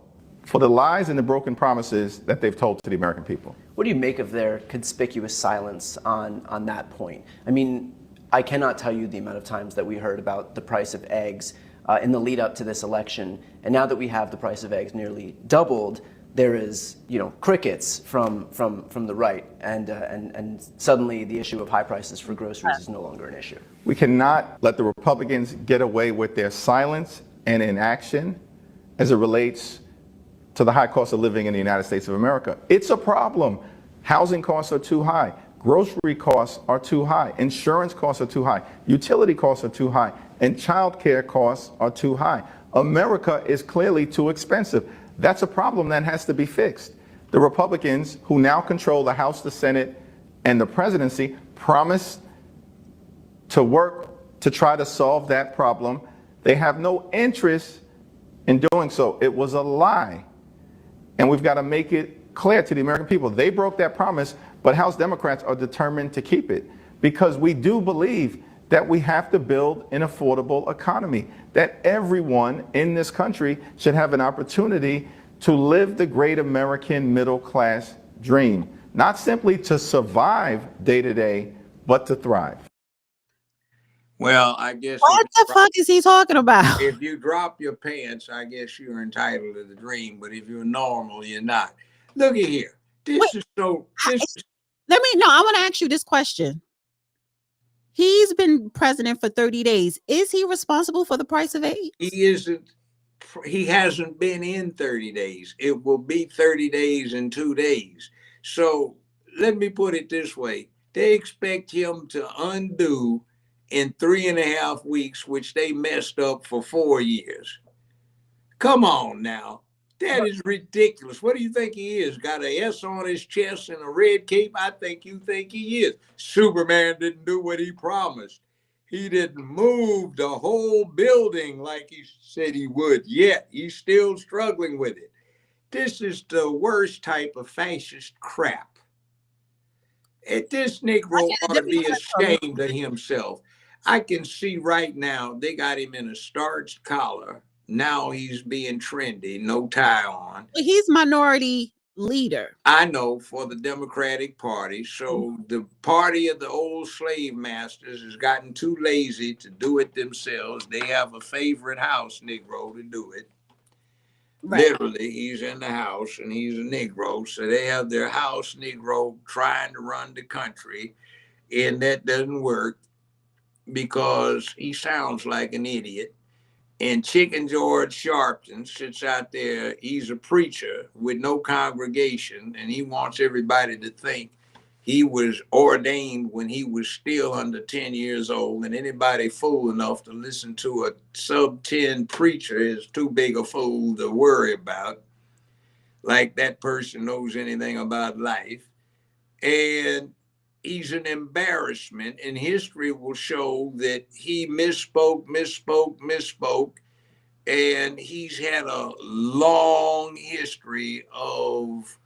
for the lies and the broken promises that they've told to the American people. What do you make of their conspicuous silence on that point? I mean, I cannot tell you the amount of times that we heard about the price of eggs in the lead up to this election, and now that we have the price of eggs nearly doubled, there is, crickets from the right, and suddenly the issue of high prices for groceries is no longer an issue. We cannot let the Republicans get away with their silence and inaction as it relates to the high cost of living in the United States of America. It's a problem. Housing costs are too high. Grocery costs are too high. Insurance costs are too high. Utility costs are too high. And child care costs are too high. America is clearly too expensive. That's a problem that has to be fixed. The Republicans, who now control the House, the Senate, and the presidency, promised to work to try to solve that problem. They have no interest in doing so. It was a lie. And we've got to make it clear to the American people. They broke that promise, but House Democrats are determined to keep it because we do believe that we have to build an affordable economy, that everyone in this country should have an opportunity to live the great American middle class dream, not simply to survive day to day, but to thrive. Well, I guess What the fuck is he talking about? if you drop your pants, I guess you're entitled to the dream. But if you're normal, you're not. Look at here. I want to ask you this question. He's been president for 30 days. Is he responsible for the price of eggs? He isn't. He hasn't been in 30 days. It will be 30 days in 2 days. So let me put it this way. They expect him to undo in 3.5 weeks, which they messed up for 4 years. Come on now. That is ridiculous. What do you think he is? Got an S on his chest and a red cape? I think you think he is. Superman didn't do what he promised. He didn't move the whole building like he said he would yet. He's still struggling with it. This is the worst type of fascist crap. This Negro ought to be ashamed of himself. I can see right now they got him in a starched collar. Now he's being trendy, no tie on. He's minority leader. I know, for the Democratic Party. So the party of the old slave masters has gotten too lazy to do it themselves. They have a favorite house Negro to do it. Right. Literally, he's in the house and he's a Negro. So they have their house Negro trying to run the country. And that doesn't work because he sounds like an idiot. And Chicken George Sharpton sits out there. He's a preacher with no congregation, and he wants everybody to think he was ordained when he was still under 10 years old. And anybody fool enough to listen to a sub 10 preacher is too big a fool to worry about, like that person knows anything about life. And he's an embarrassment, and history will show that he misspoke, and he's had a long history of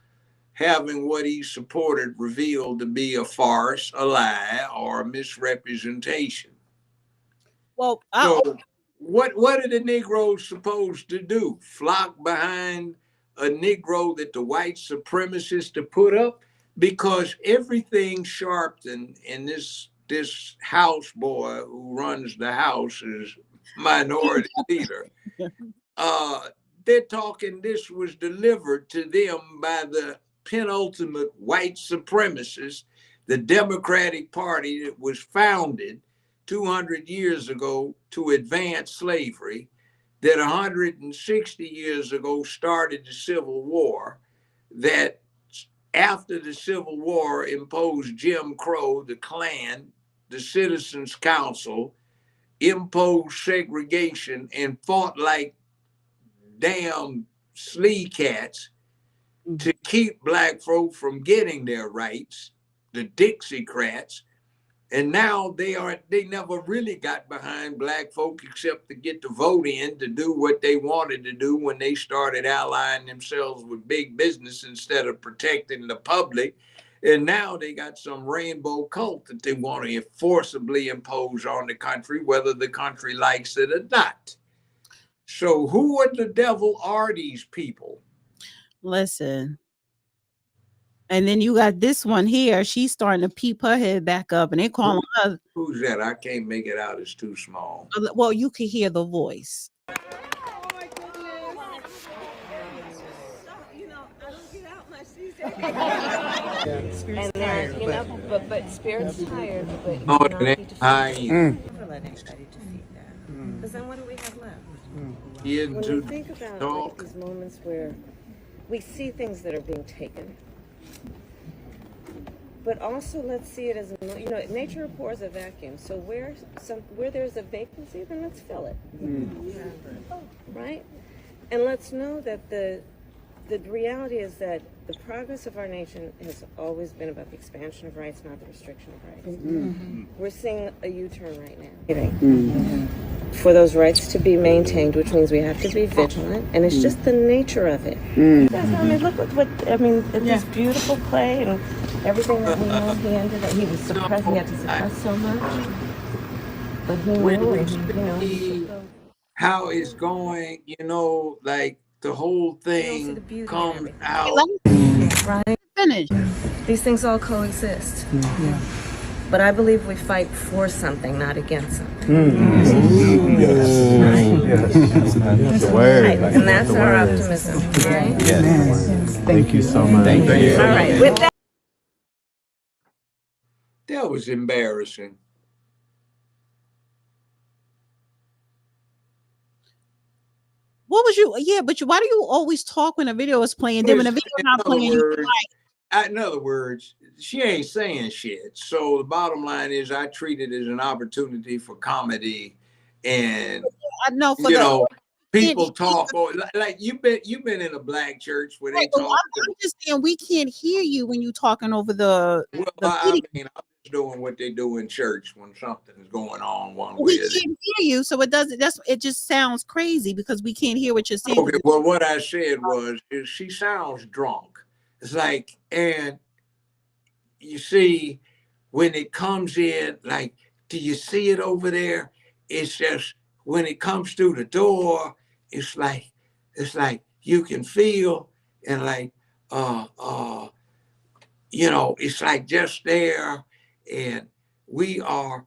having what he supported revealed to be a farce, a lie, or a misrepresentation. Well, So what are the Negroes supposed to do? Flock behind a Negro that the white supremacists to put up? Because everything Sharpton and this house boy who runs the house is minority leader. They're talking this was delivered to them by the penultimate white supremacists, the Democratic Party that was founded 200 years ago to advance slavery, that 160 years ago started the Civil War, that after the Civil War imposed Jim Crow, the Klan, the Citizens Council, imposed segregation and fought like damn slee cats to keep black folk from getting their rights, the Dixiecrats. And now they never really got behind black folk except to get the vote in to do what they wanted to do when they started allying themselves with big business instead of protecting the public. And now they got some rainbow cult that they want to forcibly impose on the country, whether the country likes it or not. So who the devil are these people? listen. And then you got this one here. She's starting to peep her head back up, and they calling her. Who's that? I can't make it out. It's too small. Well, you can hear the voice. Oh my goodness. You know, I don't get out much these days. And then, you know, but spirit's tired, but you Oh, cannot be that defeated. high Never let anybody defeat that. Because then what do we have left? When you think about like, these moments where we see things that are being taken, but also let's see it as you know, nature abhors a vacuum. So where there's a vacancy, then let's fill it, right? And let's know that the reality is that the progress of our nation has always been about the expansion of rights, not the restriction of rights. We're seeing a U-turn right now. For those rights to be maintained, which means we have to be vigilant, and it's just the nature of it. Because, I mean, look at this beautiful play and everything that we know he was suppressed, he had to suppress so much. But he knew, and he, how it's going, you know, like the whole thing comes out. right? Finish. These things all coexist. But I believe we fight for something, not against something. Right. And that's our optimism, right? Yes. Thank you so much. Thank you. All right. With that. That was embarrassing. What was you? Yeah, but why do you always talk when a video is playing? Then when the video not playing, you In other words, she ain't saying shit. So the bottom line is, I treat it as an opportunity for comedy, and I know for people talk like you've been in a black church where they talk. I'm just saying we can't hear you when you talking over the. Well, the I'm just doing what they do in church when something's going on one way. We can't hear you, so it doesn't. It just sounds crazy because we can't hear what you're saying. Okay, well, what I said was, she sounds drunk. It's like, and you see, when it comes in, like, do you see it over there? It's just when it comes through the door, it's like you can feel, and like, it's like just there, and we are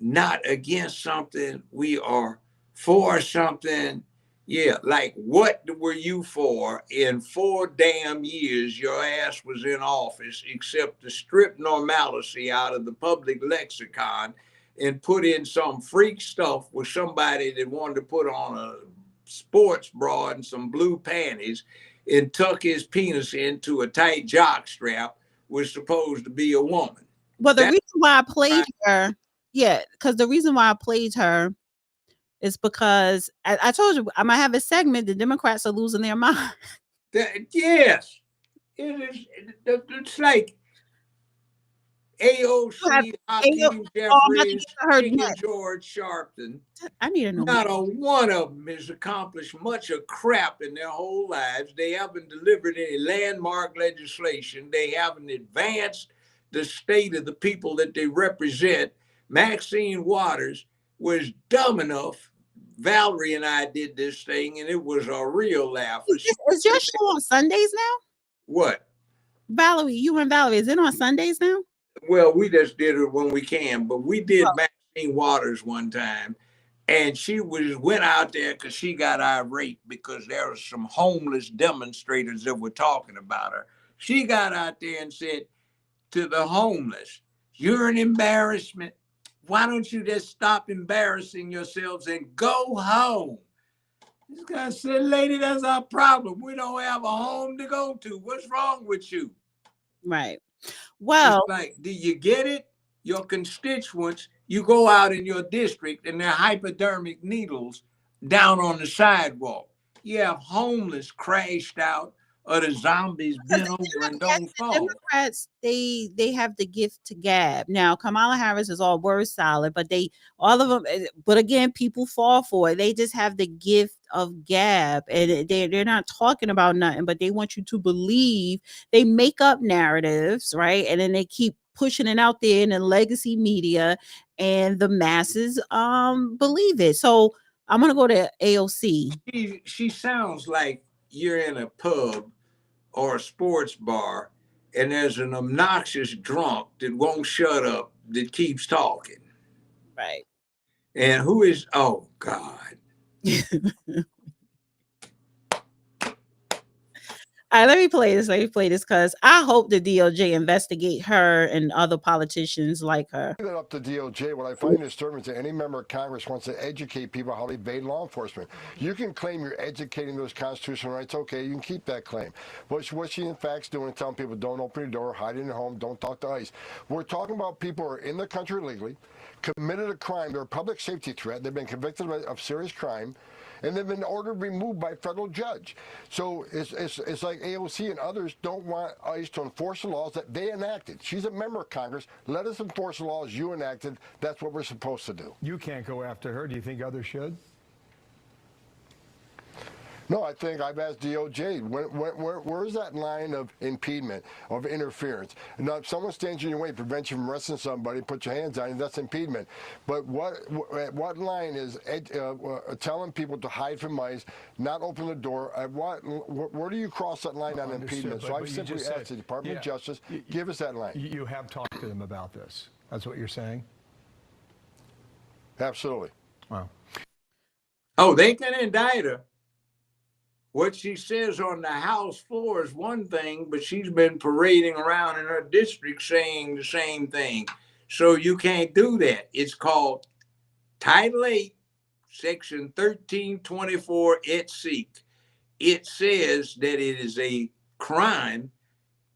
not against something, we are for something, Yeah, like what were you for in 4 damn years your ass was in office except to strip normalcy out of the public lexicon and put in some freak stuff with somebody that wanted to put on a sports bra and some blue panties and tuck his penis into a tight jock strap was supposed to be a woman. Well, the That's reason why I played right. her, because the reason why I played her is because I told you I might have a segment. The Democrats are losing their mind. Yes, it is. It's like You have AOC, AO Hakeem oh, I'm about to Jeffries, get to her Chicken next. George Sharpton. I need to know. Not a one of them has accomplished much of crap in their whole lives. They haven't delivered any landmark legislation. They haven't advanced the state of the people that they represent. Maxine Waters was dumb enough. Valerie and I did this thing, and it was a real laugh. Is your show on Sundays now? What? Valerie, you and Valerie, is it on Sundays now? Well, we just did it when we can, but we did Maxine Waters one time, and she went out there because she got irate because there were some homeless demonstrators that were talking about her. She got out there and said to the homeless, "You're an embarrassment. Why don't you just stop embarrassing yourselves and go home?" This guy said, "Lady, that's our problem. We don't have a home to go to. What's wrong with you?" Right. Well, it's like, do you get it? Your constituents, you go out in your district and they're hypodermic needles down on the sidewalk. You have homeless crashed out or the zombies bent over and don't fall. Democrats, they have the gift to gab. Now, Kamala Harris is all word salad, but all of them. But again, people fall for it. They just have the gift of gab, and they're not talking about nothing, but they want you to believe. They make up narratives, right? And then they keep pushing it out there in the legacy media, and the masses believe it. So I'm gonna go to AOC. She sounds like you're in a pub or a sports bar and there's an obnoxious drunk that won't shut up, that keeps talking. Right. And who is, oh God. All right, let me play this because I hope the DOJ investigate her and other politicians like her. That up to DOJ. What I find disturbing is that any member of Congress wants to educate people how to evade law enforcement. You can claim you're educating those constitutional rights. Okay, you can keep that claim. What she in fact doing is telling people don't open your door, hide in your home, don't talk to ICE. We're talking about people who are in the country illegally, committed a crime, they're a public safety threat, they've been convicted of serious crime, and they've been ordered removed by a federal judge. So it's like AOC and others don't want ICE to enforce the laws that they enacted. She's a member of Congress. Let us enforce the laws you enacted. That's what we're supposed to do. You can't go after her. Do you think others should? No, I think I've asked DOJ, where's that line of impediment, of interference? Now, if someone stands in your way, prevents you from arresting somebody, put your hands on it, that's impediment. But what line is telling people to hide from ICE, not open the door? Where do you cross that line on impediment? So I've simply asked the Department of Justice, give us that line. You have talked to them about this. That's what you're saying? Absolutely. Wow. Oh, they can indict her. What she says on the House floor is one thing, but she's been parading around in her district saying the same thing. So you can't do that. It's called Title 8, Section 1324 et seq. It says that it is a crime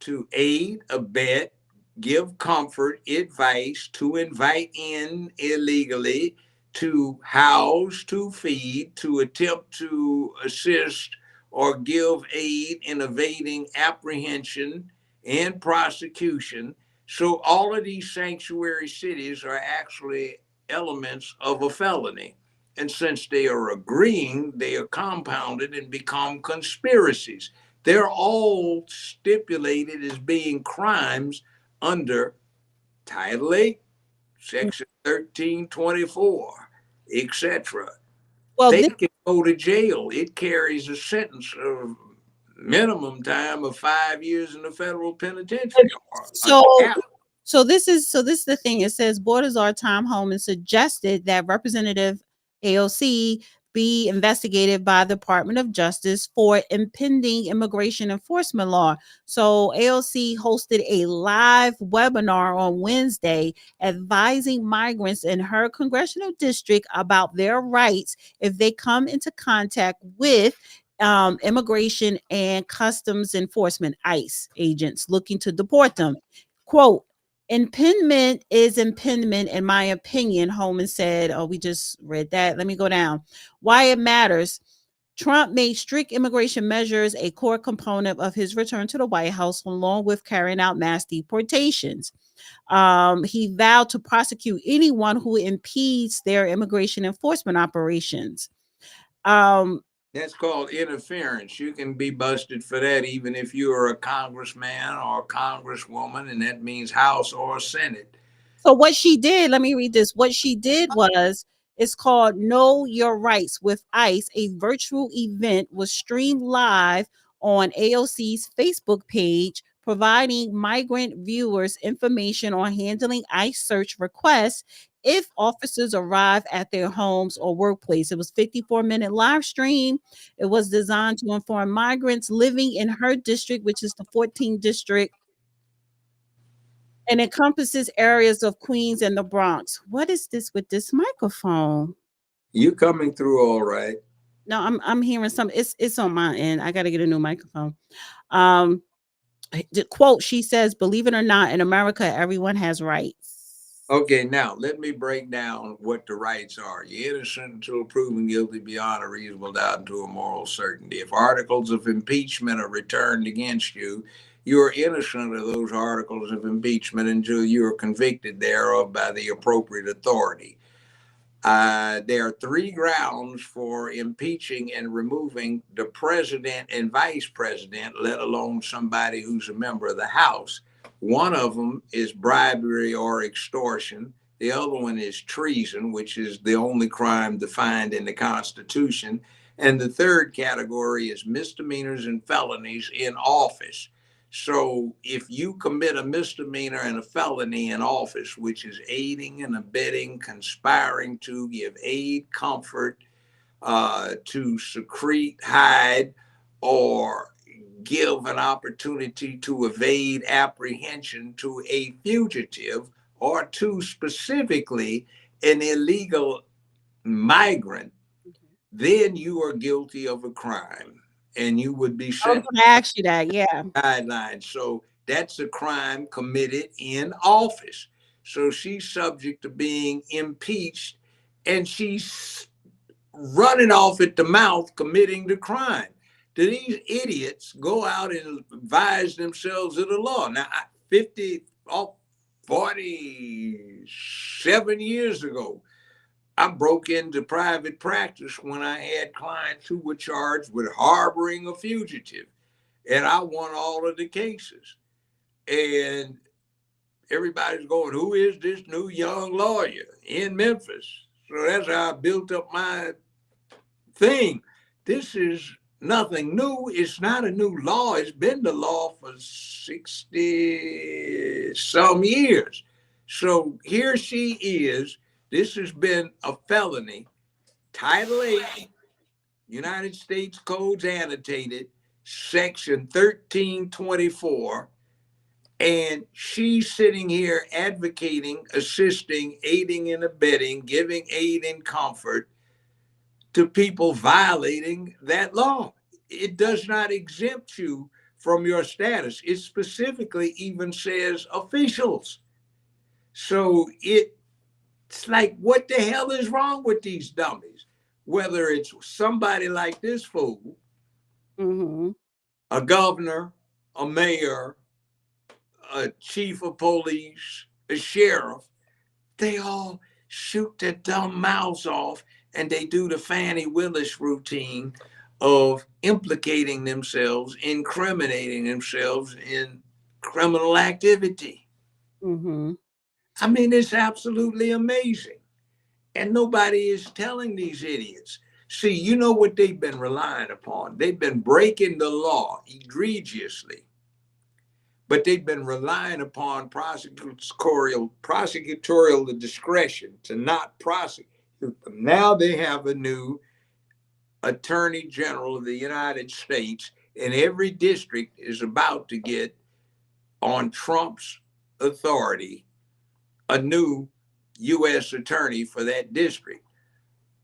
to aid, abet, give comfort, advice, to invite in illegally, to house, to feed, to attempt to assist or give aid in evading apprehension and prosecution. So all of these sanctuary cities are actually elements of a felony. And since they are agreeing, they are compounded and become conspiracies. They're all stipulated as being crimes under Title 8, Section 1324, etc. Well, they can go to jail. It carries a sentence of minimum time of 5 years in the federal penitentiary. So this is the thing. It says Borders are Tom Homan suggested that Representative AOC be investigated by the Department of Justice for impending immigration enforcement law. So AOC hosted a live webinar on Wednesday advising migrants in her congressional district about their rights if they come into contact with immigration and customs enforcement ICE agents looking to deport them. Quote, impediment is impediment, in my opinion, Holman said. Oh, we just read that. Let me go down. Why it matters. Trump made strict immigration measures a core component of his return to the White House, along with carrying out mass deportations. He vowed to prosecute anyone who impedes their immigration enforcement operations. That's called interference. You can be busted for that even if you are a congressman or a congresswoman, and that means House or Senate. So what she did, let me read this. What she did was, it's called Know Your Rights with ICE. A virtual event was streamed live on AOC's Facebook page, providing migrant viewers information on handling ICE search requests if officers arrive at their homes or workplace. It was 54-minute live stream. It was designed to inform migrants living in her district, which is the 14th district, and encompasses areas of Queens and the Bronx. What is this with this microphone? You coming through all right? No, I'm hearing some. It's on my end. I got to get a new microphone. The quote, she says, "Believe it or not, in America, everyone has rights." Okay, now let me break down what the rights are. You're innocent until proven guilty beyond a reasonable doubt and to a moral certainty. If articles of impeachment are returned against you, you are innocent of those articles of impeachment until you are convicted thereof by the appropriate authority. There are three grounds for impeaching and removing the president and vice president, let alone somebody who's a member of the House. One of them is bribery or extortion. The other one is treason, which is the only crime defined in the Constitution. And the third category is misdemeanors and felonies in office. So if you commit a misdemeanor and a felony in office, which is aiding and abetting, conspiring to give aid, comfort, to secrete, hide, or give an opportunity to evade apprehension to a fugitive, or to specifically an illegal migrant, then you are guilty of a crime and you would be I was sentenced going to ask you that. Yeah. guidelines. So that's a crime committed in office. So she's subject to being impeached, and she's running off at the mouth committing the crime. Do these idiots go out and advise themselves of the law? Now, 47 years ago, I broke into private practice when I had clients who were charged with harboring a fugitive, and I won all of the cases. And everybody's going, who is this new young lawyer in Memphis? So that's how I built up my thing. This is nothing new. It's not a new law. It's been the law for 60 some years. So here she is. This has been a felony. Title 8, United States Codes Annotated, Section 1324. And she's sitting here advocating, assisting, aiding and abetting, giving aid and comfort to people violating that law. It does not exempt you from your status. It specifically even says officials. So it's like, what the hell is wrong with these dummies? Whether it's somebody like this fool, a governor, a mayor, a chief of police, a sheriff, they all shoot their dumb mouths off, and they do the Fannie Willis routine of implicating themselves, incriminating themselves in criminal activity. I mean, it's absolutely amazing. And nobody is telling these idiots. See, you know what they've been relying upon? They've been breaking the law egregiously, but they've been relying upon prosecutorial discretion to not prosecute them. Now they have a new Attorney General of the United States, and every district is about to get, on Trump's authority, a new U.S. attorney for that district.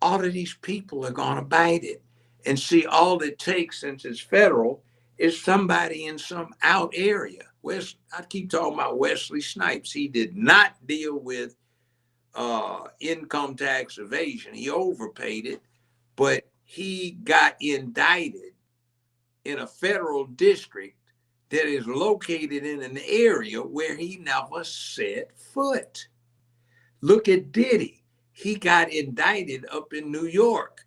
All of these people are going to bite it. And see, all it takes, since it's federal, is somebody in some out area. I keep talking about Wesley Snipes. He did not deal with income tax evasion. He overpaid it, but he got indicted in a federal district that is located in an area where he never set foot. Look at Diddy. He got indicted up in New York.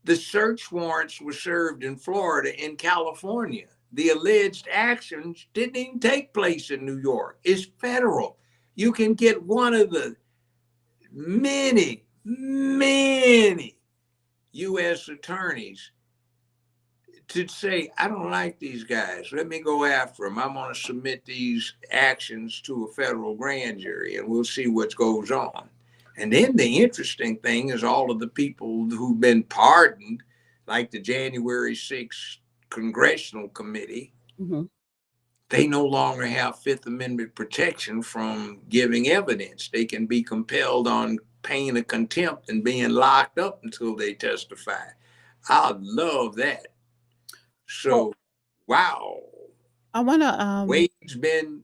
The search warrants were served in Florida and California. The alleged actions didn't even take place in New York. It's federal. You can get one of the many, many U.S. attorneys to say, I don't like these guys. Let me go after them. I'm going to submit these actions to a federal grand jury, and we'll see what goes on. And then the interesting thing is all of the people who've been pardoned, like the January 6th Congressional Committee, they no longer have Fifth Amendment protection from giving evidence. They can be compelled on pain of contempt and being locked up until they testify. I love that. So, wow. I want to. Wade's been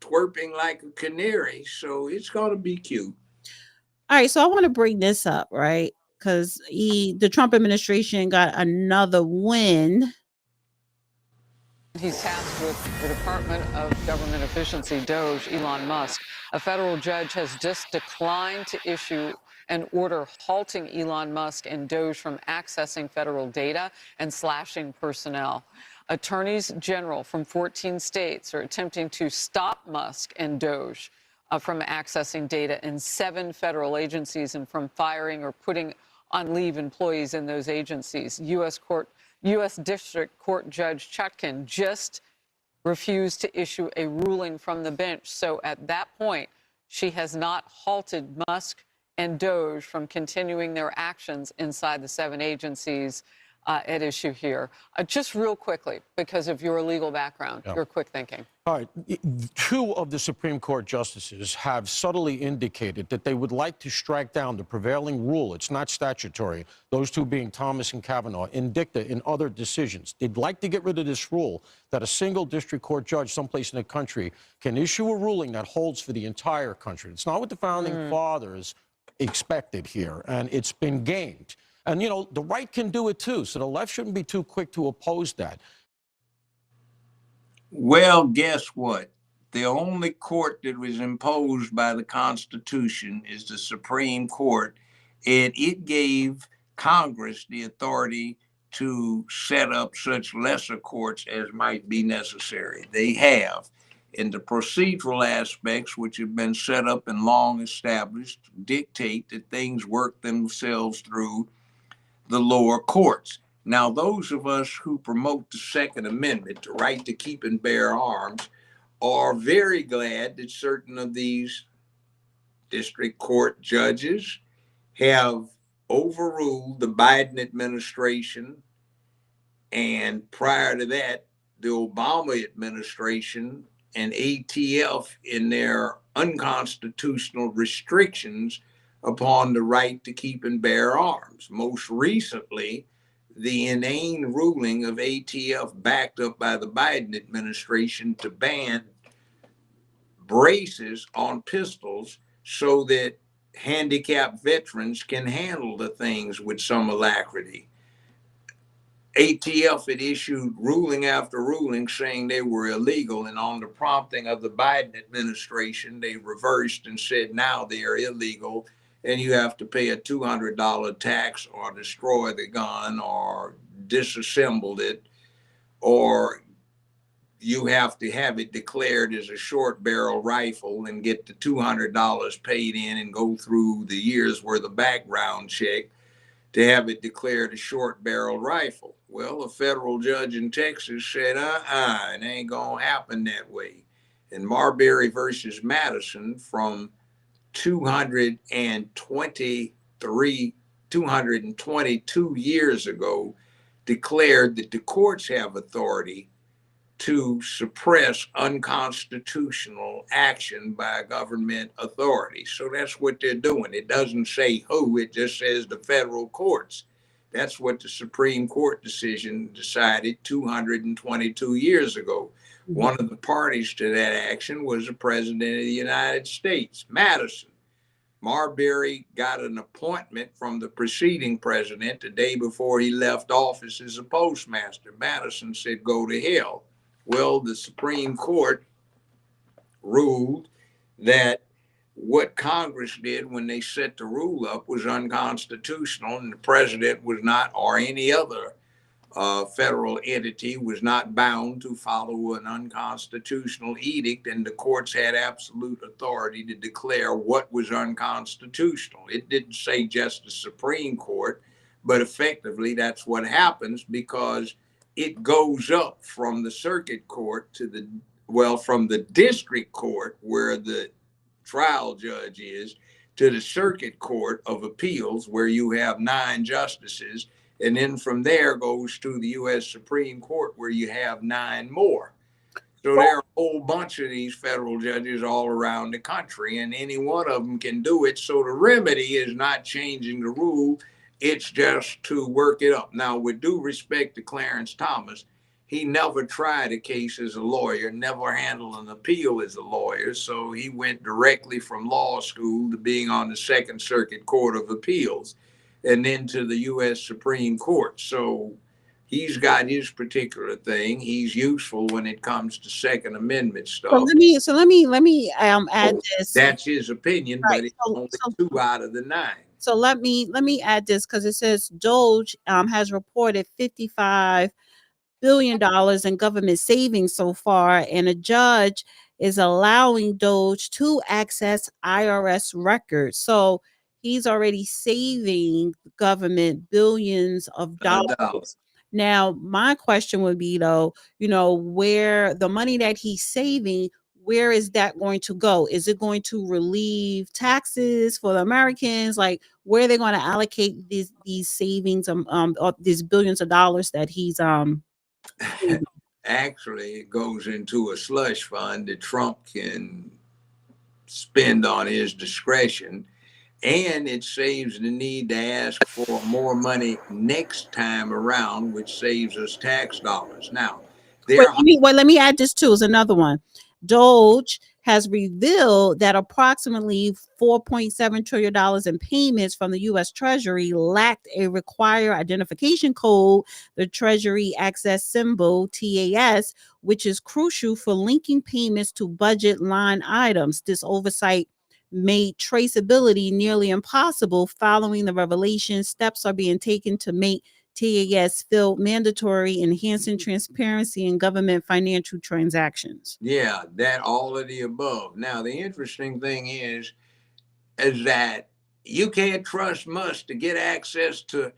twerping like a canary, so it's going to be cute. All right, so I want to bring this up, right? Because the Trump administration got another win. He's tasked with the Department of Government Efficiency, DOGE, Elon Musk. A federal judge has just declined to issue an order halting Elon Musk and DOGE from accessing federal data and slashing personnel. Attorneys general from 14 states are attempting to stop Musk and DOGE from accessing data in 7 federal agencies and from firing or putting on leave employees in those agencies. U.S. District Court Judge Chutkan just refused to issue a ruling from the bench. So at that point, she has not halted Musk and DOGE from continuing their actions inside the 7 agencies at issue here. Just real quickly, because of your legal background, your quick thinking. All right. 2 of the Supreme Court justices have subtly indicated that they would like to strike down the prevailing rule. It's not statutory. Those 2 being Thomas and Kavanaugh, in dicta in other decisions. They'd like to get rid of this rule that a single district court judge someplace in the country can issue a ruling that holds for the entire country. It's not what the founding fathers expected here, and it's been gained. And, you know, the right can do it, too, so the left shouldn't be too quick to oppose that. Well, guess what? The only court that was imposed by the Constitution is the Supreme Court, and it gave Congress the authority to set up such lesser courts as might be necessary. They have. And the procedural aspects, which have been set up and long established, dictate that things work themselves through the lower courts. Now, those of us who promote the Second Amendment, the right to keep and bear arms, are very glad that certain of these district court judges have overruled the Biden administration, and prior to that, the Obama administration and ATF in their unconstitutional restrictions upon the right to keep and bear arms. Most recently, the inane ruling of ATF, backed up by the Biden administration, to ban braces on pistols so that handicapped veterans can handle the things with some alacrity. ATF had issued ruling after ruling saying they were illegal, and on the prompting of the Biden administration, they reversed and said now they are illegal, and you have to pay a $200 tax or destroy the gun or disassemble it, or you have to have it declared as a short barrel rifle and get the $200 paid in and go through the years worth of background check to have it declared a short barrel rifle. Well, a federal judge in Texas said, it ain't gonna happen that way. And Marbury versus Madison from 223 222 years ago declared that the courts have authority to suppress unconstitutional action by a government authority. So that's what they're doing. It doesn't say who, it just says the federal courts. That's what the Supreme Court decision decided 222 years ago. One of the parties to that action was the President of the United States, Madison. Marbury got an appointment from the preceding president the day before he left office as a postmaster. Madison said, go to hell. Well, the Supreme Court ruled that what Congress did when they set the rule up was unconstitutional, and the president was not, or any other federal entity was not bound to follow an unconstitutional edict, and the courts had absolute authority to declare what was unconstitutional. It didn't say just the Supreme Court, but effectively that's what happens, because it goes up from the circuit court to the, well, from the district court where the trial judge is, to the circuit court of appeals where you have 9 justices. And then from there goes to the U.S. Supreme Court where you have 9 more. So there are a whole bunch of these federal judges all around the country, and any one of them can do it. So the remedy is not changing the rule. It's just to work it up. Now, with due respect to Clarence Thomas, he never tried a case as a lawyer, never handled an appeal as a lawyer. So he went directly from law school to being on the Second Circuit Court of Appeals, and then to the U.S. Supreme Court. So he's got his particular thing. He's useful when it comes to Second Amendment stuff. So let me add this. That's his opinion, Right. but it's only 2 out of the 9. So let me add this, because it says Doge has reported $55 billion in government savings so far, and a judge is allowing Doge to access IRS records. So he's already saving government billions of dollars. Now, my question would be, though, where the money that he's saving, where is that going to go? Is it going to relieve taxes for the Americans? Like, where are they going to allocate these savings, or these billions of dollars that he's Actually, it goes into a slush fund that Trump can spend on his discretion, and it saves the need to ask for more money next time around, which saves us tax dollars. Now, let me add this too, is another one. Doge has revealed that approximately $4.7 trillion in payments from the U.S. Treasury lacked a required identification code, the Treasury Access Symbol, TAS, which is crucial for linking payments to budget line items. This oversight made traceability nearly impossible. Following the revelation, steps are being taken to make TAS field mandatory, enhancing transparency in government financial transactions. Yeah, that all of the above. Now, the interesting thing is that you can't trust Musk to get access to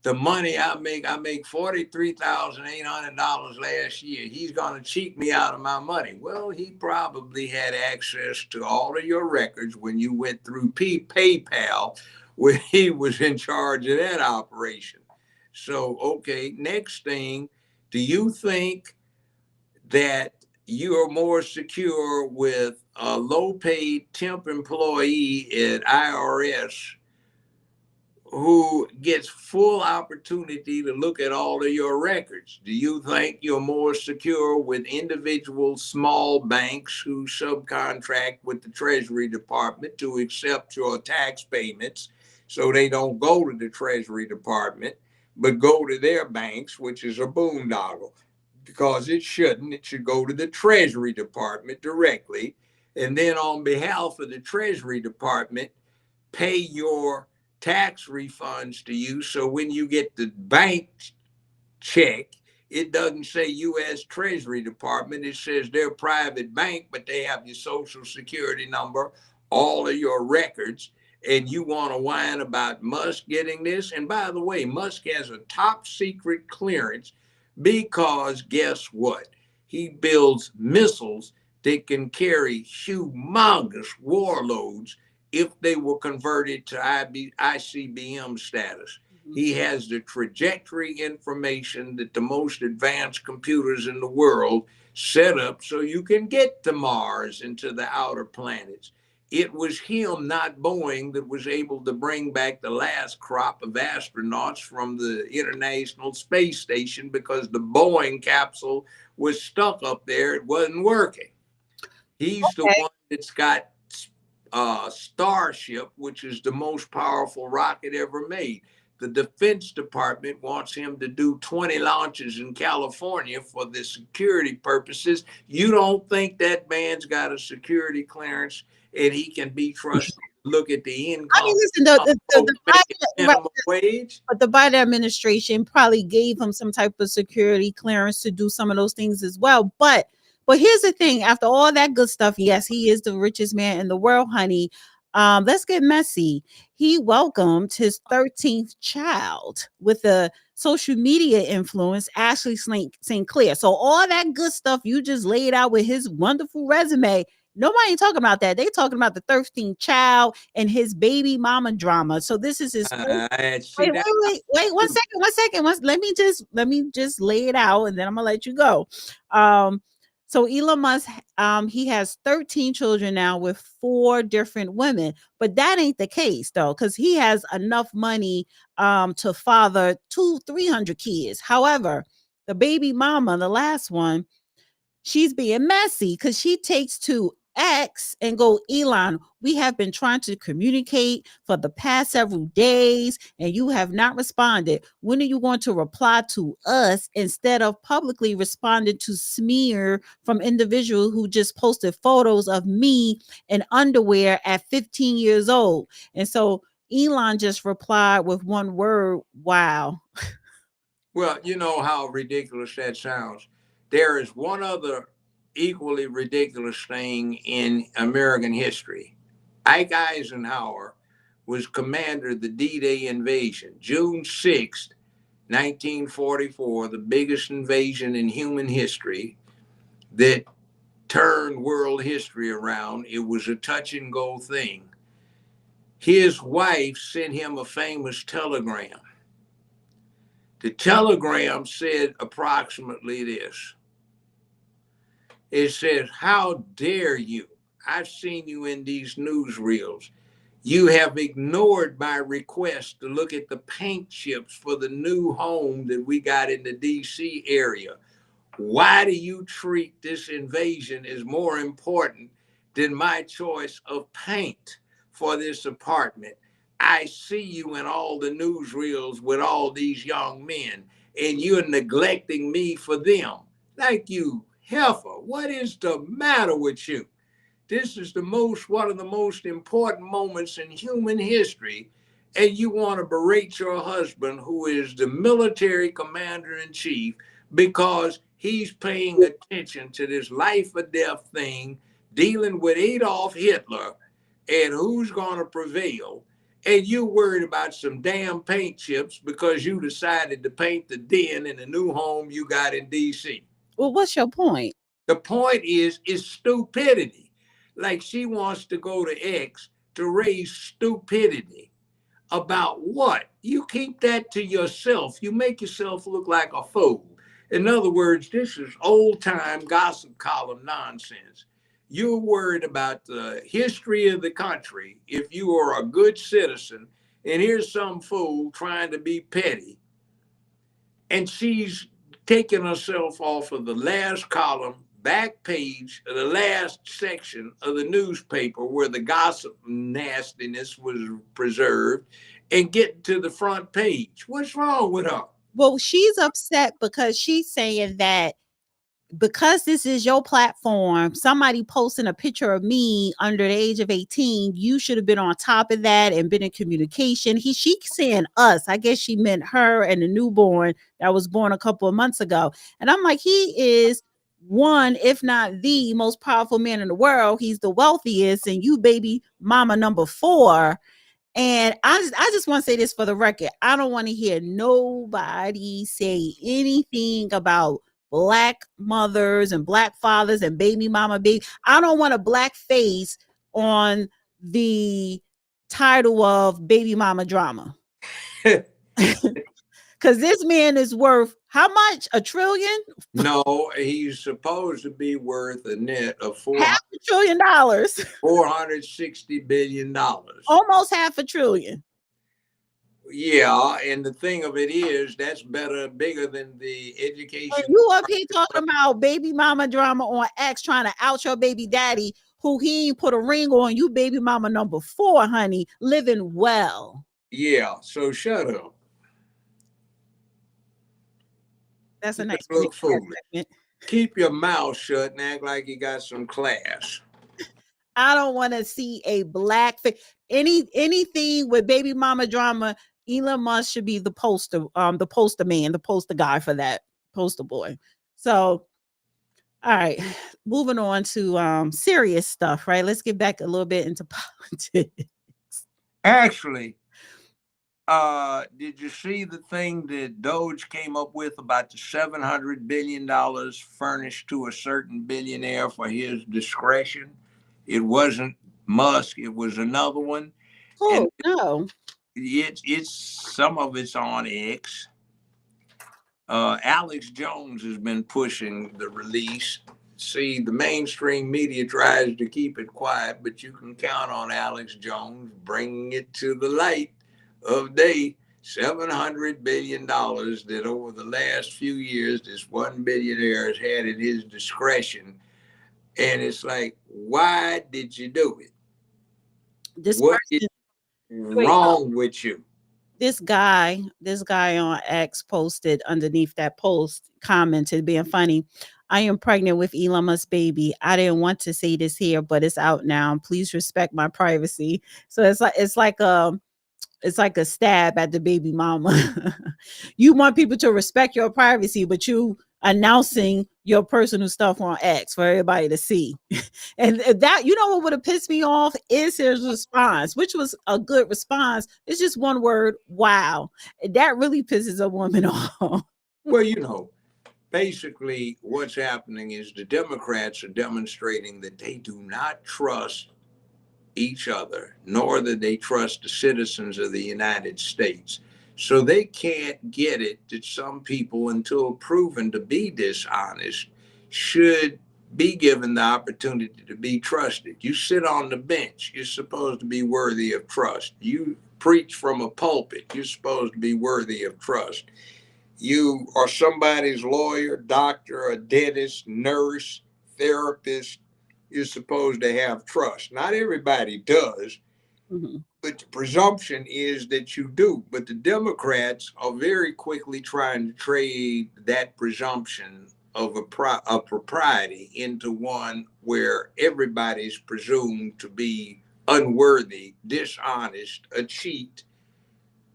the money I make. I make $43,800 last year. He's going to cheat me out of my money. Well, he probably had access to all of your records when you went through PayPal, when he was in charge of that operation. So, okay, next thing, do you think that you're more secure with a low-paid temp employee at IRS who gets full opportunity to look at all of your records? Do you think you're more secure with individual small banks who subcontract with the Treasury Department to accept your tax payments, so they don't go to the Treasury Department, but go to their banks, which is a boondoggle? Because it shouldn't. It should go to the Treasury Department directly. And then on behalf of the Treasury Department, pay your tax refunds to you. So when you get the bank check, it doesn't say U.S. Treasury Department. It says they're a private bank, but they have your social security number, all of your records. And you want to whine about Musk getting this? And by the way, Musk has a top secret clearance, because guess what? He builds missiles that can carry humongous warloads if they were converted to ICBM status. He has the trajectory information that the most advanced computers in the world set up so you can get to Mars and to the outer planets. It was him, not Boeing, that was able to bring back the last crop of astronauts from the International Space Station because the Boeing capsule was stuck up there. It wasn't working. He's the one that's got Starship, which is the most powerful rocket ever made. The Defense Department wants him to do 20 launches in California for the security purposes. You don't think that man's got a security clearance and he can be trusted to look at the income? I mean, listen, minimum wage? But the Biden administration probably gave him some type of security clearance to do some of those things as well. But here's the thing: after all that good stuff, yes, he is the richest man in the world, honey. Let's get messy. He welcomed his 13th child with a social media influence, Ashley St. Clair. So all that good stuff you just laid out with his wonderful resume, nobody ain't talking about that. They talking about the 13th child and his baby mama drama. So this is his wait, 1 second. Let me just lay it out and then I'm gonna let you go. So Elon Musk, he has 13 children now with 4 different women, but that ain't the case though, because he has enough money to father 300 kids. However, the baby mama, the last one, she's being messy because she takes to X and go, Elon, we have been trying to communicate for the past several days and you have not responded. When are you going to reply to us instead of publicly responding to smear from individuals who just posted photos of me in underwear at 15 years old? And so Elon just replied with one word, wow. Well, you know how ridiculous that sounds. There is one other equally ridiculous thing in American history. Ike Eisenhower was commander of the D-Day invasion, June 6th, 1944, the biggest invasion in human history that turned world history around. It was a touch and go thing. His wife sent him a famous telegram. The telegram said approximately this. It says, how dare you? I've seen you in these newsreels. You have ignored my request to look at the paint chips for the new home that we got in the DC area. Why do you treat this invasion as more important than my choice of paint for this apartment? I see you in all the newsreels with all these young men, and you're neglecting me for them. Like you, heifer, what is the matter with you? This is one of the most important moments in human history, and you want to berate your husband, who is the military commander-in-chief, because he's paying attention to this life or death thing, dealing with Adolf Hitler, and who's going to prevail. And you worried about some damn paint chips because you decided to paint the den in the new home you got in DC. Well, what's your point? The point is stupidity. Like she wants to go to X to raise stupidity. About what? You keep that to yourself. You make yourself look like a fool. In other words, this is old-time gossip column nonsense. You're worried about the history of the country if you are a good citizen, and here's some fool trying to be petty. And she's taking herself off of the last column, back page of the last section of the newspaper where the gossip nastiness was preserved, and getting to the front page. What's wrong with her? Well, she's upset because she's saying that because this is your platform, somebody posting a picture of me under the age of 18, you should have been on top of that and been in communication. She saying us. I guess she meant her and the newborn that was born a couple of months ago. And I'm like, he is one, if not the most powerful man in the world. He's the wealthiest, and you baby mama number 4. And I just want to say this for the record. I don't want to hear nobody say anything about Black mothers and Black fathers and baby mama baby. I don't want a Black face on the title of baby mama drama. Because this man is worth how much? $1 trillion? No, he's supposed to be worth a net of $500 billion. $460 billion. Almost $500 billion. Yeah, and the thing of it is, that's bigger than the And education. you up here talking about baby mama drama on X, trying to out your baby daddy, who he ain't put a ring on. You baby mama number 4, honey, living well. Yeah, so shut up. That's a You nice just look foolish. segment. Keep your mouth shut and act like you got some class. I don't want to see a black face. Anything with baby mama drama. Elon Musk should be the poster man, the poster guy for that, poster boy. So, all right, moving on to serious stuff, right? Let's get back a little bit into politics. Actually, did you see the thing that Doge came up with about the $700 billion furnished to a certain billionaire for his discretion? It wasn't Musk, it was another one. Oh, And no. it's some of it's on X. Alex Jones has been pushing the release. See, the mainstream media tries to keep it quiet, but you can count on Alex Jones bringing it to the light of day. $700 billion that over the last few years, this one billionaire has had at his discretion. And it's like, why did you do it? What is wrong with you? This guy on X posted underneath that post, commented, being funny, I am pregnant with Elon Musk's baby. I didn't want to say this here, but it's out now. Please respect my privacy. So it's like a stab at the baby mama. You want people to respect your privacy, but you announcing your personal stuff on X for everybody to see. And that, you know what would have pissed me off is his response, which was a good response. It's just one word, wow. That really pisses a woman off. Well, basically what's happening is the Democrats are demonstrating that they do not trust each other, nor that they trust the citizens of the United States. So they can't get it that some people, until proven to be dishonest, should be given the opportunity to be trusted. You sit on the bench, you're supposed to be worthy of trust. You preach from a pulpit, you're supposed to be worthy of trust. You are somebody's lawyer, doctor, a dentist, nurse, therapist. You're supposed to have trust. Not everybody does, but the presumption is that you do. But the Democrats are very quickly trying to trade that presumption of a propriety into one where everybody's presumed to be unworthy, dishonest, a cheat,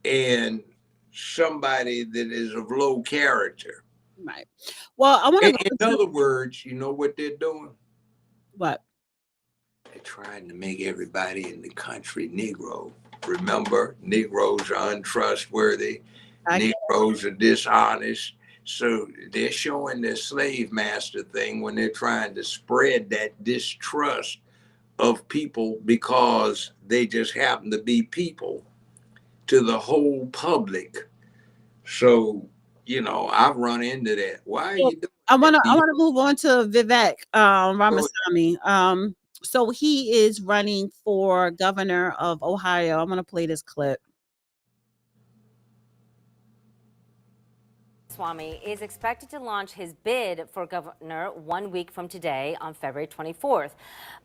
and somebody that is of low character. Right. Well, I want to. In other words, you know what they're doing? What? They're trying to make everybody in the country Negro. Remember, Negroes are untrustworthy. Negroes are dishonest. So they're showing their slave master thing when they're trying to spread that distrust of people because they just happen to be people to the whole public. So, I've run into that. Why are you doing I want to move on to Vivek Ramaswamy. So he is running for governor of Ohio. I'm going to play this clip. Swamy is expected to launch his bid for governor 1 week from today on February 24th.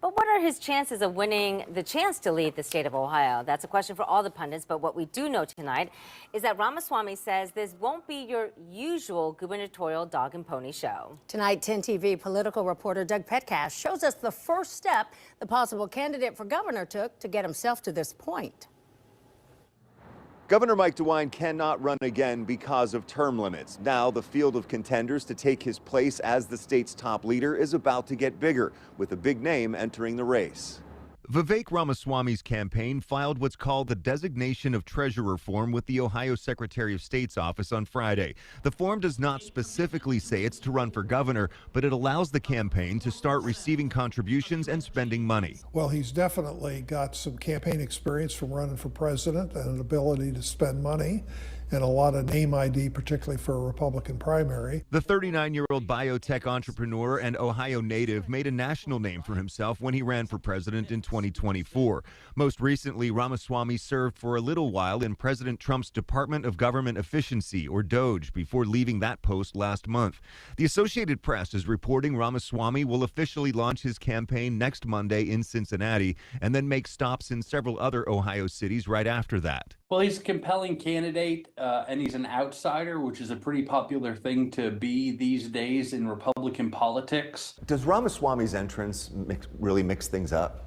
But what are his chances of winning the chance to lead the state of Ohio? That's a question for all the pundits. But what we do know tonight is that Ramaswamy says this won't be your usual gubernatorial dog and pony show. Tonight, 10 TV political reporter Doug Petcash shows us the first step the possible candidate for governor took to get himself to this point. Governor Mike DeWine cannot run again because of term limits. Now the field of contenders to take his place as the state's top leader is about to get bigger, with a big name entering the race. Vivek Ramaswamy's campaign filed what's called the Designation of Treasurer form with the Ohio Secretary of State's office on Friday. The form does not specifically say it's to run for governor, but it allows the campaign to start receiving contributions and spending money. Well, he's definitely got some campaign experience from running for president and an ability to spend money and a lot of name ID, particularly for a Republican primary. The 39-year-old biotech entrepreneur and Ohio native made a national name for himself when he ran for president in 2024. Most recently, Ramaswamy served for a little while in President Trump's Department of Government Efficiency, or DOGE, before leaving that post last month. The Associated Press is reporting Ramaswamy will officially launch his campaign next Monday in Cincinnati and then make stops in several other Ohio cities right after that. Well, he's a compelling candidate, and he's an outsider, which is a pretty popular thing to be these days in Republican politics. Does Ramaswamy's entrance really mix things up?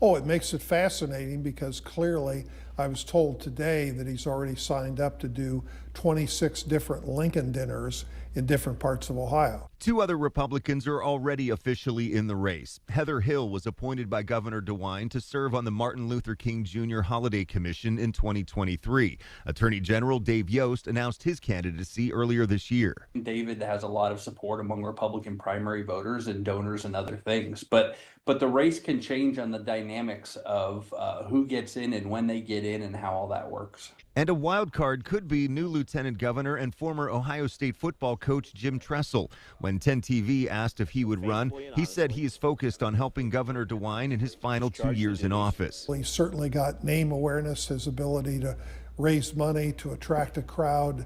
Oh, it makes it fascinating because clearly I was told today that he's already signed up to do 26 different Lincoln dinners in different parts of Ohio. Two other Republicans are already officially in the race. Heather Hill was appointed by Governor DeWine to serve on the Martin Luther King Jr. Holiday Commission in 2023. Attorney General Dave Yost announced his candidacy earlier this year. David has a lot of support among Republican primary voters and donors and other things, but the race can change on the dynamics of who gets in and when they get in and how all that works. And a wild card could be new Lieutenant Governor and former Ohio State football coach Jim Tressel. When 10 TV asked if he would run, he said he is focused on helping Governor DeWine in his final 2 years in office. He's certainly got name awareness, his ability to raise money, to attract a crowd,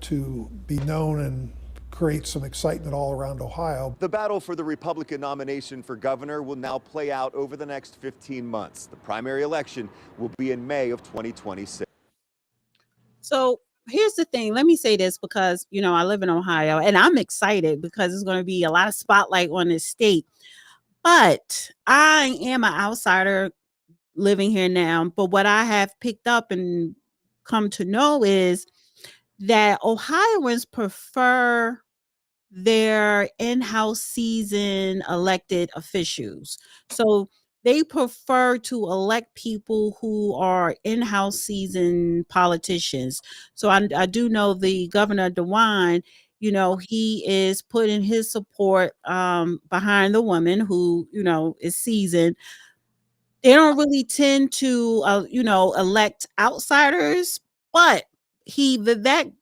to be known and create some excitement all around Ohio. The battle for the Republican nomination for governor will now play out over the next 15 months. The primary election will be in May of 2026. So here's the thing. Let me say this because, I live in Ohio and I'm excited because there's going to be a lot of spotlight on this state. But I am an outsider living here now. But what I have picked up and come to know is that Ohioans prefer their in-house season elected officials. So they prefer to elect people who are in-house season politicians. So I do know the Governor DeWine, he is putting his support behind the woman who, is seasoned. They don't really tend to, elect outsiders, but Vivek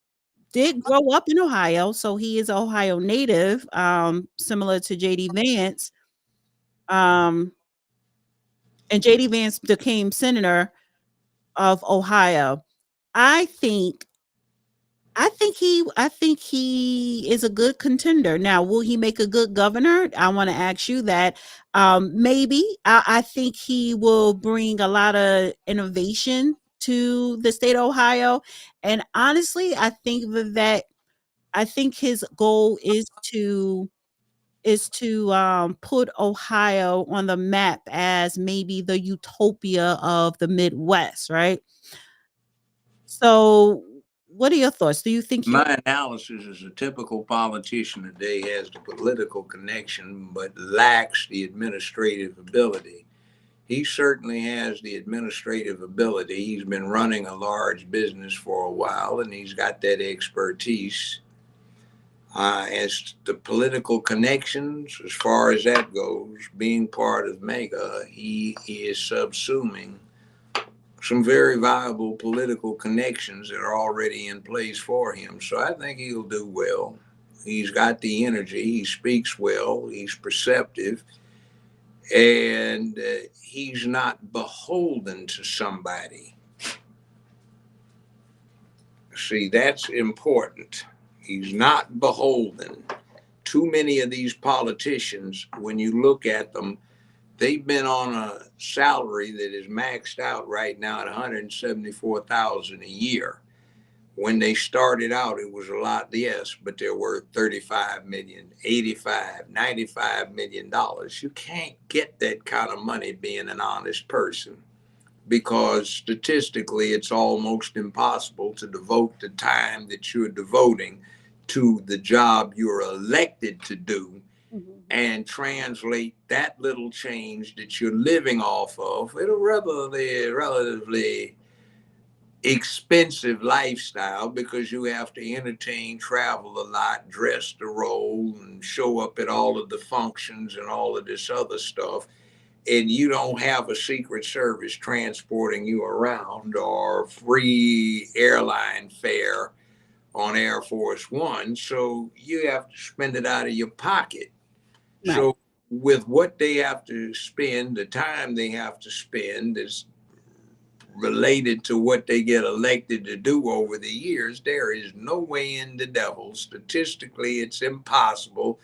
did grow up in Ohio, so he is an Ohio native, similar to J.D. Vance. And J.D. Vance became senator of Ohio. I think he is a good contender. Now, will he make a good governor? I want to ask you that. Maybe. I think he will bring a lot of innovation to the state of Ohio. And honestly, I think his goal is to put Ohio on the map as maybe the utopia of the Midwest, right? So what are your thoughts? Do you think my analysis is a typical politician today has the political connection but lacks the administrative ability? He certainly has the administrative ability. He's been running a large business for a while and he's got that expertise. As the political connections, as far as that goes, being part of MEGA, he is subsuming some very viable political connections that are already in place for him. So I think he'll do well. He's got the energy, he speaks well, he's perceptive, and he's not beholden to somebody. See, that's important. He's not beholden. Too many of these politicians, when you look at them, they've been on a salary that is maxed out right now at $174,000 a year. When they started out, it was a lot less, but they're worth $35 million, $85, $95 million. You can't get that kind of money being an honest person, because statistically, it's almost impossible to devote the time that you're devoting to the job you're elected to do and translate that little change that you're living off of in a relatively expensive lifestyle, because you have to entertain, travel a lot, dress the role, and show up at all of the functions and all of this other stuff. And you don't have a Secret Service transporting you around or free airline fare on Air Force One. So you have to spend it out of your pocket. Right. So with what they have to spend, the time they have to spend is related to what they get elected to do over the years. There is no way in the devil. Statistically, it's impossible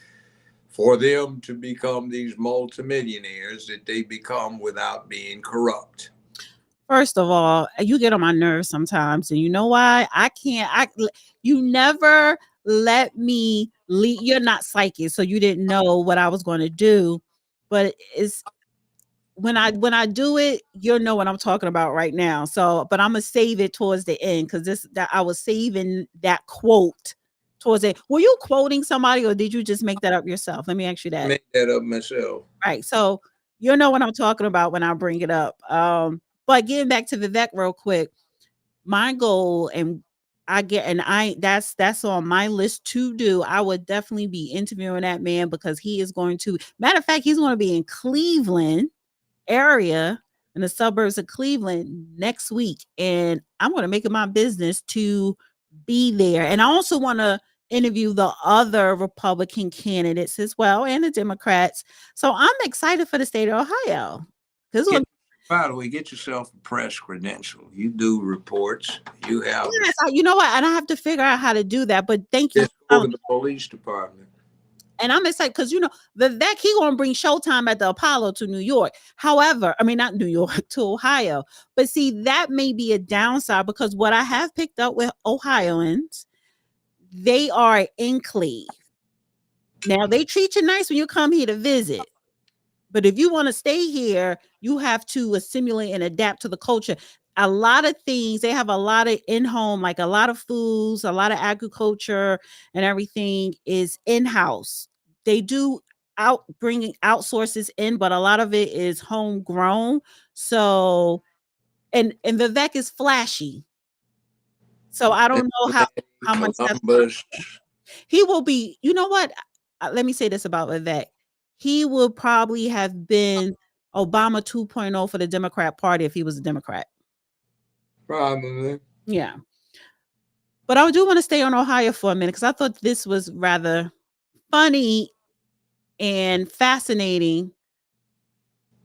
for them to become these multimillionaires that they become without being corrupt. First of all, you get on my nerves sometimes, and you know why? You never let me lead. You're not psychic, so you didn't know what I was going to do. But it's when I do it, you'll know what I'm talking about right now. So, but I'm gonna save it towards the end, because I was saving that quote towards it. Were you quoting somebody, or did you just make that up yourself? Let me ask you I that. made that up myself. Right. So you'll know what I'm talking about when I bring it up. But getting back to Vivek real quick, my goal, and that's on my list to do. I would definitely be interviewing that man, because he is going to, matter of fact, he's going to be in Cleveland area, in the suburbs of Cleveland next week. And I'm going to make it my business to be there. And I also want to interview the other Republican candidates as well, and the Democrats. So I'm excited for the state of Ohio. By the way, get yourself a press credential. You do reports. You have. Yes, you know what? And I have to figure out how to do that. But thank you. Just go to the police department. And I'm excited because, Vivek, he going to bring Showtime at the Apollo to New York. However, I mean, not New York, to Ohio. But see, that may be a downside, because what I have picked up with Ohioans, they are an enclave. Now, they treat you nice when you come here to visit. But if you want to stay here, you have to assimilate and adapt to the culture. A lot of things, they have a lot of in-home, like a lot of foods, a lot of agriculture, and everything is in-house. They do bringing outsources in, but a lot of it is homegrown. So, and Vivek is flashy. So I don't know how much Columbus. He will be. You know what? Let me say this about Vivek. He will probably have been Obama 2.0 for the Democrat Party if he was a Democrat. Probably. Yeah. But I do want to stay on Ohio for a minute, because I thought this was rather funny and fascinating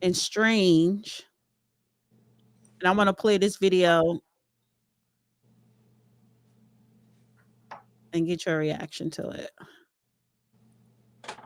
and strange. And I want to play this video and get your reaction to it.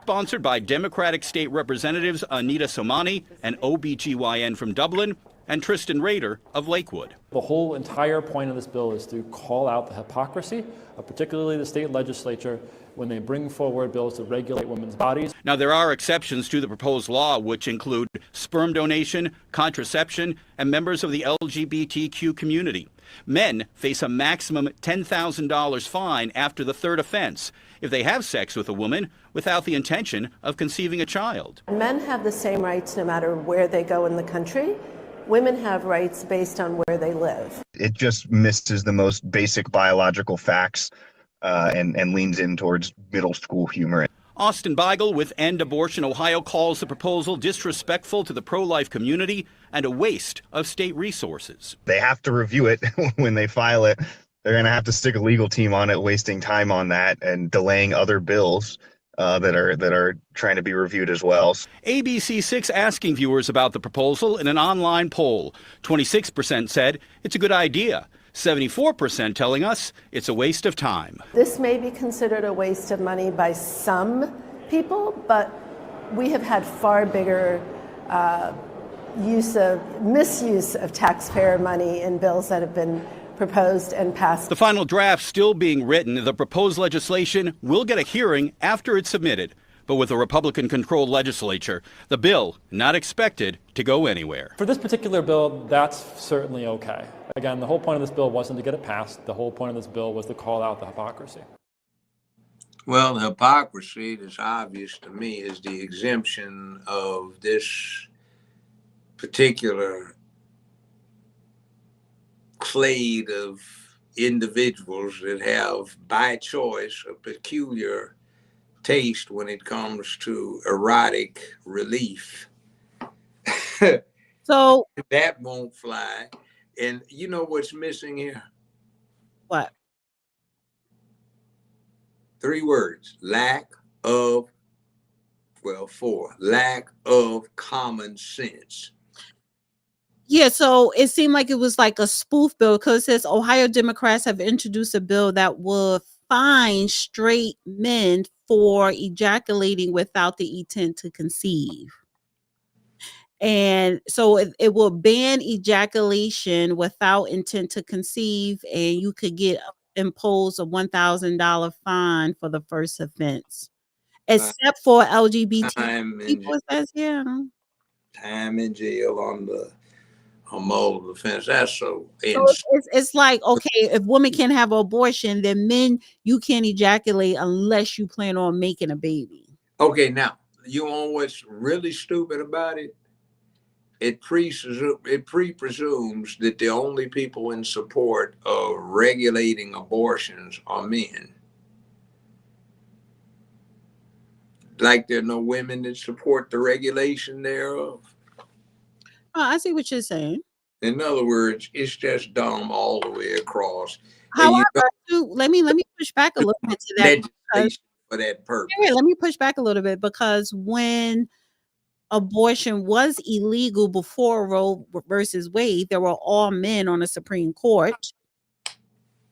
Sponsored by Democratic State Representatives Anita Somani, an OBGYN from Dublin, and Tristan Rader of Lakewood. The whole entire point of this bill is to call out the hypocrisy of particularly the state legislature when they bring forward bills to regulate women's bodies. Now, there are exceptions to the proposed law, which include sperm donation, contraception, and members of the LGBTQ community. Men face a maximum $10,000 fine after the third offense if they have sex with a woman without the intention of conceiving a child. Men have the same rights no matter where they go in the country. Women have rights based on where they live. It just misses the most basic biological facts and leans in towards middle school humor. Austin Beigel with End Abortion Ohio calls the proposal disrespectful to the pro-life community and a waste of state resources. They have to review it when they file it. They're going to have to stick a legal team on it, wasting time on that and delaying other bills that are trying to be reviewed as well. ABC6 asking viewers about the proposal in an online poll. 26% said it's a good idea. 74% telling us it's a waste of time. This may be considered a waste of money by some people, but we have had far bigger misuse of taxpayer money in bills that have been proposed and passed. The final draft still being written. The proposed legislation will get a hearing after it's submitted. But with a Republican-controlled legislature, the bill not expected to go anywhere. For this particular bill, that's certainly okay. Again, the whole point of this bill wasn't to get it passed. The whole point of this bill was to call out the hypocrisy. Well, the hypocrisy that's obvious to me is the exemption of this particular clade of individuals that have, by choice, a peculiar taste when it comes to erotic relief. So That won't fly. And you know what's missing here? what? 3 words: lack of, well, 4, lack of common sense. Yeah, so it seemed like it was like a spoof bill because it says Ohio Democrats have introduced a bill that will fine straight men for ejaculating without the intent to conceive. And so it will ban ejaculation without intent to conceive, and you could get imposed a $1,000 fine for the first offense. Except for LGBT Time in, people, it says, yeah. time in jail on the moral offense. That's so So it's like, okay, if women can have an abortion, then men, you can't ejaculate unless you plan on making a baby. Okay, now, you know what's really stupid about it? It presumes that the only people in support of regulating abortions are men. Like there are no women that support the regulation thereof. I see what you're saying. In other words, it's just dumb all the way across. And you However, let me push back a little bit to that because legislation for that purpose. yeah, let me push back a little bit because when abortion was illegal before Roe versus Wade, there were all men on the Supreme Court.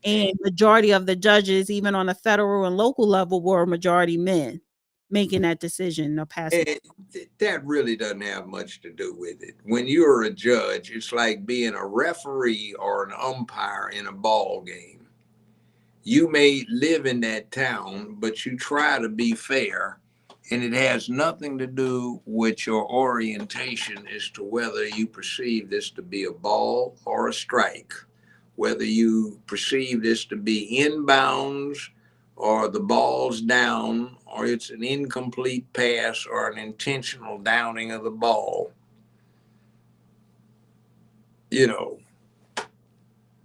And majority of the judges, even on a federal and local level, were majority men making that decision of passing. That really doesn't have much to do with it. When you're a judge, it's like being a referee or an umpire in a ball game. You may live in that town, but you try to be fair, and it has nothing to do with your orientation as to whether you perceive this to be a ball or a strike, whether you perceive this to be inbounds or the ball's down, or it's an incomplete pass or an intentional downing of the ball. You know,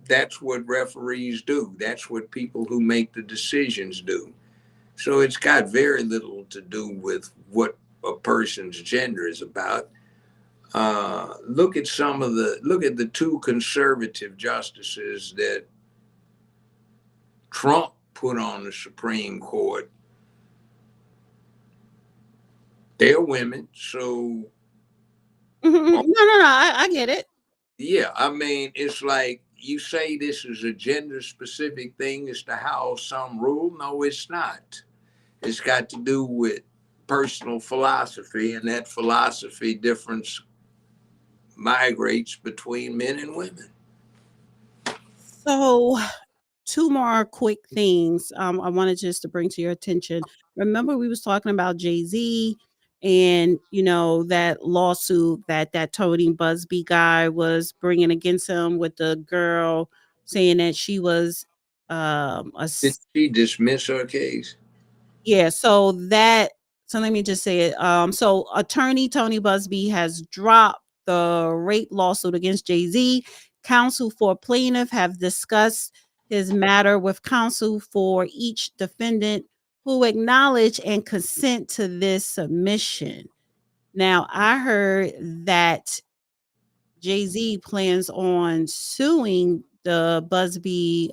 that's what referees do. That's what people who make the decisions do. So it's got very little to do with what a person's gender is about. Look at the 2 conservative justices that Trump put on the Supreme Court. They're women, so No, I get it. yeah, I mean, it's like you say this is a gender specific thing as to how some rule. No, it's not. It's got to do with personal philosophy, and that philosophy difference migrates between men and women. So 2 more quick things I wanted just to bring to your attention. Remember we was talking about Jay-Z and, you know, that lawsuit that Tony Busby guy was bringing against him with the girl saying that she was Did she dismiss her case? yeah, so let me just say it. So attorney Tony Busby has dropped the rape lawsuit against Jay-Z. Counsel for plaintiff have discussed his matter with counsel for each defendant who acknowledge and consent to this submission. Now, I heard that Jay-Z plans on suing the Busby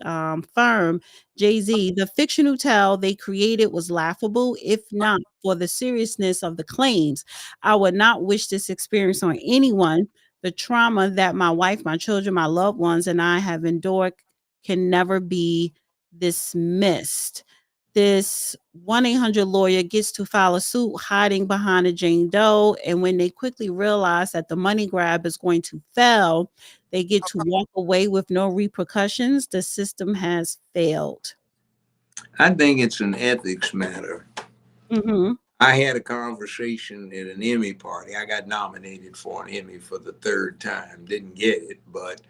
firm. Jay-Z, the fictional tale they created was laughable, if not for the seriousness of the claims. I would not wish this experience on anyone. The trauma that my wife, my children, my loved ones, and I have endured can never be dismissed. This 1-800 lawyer gets to file a suit hiding behind a Jane Doe. And when they quickly realize that the money grab is going to fail, they get to walk away with no repercussions. The system has failed. I think it's an ethics matter. Mm-hmm. I had a conversation at an Emmy party. I got nominated for an Emmy for the 3rd time. Didn't get it, but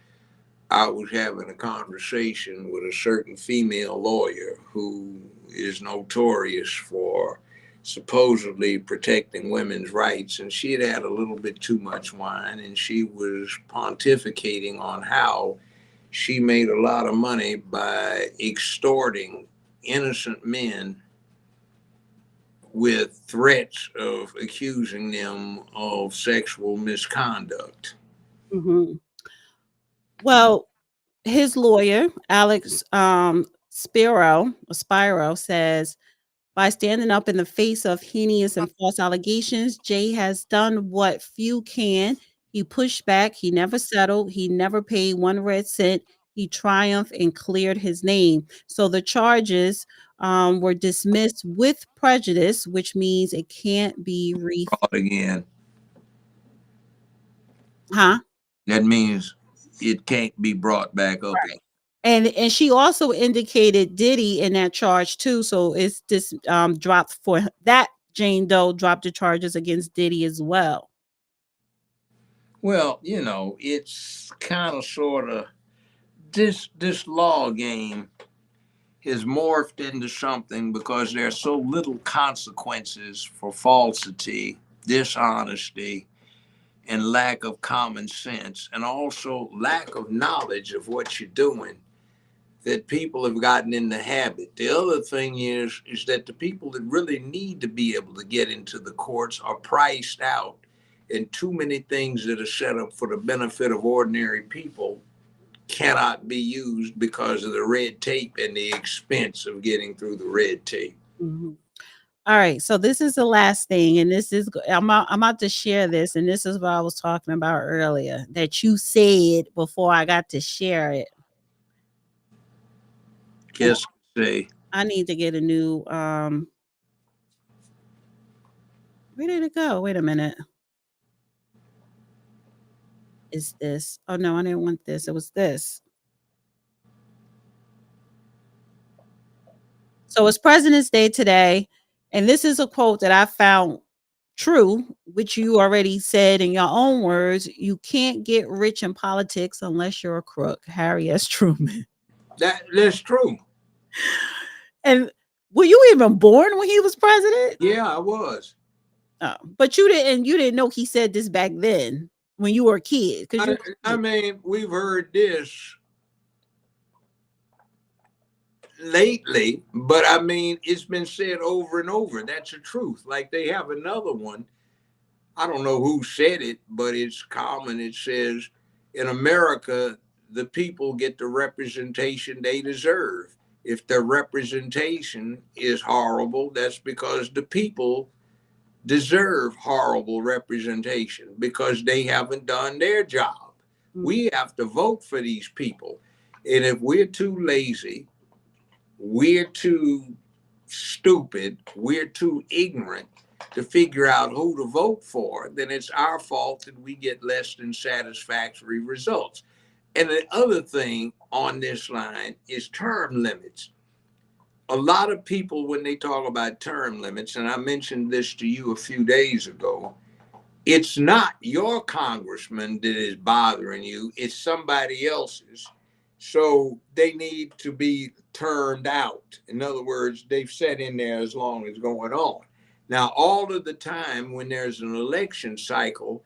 I was having a conversation with a certain female lawyer who is notorious for supposedly protecting women's rights, and she had had a little bit too much wine, and she was pontificating on how she made a lot of money by extorting innocent men with threats of accusing them of sexual misconduct. Hmm. Well, his lawyer, Alex Spiro, says by standing up in the face of heinous and false allegations, Jay has done what few can. He pushed back. He never settled. He never paid one red cent. He triumphed and cleared his name. So the charges were dismissed with prejudice, which means it can't be Brought again. huh? That means it can't be brought back up again. And she also indicated Diddy in that charge too. So it's this dropped for that. Jane Doe dropped the charges against Diddy as well. Well, you know, it's kind of sort of this law game has morphed into something because there are so little consequences for falsity, dishonesty, and lack of common sense, and also lack of knowledge of what you're doing, that people have gotten in the habit. The other thing is that the people that really need to be able to get into the courts are priced out, and too many things that are set up for the benefit of ordinary people cannot be used because of the red tape and the expense of getting through the red tape. Mhm. All right, so this is the last thing, and this is I'm about to share this, and this is what I was talking about earlier that you said before I got to share it. Guess say I need to get a new where did it go? Wait a minute. Is this? Oh no, I didn't want this. It was this. So it's President's Day today, and this is a quote that I found true, which you already said in your own words. You can't get rich in politics unless you're a crook. Harry S. Truman. that's true. And were you even born when he was president? Yeah, I was. Oh, but you didn't know he said this back then when you were a kid. I mean, we've heard this lately, but I mean, it's been said over and over. That's the truth. Like they have another one. I don't know who said it, but it's common. It says, in America, the people get the representation they deserve. If the representation is horrible, that's because the people deserve horrible representation because they haven't done their job. We have to vote for these people. And if we're too lazy, we're too stupid, we're too ignorant to figure out who to vote for, then it's our fault that we get less than satisfactory results. And the other thing on this line is term limits. A lot of people, when they talk about term limits, and I mentioned this to you a few days ago, it's not your congressman that is bothering you, it's somebody else's. So they need to be turned out. In other words, they've sat in there as long as going on. Now, all of the time when there's an election cycle,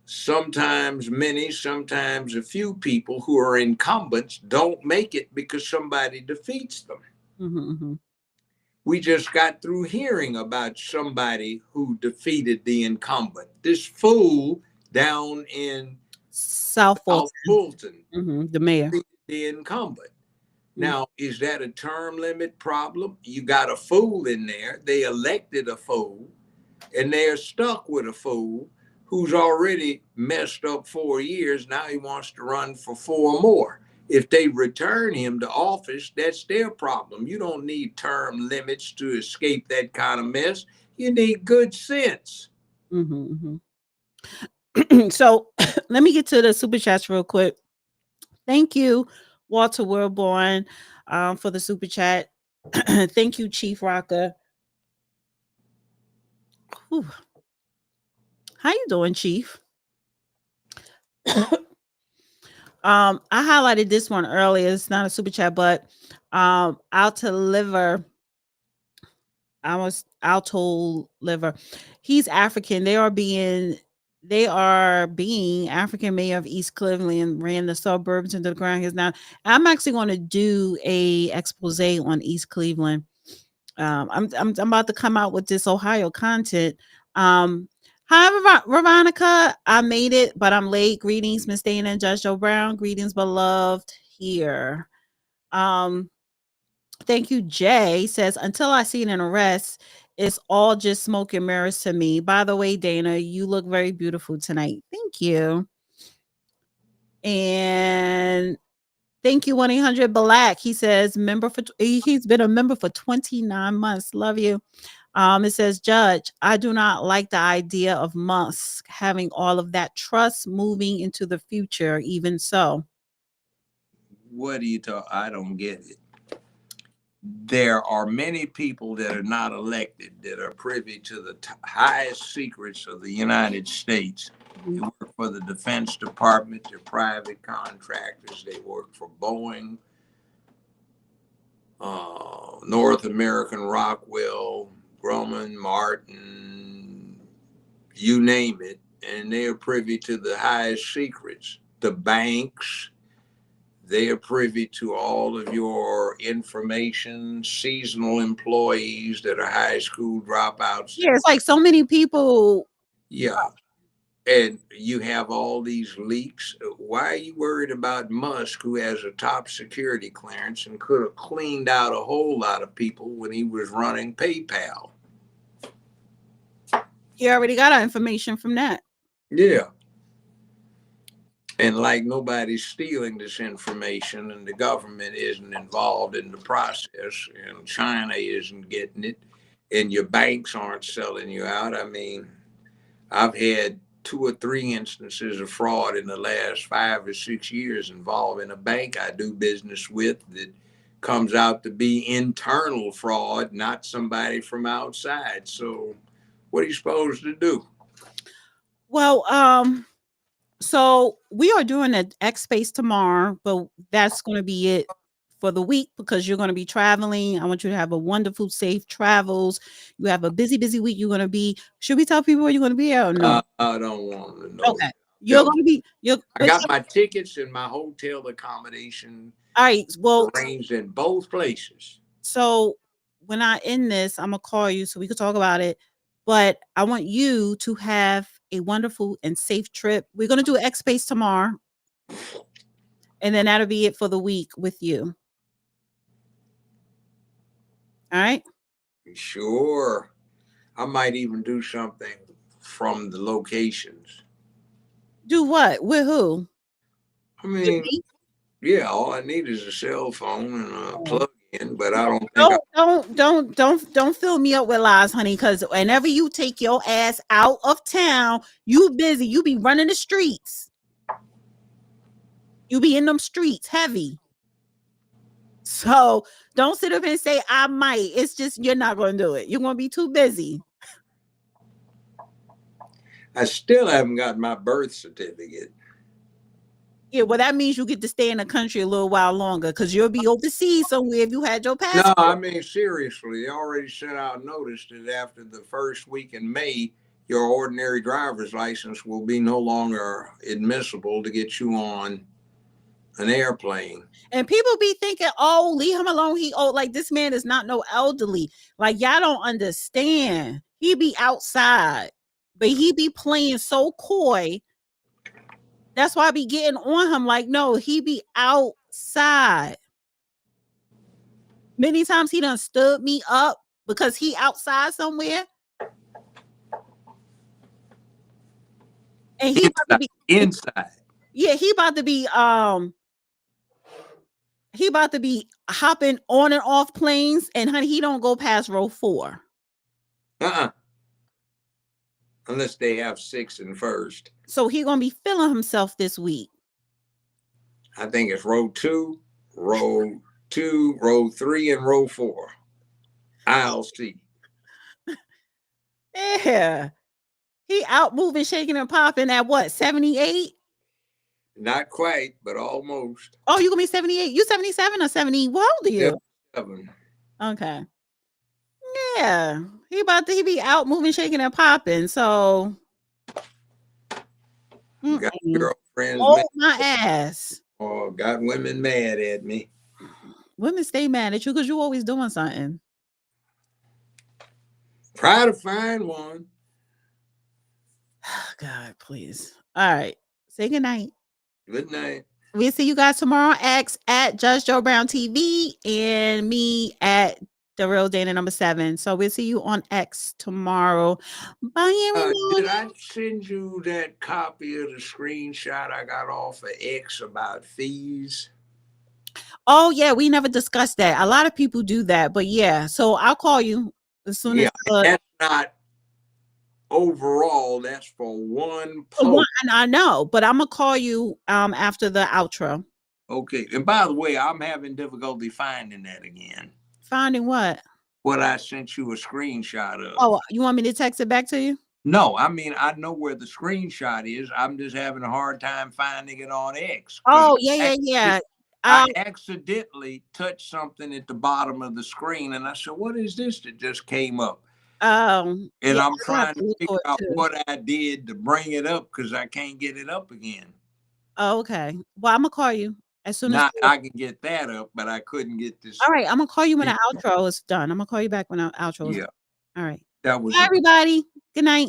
sometimes many, sometimes a few people who are incumbents don't make it because somebody defeats them. Mm-hmm. We just got through hearing about somebody who defeated the incumbent. This fool down in South Fulton, the mayor. the incumbent. Now, is that a term limit problem? You got a fool in there. They elected a fool, and they're stuck with a fool who's already messed up 4 years. Now he wants to run for 4 more. If they return him to office, that's their problem. You don't need term limits to escape that kind of mess. You need good sense. Mm-hmm. So let me get to the super chats real quick. Thank you, Walter Wilborn, for the super chat. Thank you, Chief Rocker. Whew. How you doing, Chief? I highlighted this one earlier. It's not a super chat, but I'll deliver Alto liver. He's African. They are being African mayor of East Cleveland, ran the suburbs into the ground. He's now. I'm actually going to do a expose on East Cleveland. I'm about to come out with this Ohio content. Hi, Veronica. I made it, but I'm late. Greetings, Miss Dana and Judge Joe Brown. Greetings, beloved. Here. Thank you, Jay. Says, until I see an arrest, it's all just smoke and mirrors to me. By the way, Dana, you look very beautiful tonight. Thank you. And thank you, 1-800 Black. He says, he's been a member for 29 months. Love you. It says, Judge, I do not like the idea of Musk having all of that trust moving into the future, even so. What do you talk? I don't get it. There are many people that are not elected that are privy to the highest secrets of the United States. They work for the Defense Department, they're private contractors, they work for Boeing, North American Rockwell, Grumman, Martin, you name it, and they are privy to the highest secrets. The banks, they are privy to all of your information, seasonal employees that are high school dropouts. Yeah, it's like so many people. Yeah. And you have all these leaks. Why are you worried about Musk, who has a top security clearance and could have cleaned out a whole lot of people when he was running PayPal? He already got our information from that. Yeah. And like nobody's stealing this information and the government isn't involved in the process and China isn't getting it and your banks aren't selling you out. I mean, I've had 2 or 3 instances of fraud in the last 5 or 6 years involving a bank I do business with that comes out to be internal fraud, not somebody from outside. So what are you supposed to do? Well, so we are doing an X Space tomorrow, but that's going to be it for the week because you're going to be traveling. I want you to have a wonderful, safe travels. You have a busy, busy week. You're going to be. Should we tell people where you're going to be? Or no? I don't want to know. Okay, you're going to be. I got my tickets and my hotel accommodation. All right. Well, arranged in both places. So when I end this, I'm gonna call you so we can talk about it. But I want you to have a wonderful and safe trip. We're gonna do X Space tomorrow, and then that'll be it for the week with you. All right. Sure. I might even do something from the locations. Do what? With who? I mean, yeah, all I need is a cell phone and a plug in, but I don't think don't fill me up with lies, honey, because whenever you take your ass out of town, you busy, you be running the streets. You be in them streets heavy. So don't sit up and say I might. It's just you're not going to do it. You're going to be too busy. I still haven't got my birth certificate. Yeah, well, that means you get to stay in the country a little while longer because you'll be overseas somewhere if you had your passport. No, I mean, seriously, they already sent out notice that after the first week in May, your ordinary driver's license will be no longer admissible to get you on an airplane. And people be thinking, oh, leave him alone. He old. Like, this man is not no elderly. Like, y'all don't understand. He be outside, but he be playing so coy. That's why I be getting on him. Like, no, he be outside. Many times he done stood me up because he outside somewhere. And he about to be inside. Yeah, he about to be hopping on and off planes, and honey, he don't go past row 4. Unless they have 6 in first. So he gonna be feeling himself this week. I think it's row 2, row 3, and row 4. I'll see. Yeah. He out moving, shaking, and popping at what, 78? Not quite, but almost. Oh, you gonna be 78? You 77 or 70? What old are you? 77. Okay. Yeah, he be out moving, shaking, and popping. So Got girlfriends mad hold my ass. or got women mad at me. Women stay mad at you because you always doing something. Try to find one. God, please. All right. Say good night. Good night. We'll see you guys tomorrow on X at Judge Joe Brown TV and me at The Real Dana #7. So we'll see you on X tomorrow. Bye, everyone. Did I send you that copy of the screenshot I got off of X about fees? Oh, yeah. We never discussed that. A lot of people do that. But yeah. So I'll call you as soon as. That's not overall. That's for one And post. I know, but I'm going to call you after the outro. Okay. And by the way, I'm having difficulty finding that again. Finding what? What I sent you a screenshot of. Oh, you want me to text it back to you? No, I mean, I know where the screenshot is. I'm just having a hard time finding it on X. Oh, yeah. I accidentally touched something at the bottom of the screen, and I said, what is this that just came up? And yeah, I'm trying to figure out what I did to bring it up because I can't get it up again. Oh, okay. Well, I'm going to call you as soon as. Now, I can get that up, but I couldn't get this. All right. I'm going to call you when the outro is done. I'm going to call you back when the outro is done. All right. That was Bye, everybody. Good night.